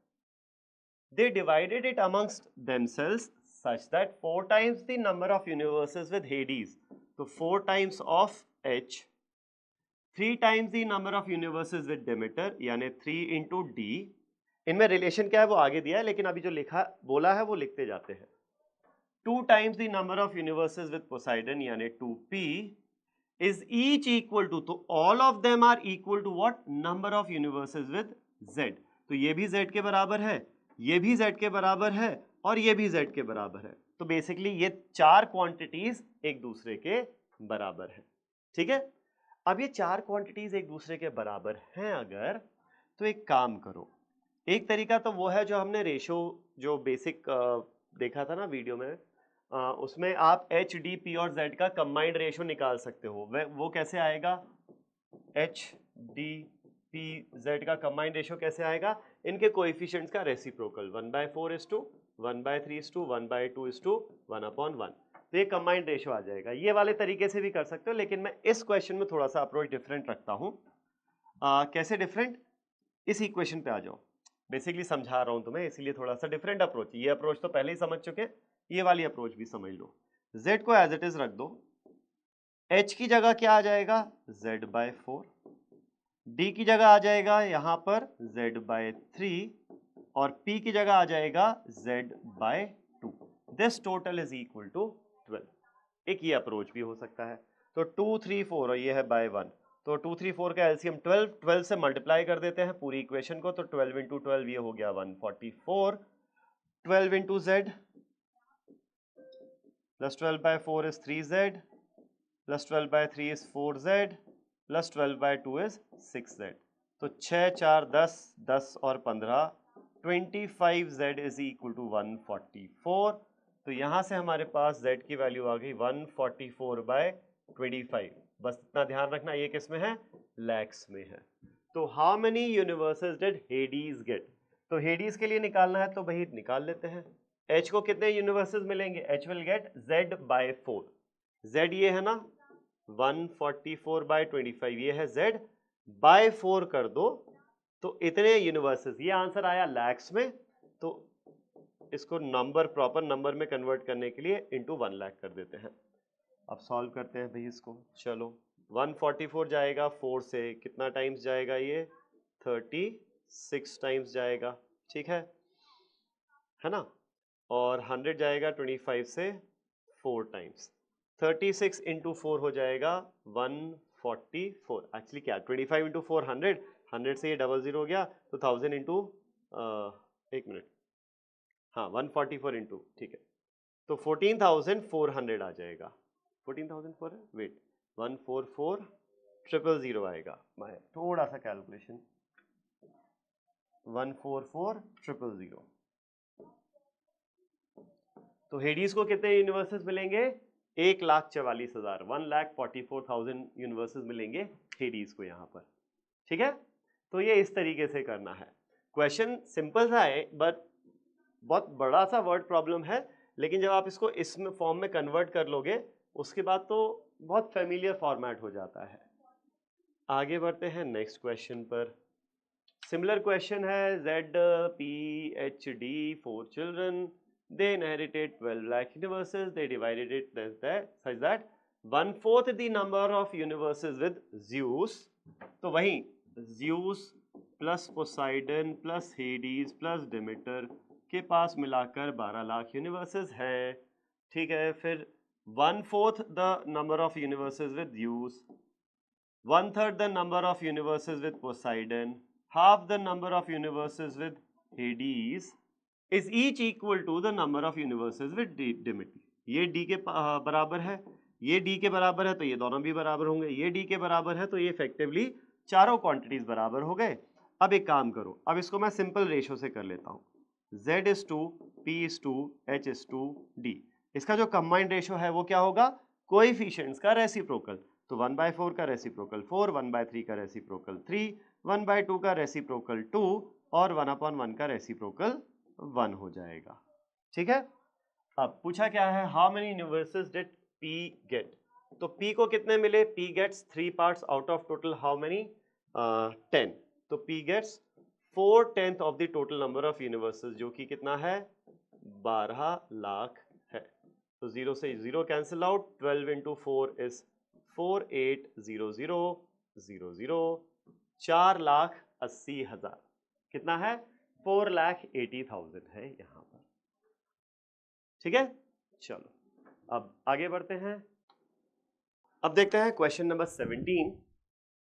Speaker 1: they divided it amongst themselves such that 4 times the number of universes with Hades, तो 4 times of H, 3 times the number of universes with Demeter यानी 3 into D। इनमें रिलेशन क्या है वो आगे दिया है, लेकिन अभी जो लिखा बोला है वो लिखते जाते हैं। 2 times the number of universes with Poseidon यानी 2P is each equal to, तो all of them are equal to what, number of universes with Z। तो ये भी Z के बराबर है, ये भी Z के बराबर है और ये भी Z के बराबर है। तो बेसिकली ये 4 क्वांटिटीज एक दूसरे के बराबर है, ठीक है। अब ये 4 क्वांटिटीज एक दूसरे के बराबर हैं अगर, तो एक काम करो, एक तरीका तो वो है जो हमने रेशो जो बेसिक देखा था ना वीडियो में, उसमें आप H, D, P और Z का कंबाइंड रेशो निकाल सकते हो। वो कैसे आएगा, H, D, P, Z का कंबाइंड रेशो कैसे आएगा, इनके कोएफिशिएंट्स का रेसिप्रोकल 1/4:1, 1/3:1, 1/2:1, 1/1। तो ये कंबाइंड रेशो आ जाएगा। ये वाले तरीके से भी कर सकते हो, लेकिन मैं इस क्वेश्चन में थोड़ा सा अप्रोच डिफरेंट रखता हूँ। कैसे डिफरेंट, इस इक्वेशन पे आ जाओ, बेसिकली समझा रहा हूँ तुम्हें, इसीलिए थोड़ा सा डिफरेंट अप्रोच। ये अप्रोच तो पहले ही समझ चुके हैं, ये वाली अप्रोच भी समझ लो। Z को एज इट इज रख दो, h की जगह क्या आ जाएगा z/4, d की जगह आ जाएगा यहाँ पर z/3 और p की जगह आ जाएगा z/2। This total is equal to 12। एक ये अप्रोच भी हो सकता है। तो 2, 3, 4 और ये है बाय 1, तो 2, 3, 4 का एलसीएम 12, 12 से मल्टीप्लाई कर देते हैं पूरी इक्वेशन को, तो 12 इंटू 12 ये हो गया 144, 12 into Z plus 12/4 is 3z plus 12/3 is 4z plus 12/2 is 6z। तो 6, 4, 10, 10 और 15, 25z इज इक्वल टू 144। तो यहां से हमारे पास z की वैल्यू आ गई 144/25। बस इतना ध्यान रखना, ये किस में है, लैक्स में है। तो how many universes did Hades get? तो हेडीज के लिए निकालना है तो भाई निकाल लेते हैं। h को कितने यूनिवर्सेस मिलेंगे? h will get z/4। z ये है ना 144/25, ये है z/4 कर दो तो इतने यूनिवर्सेस। ये आंसर आया लैक्स में, तो इसको नंबर, प्रॉपर नंबर में कन्वर्ट करने के लिए इंटू 1 लाख कर देते हैं। अब सॉल्व करते हैं भाई इसको। चलो 144 जाएगा 4 से, कितना टाइम्स जाएगा ये? 36 टाइम्स जाएगा, ठीक है ना? और 100 जाएगा 25 से 4 टाइम्स। 36 इंटू 4 हो जाएगा 144। एक्चुअली क्या 25 इंटू 4 100, 100 से ये 00 हो गया तो 1000 इंटू, एक मिनट, हाँ 144 इंटू, ठीक है, तो 14,400 आ जाएगा। 14,400, वेट, 144,000 आएगा। मैं थोड़ा सा कैलकुलेशन, 144,000। तो हेडीज को कितने यूनिवर्सेस मिलेंगे? 1,44,000, 1,44,000 यूनिवर्सेस मिलेंगे हेडीज को यहाँ पर, ठीक है। तो ये इस तरीके से करना है। क्वेश्चन सिंपल सा है बट बहुत बड़ा सा वर्ड प्रॉब्लम है, लेकिन जब आप इसको इसमें फॉर्म में कन्वर्ट कर लोगे उसके बाद तो बहुत फेमिलियर फॉर्मेट हो जाता है। आगे बढ़ते हैं नेक्स्ट क्वेश्चन पर। सिमिलर क्वेश्चन है, ZPHD 4 children, they inherited 12 lakh universes, they divided it such that 1/4 the number of universes with Zeus। तो वही Zeus plus Poseidon plus Hades plus Demeter के पास मिलाकर 12 लाख यूनिवर्सेस हैं, ठीक है। फिर 1/4 the number of universes with Zeus, 1/3 the number of universes with Poseidon, half the number of universes with Hades is each equal to the number of universes with Demeter। ये D के बराबर है, ये D के बराबर है तो ये दोनों भी बराबर होंगे, ये D के बराबर है तो ये इफेक्टिवली चारों क्वांटिटीज बराबर हो गए। अब एक काम करो, अब इसको मैं सिंपल रेशो से कर लेता हूँ, Z/2, P/2, H/2, D। इसका जो कंबाइंड रेशो है वो क्या होगा? कोएफिशिएंट्स का रेसिप्रोकल। तो 1/4 का रेसिप्रोकल 4, 1/3 का रेसिप्रोकल 3, 1/2 का रेसिप्रोकल 2 और 1/1 का रेसिप्रोकल 1 हो जाएगा, ठीक है। अब पूछा क्या है, how many universes did P get? तो P को कितने मिले? P gets 3 parts out of total how many? 10। तो P gets 4/10 of the total number of universes, जो कि कितना है? 12 लाख है। तो 0 से 0 कैंसिल आउट, 12 इंटू 4 इज 48,000,000, 4,80,000। कितना है? 4,80,000 है यहां पर, ठीक है। चलो अब आगे बढ़ते हैं। अब देखते हैं क्वेश्चन नंबर 17।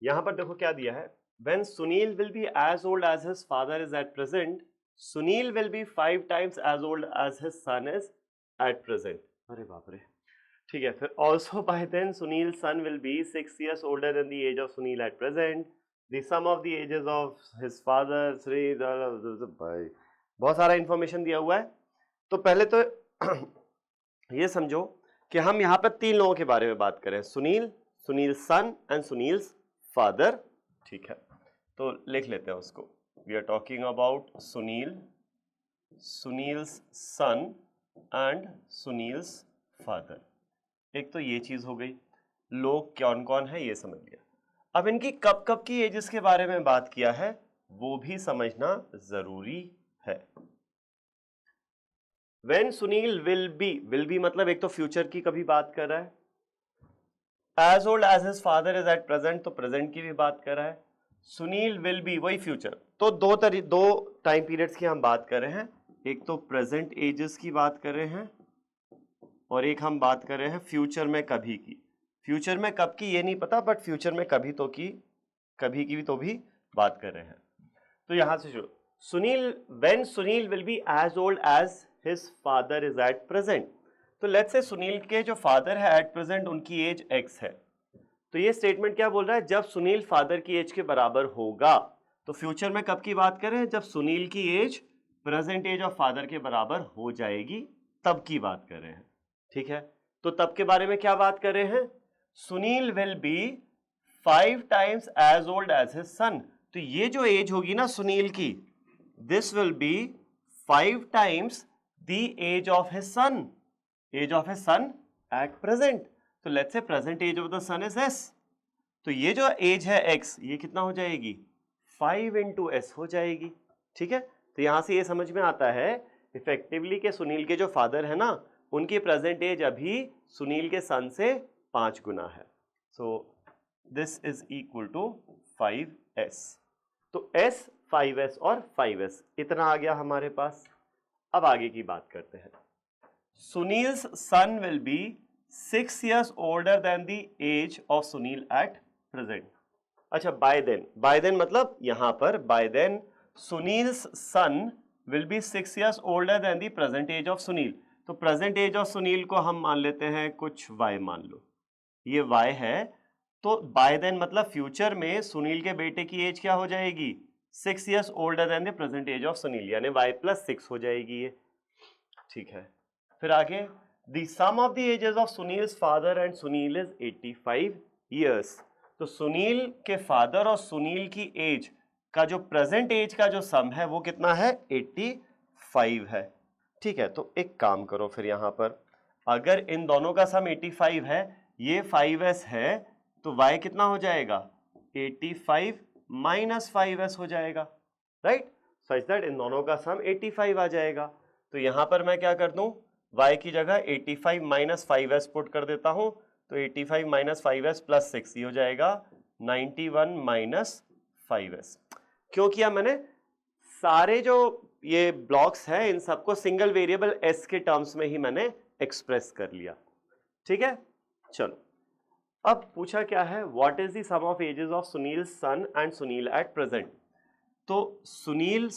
Speaker 1: यहां पर देखो क्या दिया है, when Sunil will be as old as his father is at present, Sunil will be 5 times as old as his son is at present। अरे बाप रे, ठीक है। फिर also by then Sunil's son will be 6 years older than the age of Sunil at present, the sum of the ages of his father, Sri, भाई बहुत सारा information दिया हुआ है। तो पहले तो ये समझो कि हम यहाँ पर 3 लोगों के बारे में बात करें, Sunil, Sunil son and Sunil's father, ठीक है। तो लिख लेते हैं उसको, we are talking about Sunil, Sunil's son and Sunil's father. एक तो ये चीज हो गई, लोग कौन कौन है ये समझ लिया। अब इनकी कब कब की एजेस के बारे में बात किया है वो भी समझना जरूरी है। When सुनील will be मतलब एक तो फ्यूचर की कभी बात कर रहा है, as old as his father is at present, तो प्रेजेंट की भी बात कर रहा है। सुनील विल बी, वही फ्यूचर। तो दो टाइम पीरियड्स की हम बात कर रहे हैं, एक तो प्रेजेंट एजेस की बात कर रहे हैं और एक हम बात कर रहे हैं फ्यूचर में कभी की। फ्यूचर में कब की ये नहीं पता, बट फ्यूचर में कभी तो की, कभी की भी तो भी बात कर रहे हैं। तो यहां से शुरू, Sunil, when Sunil will be as old as his father is at present. तो लेट्स से सुनील के जो फादर है एट प्रेजेंट उनकी एज x है। तो ये स्टेटमेंट क्या बोल रहा है, जब सुनील फादर की एज के बराबर होगा। तो फ्यूचर में कब की बात कर रहे हैं, जब सुनील की age present age of father के बराबर हो जाएगी, तब की बात कर रहे हैं। ठीक है, तो तब के बारे में क्या बात कर रहे हैं, Sunil will be 5 times as old as his son. तो ये जो एज होगी ना सुनील की, this will be 5 times the age of his son, age of his son at present. तो let's say present age of the son is s, तो ये जो एज है x, ये कितना हो जाएगी, 5 इंटू एस हो जाएगी। ठीक है, तो यहां से ये समझ में आता है इफेक्टिवली कि सुनील के जो फादर है ना, उनकी प्रेजेंट एज अभी सुनील के सन से 5 गुना है। So this is equal to 5s। तो s, 5s और 5s इतना आ गया हमारे पास। अब आगे की बात करते हैं। Sunil's son will be 6 years older than the age of Sunil at present। अच्छा, by then मतलब यहां पर by then Sunil's son will be 6 years older than the present age of Sunil. तो present age of सुनील को हम मान लेते हैं कुछ y मान लो, ये y है। तो by then मतलब फ्यूचर में सुनील के बेटे की एज क्या हो जाएगी, 6 years older than the present age of Sunil, यानी y plus 6 हो जाएगी ये। ठीक है, फिर आगे, The sum of the ages of Sunil's father and Sunil is 85 years। तो सुनील के फादर और सुनील की एज का जो प्रेजेंट एज का जो सम है वो कितना है, 85 है। ठीक है, तो एक काम करो फिर यहां पर, अगर इन दोनों का सम 85 है, ये 5s है, तो y कितना हो जाएगा, 85 माइनस 5s हो जाएगा, राइट, सच दैट इन दोनों का सम 85 आ जाएगा। तो यहां पर मैं क्या कर दूं, y की जगह 85 माइनस 5s पुट कर देता हूं, तो 85 माइनस 5s प्लस 6, ये हो जाएगा 91 माइनस 5s। क्यों किया मैंने, सारे जो ये ब्लॉक्स हैं इन सबको सिंगल वेरिएबल s के टर्म्स में ही मैंने एक्सप्रेस कर लिया। ठीक है, चलो अब पूछा क्या है, what is the sum of ages of Sunil son and Sunil at present. तो सुनील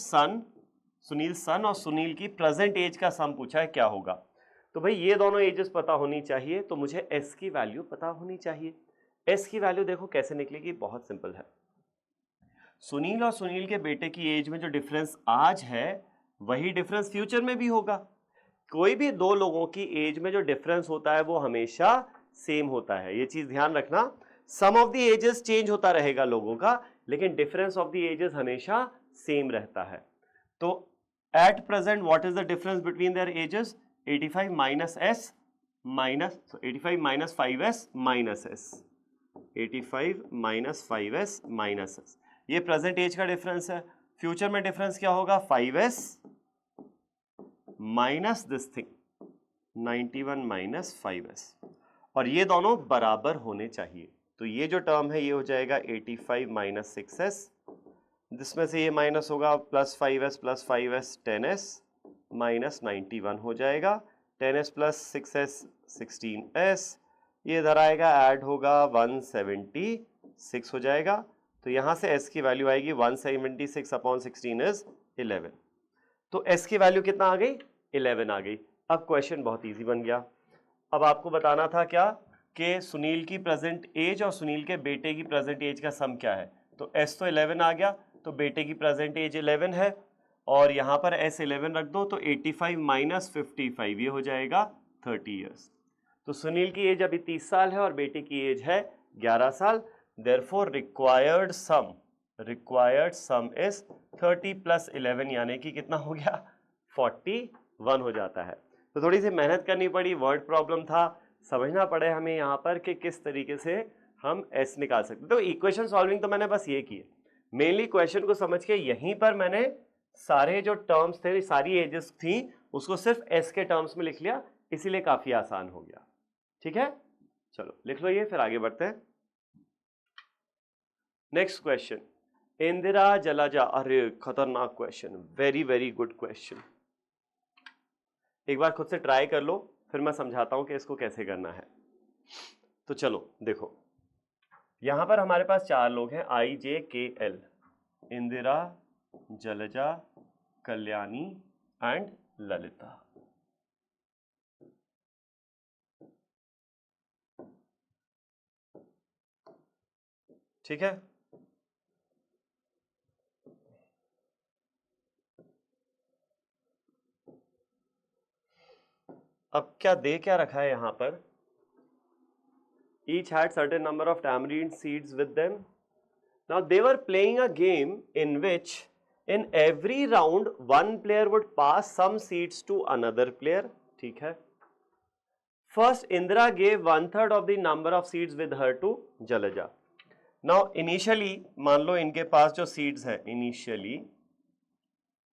Speaker 1: सन और सुनील की प्रेजेंट एज का सम पूछा है, क्या होगा। तो भाई ये दोनों एजेस पता होनी चाहिए, तो मुझे s की वैल्यू पता होनी चाहिए। s की वैल्यू देखो कैसे निकलेगी, बहुत सिंपल है। सुनील और सुनील के बेटे की एज में जो डिफरेंस आज है वही डिफरेंस फ्यूचर में भी होगा। कोई भी दो लोगों की एज में जो डिफरेंस होता है वो हमेशा सेम होता है, ये चीज ध्यान रखना। सम ऑफ द एजेस चेंज होता रहेगा लोगों का, लेकिन डिफरेंस ऑफ द एजेस हमेशा सेम रहता है। तो at present what is the difference between their edges, 85 minus s minus 85 minus 5s minus s, 85 minus 5s minus s, ये प्रेजेंट एज का डिफरेंस है। फ्यूचर में डिफरेंस क्या होगा, 5s minus this thing 91 minus 5s, और ये दोनों बराबर होने चाहिए। तो ये जो टर्म है ये हो जाएगा 85 माइनस 6s, जिसमें से ये माइनस होगा plus 5s plus 5s 10s minus 91 हो जाएगा, 10s प्लस 6s 16s, ये इधर आएगा ऐड होगा 176 हो जाएगा। तो यहां से s की वैल्यू आएगी 176 अपॉन 16 इज 11। तो s की वैल्यू कितना आ गई, 11 आ गई। अब क्वेश्चन बहुत इजी बन गया। अब आपको बताना था क्या कि सुनील की प्रेजेंट एज और सुनील के बेटे की प्रेजेंट एज का सम क्या है। तो s तो 11 आ गया, तो बेटे की प्रेजेंट एज 11 है, और यहां पर s 11 रख दो, तो 85 माइनस 55 ये हो जाएगा 30 ईयर्स। तो सुनील की एज अभी 30 साल है और बेटे की एज है 11 साल। Therefore required some is 30 plus 11, यानी कि कितना हो गया, 41 हो जाता है। तो थोड़ी सी मेहनत करनी पड़ी, वर्ड प्रॉब्लम था, समझना पड़े हमें यहाँ पर कि किस तरीके से हम s निकाल सकते। तो इक्वेशन सॉल्विंग तो मैंने बस ये की है, मेनली क्वेश्चन को समझ के यहीं पर मैंने सारे जो टर्म्स थे, सारी एजेस थी, उसको सिर्फ s के टर्म्स में लिख लिया, इसीलिए काफी आसान हो गया। ठीक है, चलो लिख लो ये, फिर आगे बढ़ते हैं। Next question, Indira Jalaja. अरे खतरनाक question, very very good question. एक बार खुद से ट्राई कर लो, फिर मैं समझाता हूं कि इसको कैसे करना है। तो चलो देखो, यहां पर हमारे पास 4 लोग हैं, आई जे के एल, इंदिरा, जलजा, कल्याणी एंड ललिता। ठीक है, अब क्या दे क्या रखा है यहां पर, each had certain number of tamarind seeds with them. Now they were playing a game in which in every round one player would pass some seeds to another player. ठीक है, first Indira gave 1/3 of the number of seeds with her to Jalaja. Now initially मान लो इनके पास जो seeds है initially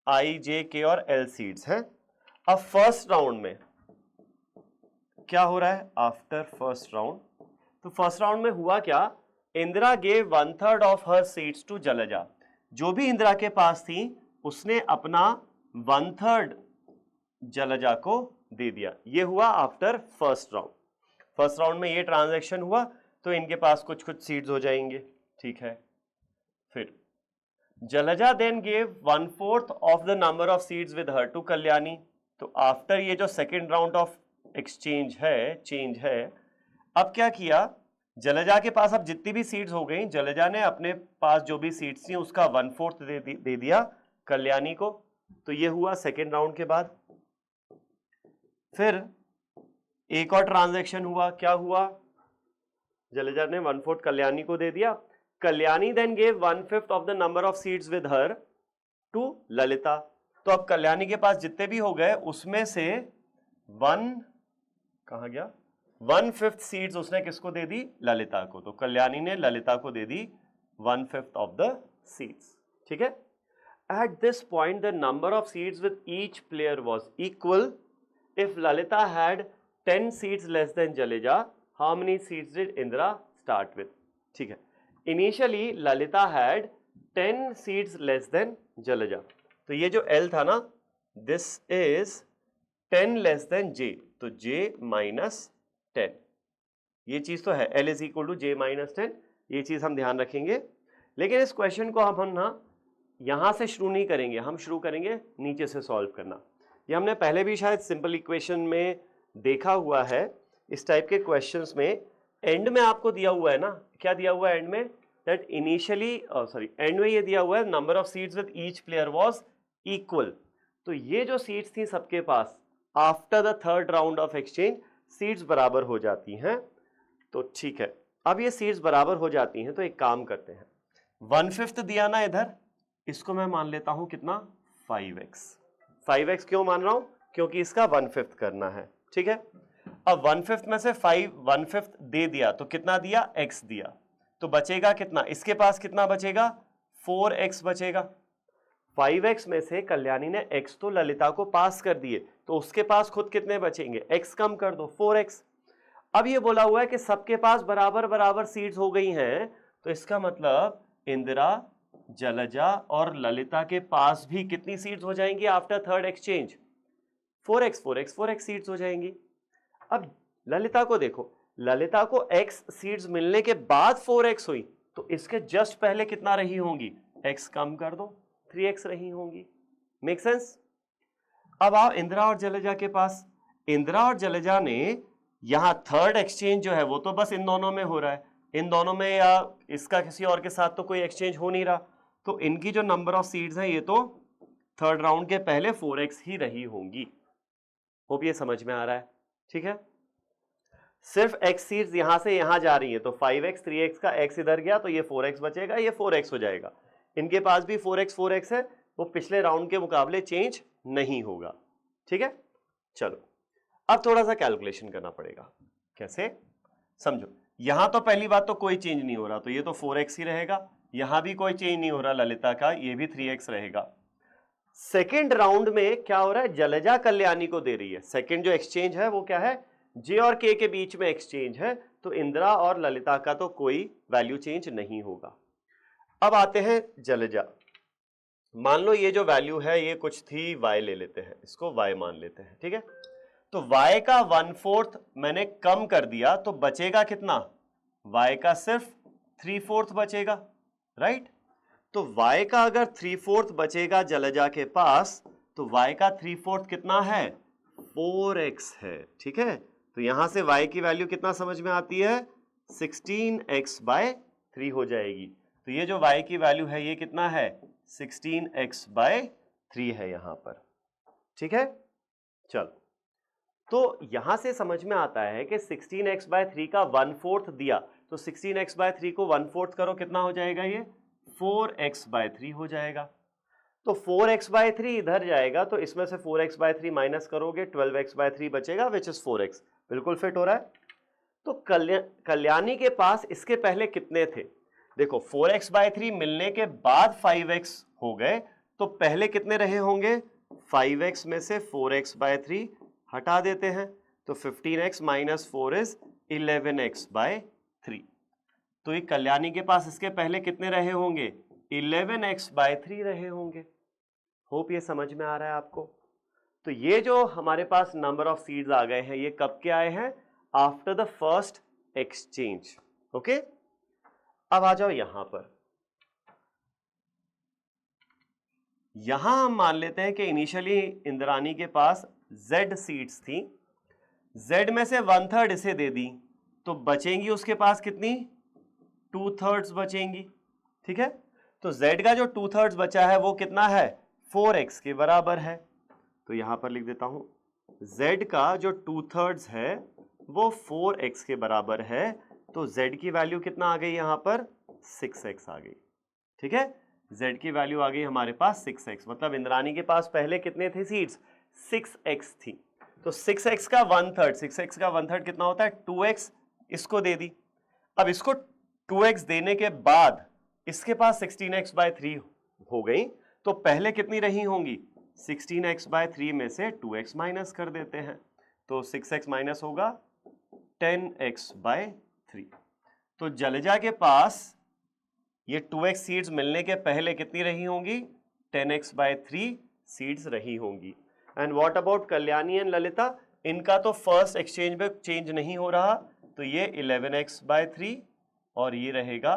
Speaker 1: I, J, K और L seeds है। अब first round में क्या हो रहा है, आफ्टर फर्स्ट राउंड, तो फर्स्ट राउंड में हुआ क्या, Indira gave 1/3 of her seeds to Jalaja. जो भी इंदिरा के पास थी उसने अपना 1/3 जलजा को दे दिया। ये हुआ after first round. First round में ये ट्रांजैक्शन हुआ तो इनके पास कुछ कुछ सीड्स हो जाएंगे। ठीक है, फिर Jalaja then gave 1/4 of the number of seeds with her to Kalyani. तो आफ्टर ये जो सेकेंड राउंड ऑफ एक्सचेंज है, चेंज है, अब क्या किया, जलजा के पास अब जितनी भी सीड्स हो गई, जलजा ने अपने पास जो भी सीड्स थी उसका 1/4 दे दिया कल्याणी को। तो ये हुआ सेकेंड राउंड के बाद। फिर एक और ट्रांजैक्शन हुआ, क्या हुआ, जलजा ने 1/4 कल्याणी को दे दिया। Kalyani then gave 1/5 of the number of seeds with her to Lalita. तो अब कल्याणी के पास जितने भी हो गए उसमें से 1/5 सीड्स उसने किसको दे दी, ललिता को। तो कल्याणी ने ललिता को दे दी 1/5 ऑफ द सीड्स। ठीक है, at this point the number of seeds with each player was equal. If Lalita had 10 seeds less than Jalaja, how many seeds did Indira start with. ठीक है, initially Lalita had 10 seeds less than Jalaja. तो ये जो L था ना, this is 10 less than J, तो J minus 10, ये चीज तो है, L is equal to J minus 10, ये चीज हम ध्यान रखेंगे। लेकिन इस क्वेश्चन को हम ना यहां से शुरू नहीं करेंगे, हम शुरू करेंगे नीचे से सॉल्व करना। ये हमने पहले भी शायद सिंपल इक्वेशन में देखा हुआ है। इस टाइप के क्वेश्चंस में एंड में आपको दिया हुआ है ना, क्या दिया हुआ है एंड में, दैट इनिशियली एंड में ये दिया हुआ है number of seeds with each player was equal. तो ये जो सीड्स थी सबके पास after the third round of exchange seeds बराबर हो जाती हैं। तो ठीक है, अब ये सीड्स बराबर हो जाती हैं तो एक काम करते हैं, 1/5 दिया ना इधर, इसको मैं मान लेता हूं कितना, 5x। 5x क्यों मान रहा हूं, क्योंकि इसका 1/5 करना है। ठीक है, अब 1/5 में से 1/5 दे दिया तो कितना दिया, x दिया, तो बचेगा कितना, इसके पास कितना बचेगा, 4x बचेगा। 5x में से कल्याणी ने x तो ललिता को पास कर दिए, तो उसके पास खुद कितने बचेंगे, x कम कर दो, 4x। अब ये बोला हुआ है कि सबके पास बराबर बराबर सीड्स हो गई हैं, तो इसका मतलब इंदिरा, जलजा और ललिता के पास भी कितनी सीड्स हो जाएंगी after third exchange, 4x 4x 4x seeds हो जाएंगी। अब ललिता को देखो, ललिता को x सीड्स मिलने के बाद 4x हुई, तो इसके जस्ट पहले कितना रही होंगी, x कम कर दो, 3x रही होंगी। Make sense. अब आओ इंदिरा और जलजा के पास। इंदिरा और जलजा ने यहां थर्ड एक्सचेंज जो है वो तो बस इन दोनों में हो रहा है, इन दोनों में या इसका किसी और के साथ तो कोई एक्सचेंज हो नहीं रहा, तो इनकी जो नंबर ऑफ सीड्स है ये तो थर्ड राउंड के पहले 4x ही रही होंगी। होप ये समझ में आ रहा है। ठीक है, सिर्फ x सीड्स यहां से यहां जा रही है, तो 5x 3x का x इधर गया तो ये 4x बचेगा, ये 4x हो जाएगा। इनके पास भी 4x है, वो पिछले राउंड के मुकाबले चेंज नहीं होगा। ठीक है, चलो अब थोड़ा सा कैलकुलेशन करना पड़ेगा। कैसे, समझो, यहां तो पहली बात तो कोई चेंज नहीं हो रहा, तो ये तो 4x ही रहेगा, यहां भी कोई चेंज नहीं हो रहा ललिता का, ये भी 3x रहेगा। सेकेंड राउंड में क्या हो रहा है, जलजा कल्याणी को दे रही है, सेकेंड जो एक्सचेंज है वो क्या है, जे और के के बीच में एक्सचेंज है, तो इंदिरा और ललिता का तो कोई वैल्यू चेंज नहीं होगा। अब आते हैं जलजा। मान लो ये जो वैल्यू है ये कुछ थी y, ले लेते हैं इसको y मान लेते हैं, ठीक है। तो y का 1/4 मैंने कम कर दिया तो बचेगा कितना, y का सिर्फ 3/4 बचेगा, राइट। तो y का अगर 3/4 बचेगा जलजा के पास, तो y का 3/4 कितना है, 4x है, ठीक है। तो यहां से y की वैल्यू कितना समझ में आती है, 16x/3 हो जाएगी। तो ये जो y की वैल्यू है ये कितना है, 16x/3 है यहां पर, ठीक है। चलो, तो यहां से समझ में आता है कि 16x/3 का 1/4 दिया, तो 16x/3 को 1/4 करो, कितना हो जाएगा, ये 4x/3 हो जाएगा। तो 4x/3 इधर जाएगा, तो इसमें से 4x/3 माइनस करोगे, 12x/3 बचेगा, विच इज 4x। बिल्कुल फिट हो रहा है। तो कल्याणी के पास इसके पहले कितने थे, देखो 4x/3 मिलने के बाद 5x हो गए, तो पहले कितने रहे होंगे, 5x में से 4x/3 हटा देते हैं, तो 15x - 4 इज 11x/3। तो ये कल्याणी के पास इसके पहले कितने रहे होंगे, 11x/3 रहे होंगे। होप ये समझ में आ रहा है आपको। तो ये जो हमारे पास नंबर ऑफ सीड्स आ गए हैं, ये कब के आए हैं, after the first exchange, okay. अब आ जाओ यहां पर, यहां हम मान लेते हैं कि इनिशियली इंद्रानी के पास Z सीड्स थी, Z में से 1/3 इसे दे दी, तो बचेंगी उसके पास कितनी, 2/3 बचेंगी, ठीक है। तो Z का जो 2/3 बचा है वो कितना है, 4x के बराबर है। तो यहां पर लिख देता हूं, Z का जो 2/3 है वो 4x के बराबर है, तो Z की वैल्यू कितना आ गई यहां पर, 6x आ गई, ठीक है। Z की वैल्यू आ गई हमारे पास 6x, मतलब इंद्रानी के पास पहले कितने थे सीड्स, 6x थी। तो 6x का 1/3, 6x का 1/3 कितना होता है, 2x, इसको दे दी। अब इसको 2x देने के बाद इसके पास 16x/3 हो गई, तो पहले कितनी रही होंगी, 16x/3 में से 2x माइनस कर देते हैं, तो 6x माइनस होगा 10x/3। तो जलजा के पास ये 2x सीड्स मिलने के पहले कितनी रही होंगी, 10x/3 सीड्स रही होंगी। And what about Kalyani and Lalita, इनका तो फर्स्ट एक्सचेंज में चेंज नहीं हो रहा, तो ये 11x/3 और ये रहेगा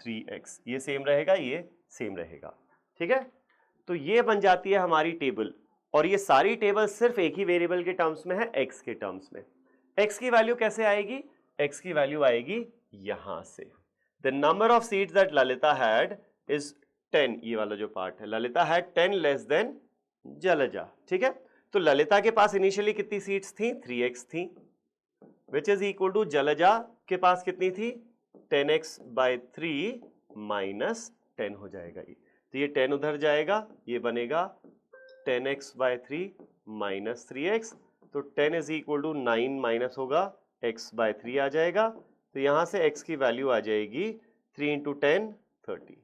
Speaker 1: 3x, ये सेम रहेगा, ये सेम रहेगा, ठीक है। तो ये बन जाती है हमारी टेबल, और ये सारी टेबल सिर्फ एक ही वेरिएबल के टर्म्स में है, x के टर्म्स में। x की वैल्यू कैसे आएगी, x की वैल्यू आएगी यहां से, the number of seeds that Lalita had is 10, ये वाला जो पार्ट है, Lalita had 10 less then Jalaja, ठीक है। तो ललिता के पास इनिशियली कितनी सीड्स थी, 3x थी, विच इज इक्वल टू जलजा के पास कितनी थी, 10x/3 माइनस 10 हो जाएगा ये, तो ये 10 उधर जाएगा, ये बनेगा 10x/3 माइनस 3x, तो 10 इज इक्वल टू 9 माइनस होगा x/3 आ जाएगा, तो यहां से x की वैल्यू आ जाएगी 3 × 10 30,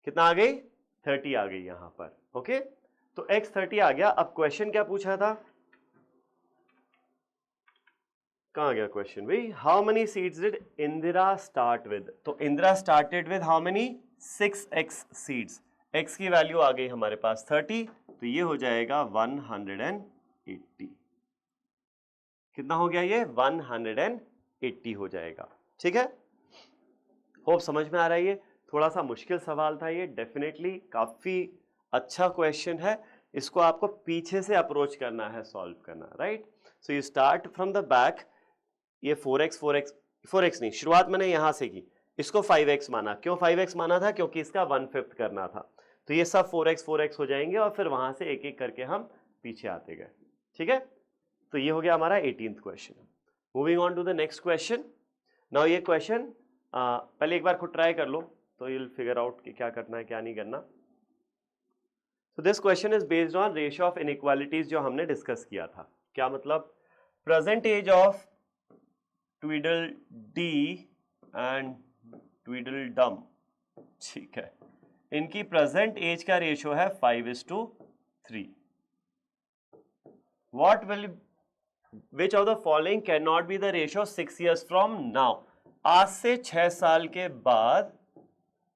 Speaker 1: कितना आ गई, 30 आ गई यहां पर, ओके। तो x 30 आ गया। अब क्वेश्चन क्या पूछा था, कहां गया क्वेश्चन भाई, how many seeds did Indira start with, तो Indira started with how many, 6x seeds, x की वैल्यू आ गई हमारे पास 30, तो ये हो जाएगा 180, कितना हो गया ये, 180 हो जाएगा, ठीक है। होप समझ में आ रहा है। ये थोड़ा सा मुश्किल सवाल था, ये डेफिनेटली काफी अच्छा क्वेश्चन है, इसको आपको पीछे से अप्रोच करना है, सॉल्व करना, right. So you start from the back, ये 4x नहीं, शुरुआत मैंने यहां से की, इसको 5x माना, क्यों 5x माना था, क्योंकि इसका 1/5 करना था, तो ये सब 4x हो जाएंगे, और फिर वहां से एक एक करके हम पीछे आते गए, ठीक है। तो ये हो गया हमारा 18th question. Moving on to the next question. Now ये क्वेश्चन पहले एक बार खुद ट्राई कर लो, तो यू विल फिगर आउट कि क्या करना है क्या नहीं करना। So this question is based on ratio of inequalities जो हमने डिस्कस किया था। क्या मतलब, present age of Tweedledee and Tweedledum, ठीक है, इनकी प्रेजेंट एज का रेशियो है 5:3। What will which of the following can not be the ratio 6 years from now. आज से 6 साल के बाद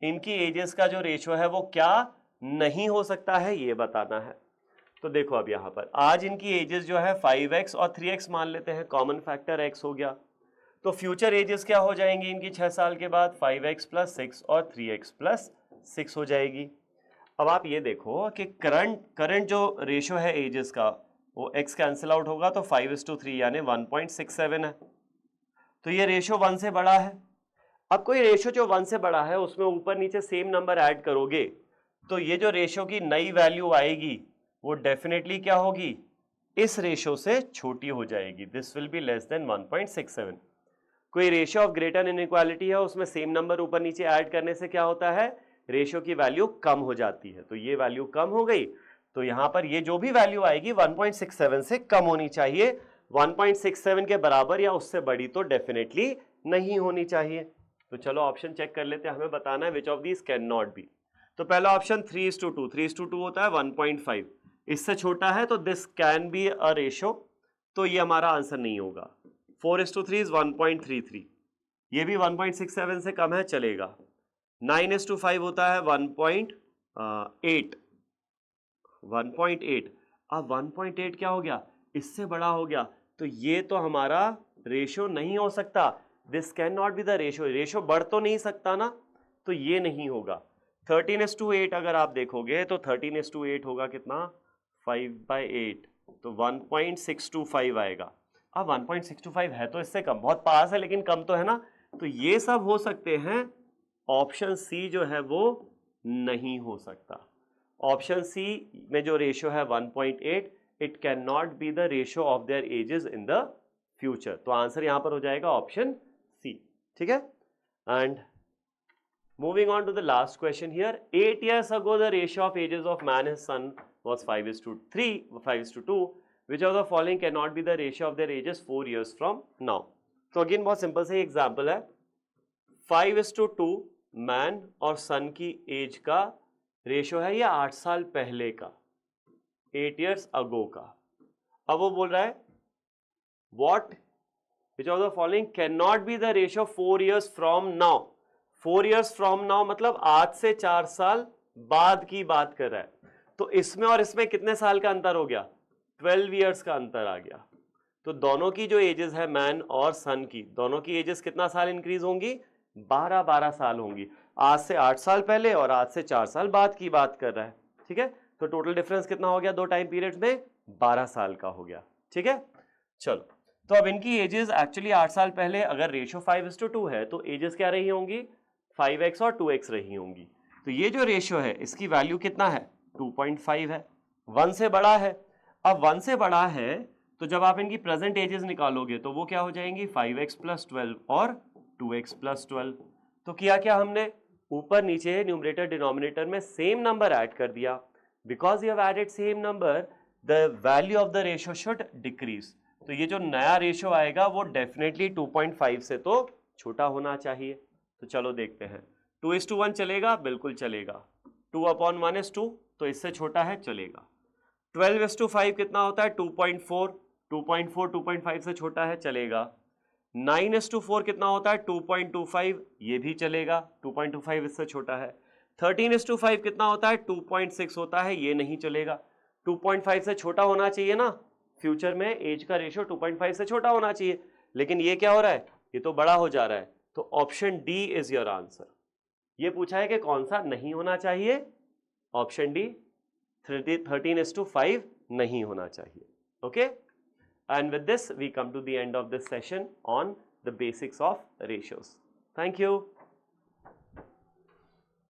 Speaker 1: इनकी एजेस का जो रेशियो है वो क्या नहीं हो सकता है, ये बताना है। तो देखो अब यहां पर आज इनकी एजेस जो है 5x और 3x मान लेते हैं, कॉमन फैक्टर x हो गया। तो फ्यूचर एजेस क्या हो जाएंगी इनकी 6 साल के बाद, 5x + 6 और 3x + 6 हो जाएगी। अब आप ये देखो कि करंट जो रेशियो है एजेस का वो x कैंसिल आउट होगा तो 5:3 यानी 1.67 है। तो ये रेशियो 1 से बड़ा है। अब कोई रेशियो जो 1 से बड़ा है उसमें ऊपर नीचे सेम नंबर ऐड करोगे तो ये जो रेशियो की नई वैल्यू आएगी वो डेफिनेटली क्या होगी, इस रेशियो से छोटी हो जाएगी। This will be less than 1.67। कोई रेशियो ऑफ ग्रेटर इनइक्वालिटी है उसमें सेम नंबर ऊपर नीचे ऐड करने से क्या होता है, रेशियो की वैल्यू कम हो जाती है। तो ये वैल्यू कम हो गई तो यहां पर ये जो भी वैल्यू आएगी 1.67 से कम होनी चाहिए। 1.67 के बराबर या उससे बड़ी तो डेफिनेटली नहीं होनी चाहिए। तो चलो ऑप्शन चेक कर लेते हैं, हमें बताना है which of these can not B. तो पहला ऑप्शन 3:2, 3:2 होता है 1.5, इससे छोटा है तो this can be a ratio, तो ये हमारा आंसर नहीं होगा। 4:3 इज 1.33, ये भी 1.67 से कम है, चलेगा। 9:5 होता है 1.8, 1.8। अब 1.8 क्या हो गया, इससे बड़ा हो गया, तो ये तो हमारा रेशियो नहीं हो सकता। This can not be the ratio, ratio बढ़ तो नहीं सकता ना, तो ये नहीं होगा। 13:8 अगर आप देखोगे तो 13:8 होगा कितना, 5/8, तो 1.625 आएगा। अब 1.625 है तो इससे कम, बहुत पास है लेकिन कम तो है ना, तो ये सब हो सकते हैं। ऑप्शन सी जो है वो नहीं हो सकता। ऑप्शन सी में जो रेशियो है 1.8, it can not be the ratio of their edges in the future. तो आंसर यहां पर हो जाएगा ऑप्शन सी, ठीक है। And moving on to the last question here, 8 years ago the ratio of ages of man and his son was 5:3, 5:2. Which of the following cannot be the ratio of their ages 4 years from now? तो again बहुत simple से example है, 5:2 man और सन की as का ratio है, ये 8 साल पहले का, 8 years ago का। अब वो बोल रहा है what which of the following cannot be the ratio 4 years from now। 4 years from now मतलब आज से 4 साल बाद की बात कर रहा है, तो इसमें और इसमें कितने साल का अंतर हो गया, 12 years का अंतर आ गया। तो दोनों की जो एजेस है मैन और सन की, दोनों की एजेस कितना साल इंक्रीज होंगी, 12 साल होंगी। आज से 8 साल पहले और आज से 4 साल बाद की बात कर रहा है, ठीक है। तो टोटल डिफरेंस कितना हो गया दो टाइम पीरियड्स में, 12 साल का हो गया, ठीक है। चलो, तो अब इनकी एजेस एक्चुअली 8 साल पहले अगर रेशियो 5:2 है तो एजेस क्या रही होंगी, 5x और 2x रही होंगी। तो ये जो रेशियो है इसकी वैल्यू कितना है, 2.5 है, 1 से बड़ा है। अब 1 से बड़ा है तो जब आप इनकी प्रेजेंट एजेस निकालोगे तो वो क्या हो जाएंगी, 5x + 12 और 2x + 12। तो किया क्या हमने, ऊपर नीचे न्यूमरेटर डिनोमिनेटर में सेम नंबर ऐड कर दिया। Because you have added same number the value of the ratio should decrease. तो ये जो नया रेशियो आएगा वो डेफिनेटली 2.5 से तो छोटा होना चाहिए। तो चलो देखते हैं, 2:1 चलेगा, बिल्कुल चलेगा। 2/1 is 2, तो इससे छोटा है, चलेगा। 12:5 कितना होता है, 2.4, 2.4 2.5 से छोटा है, चलेगा। 9:4 कितना होता है, 2.25, ये भी चलेगा, 2.25 इससे छोटा है। 13:5 कितना होता है, 2.6 होता है, ये नहीं चलेगा। 2.5 से छोटा होना चाहिए ना, फ्यूचर में एज का रेशियो 2.5 से छोटा होना चाहिए, लेकिन ये क्या हो रहा है, ये तो बड़ा हो जा रहा है। तो option D is your answer. ये पूछा है कि कौन सा नहीं होना चाहिए, ऑप्शन डी 13:5 नहीं होना चाहिए। Okay, and with this we come to the end of this session on the basics of ratios. Thank you.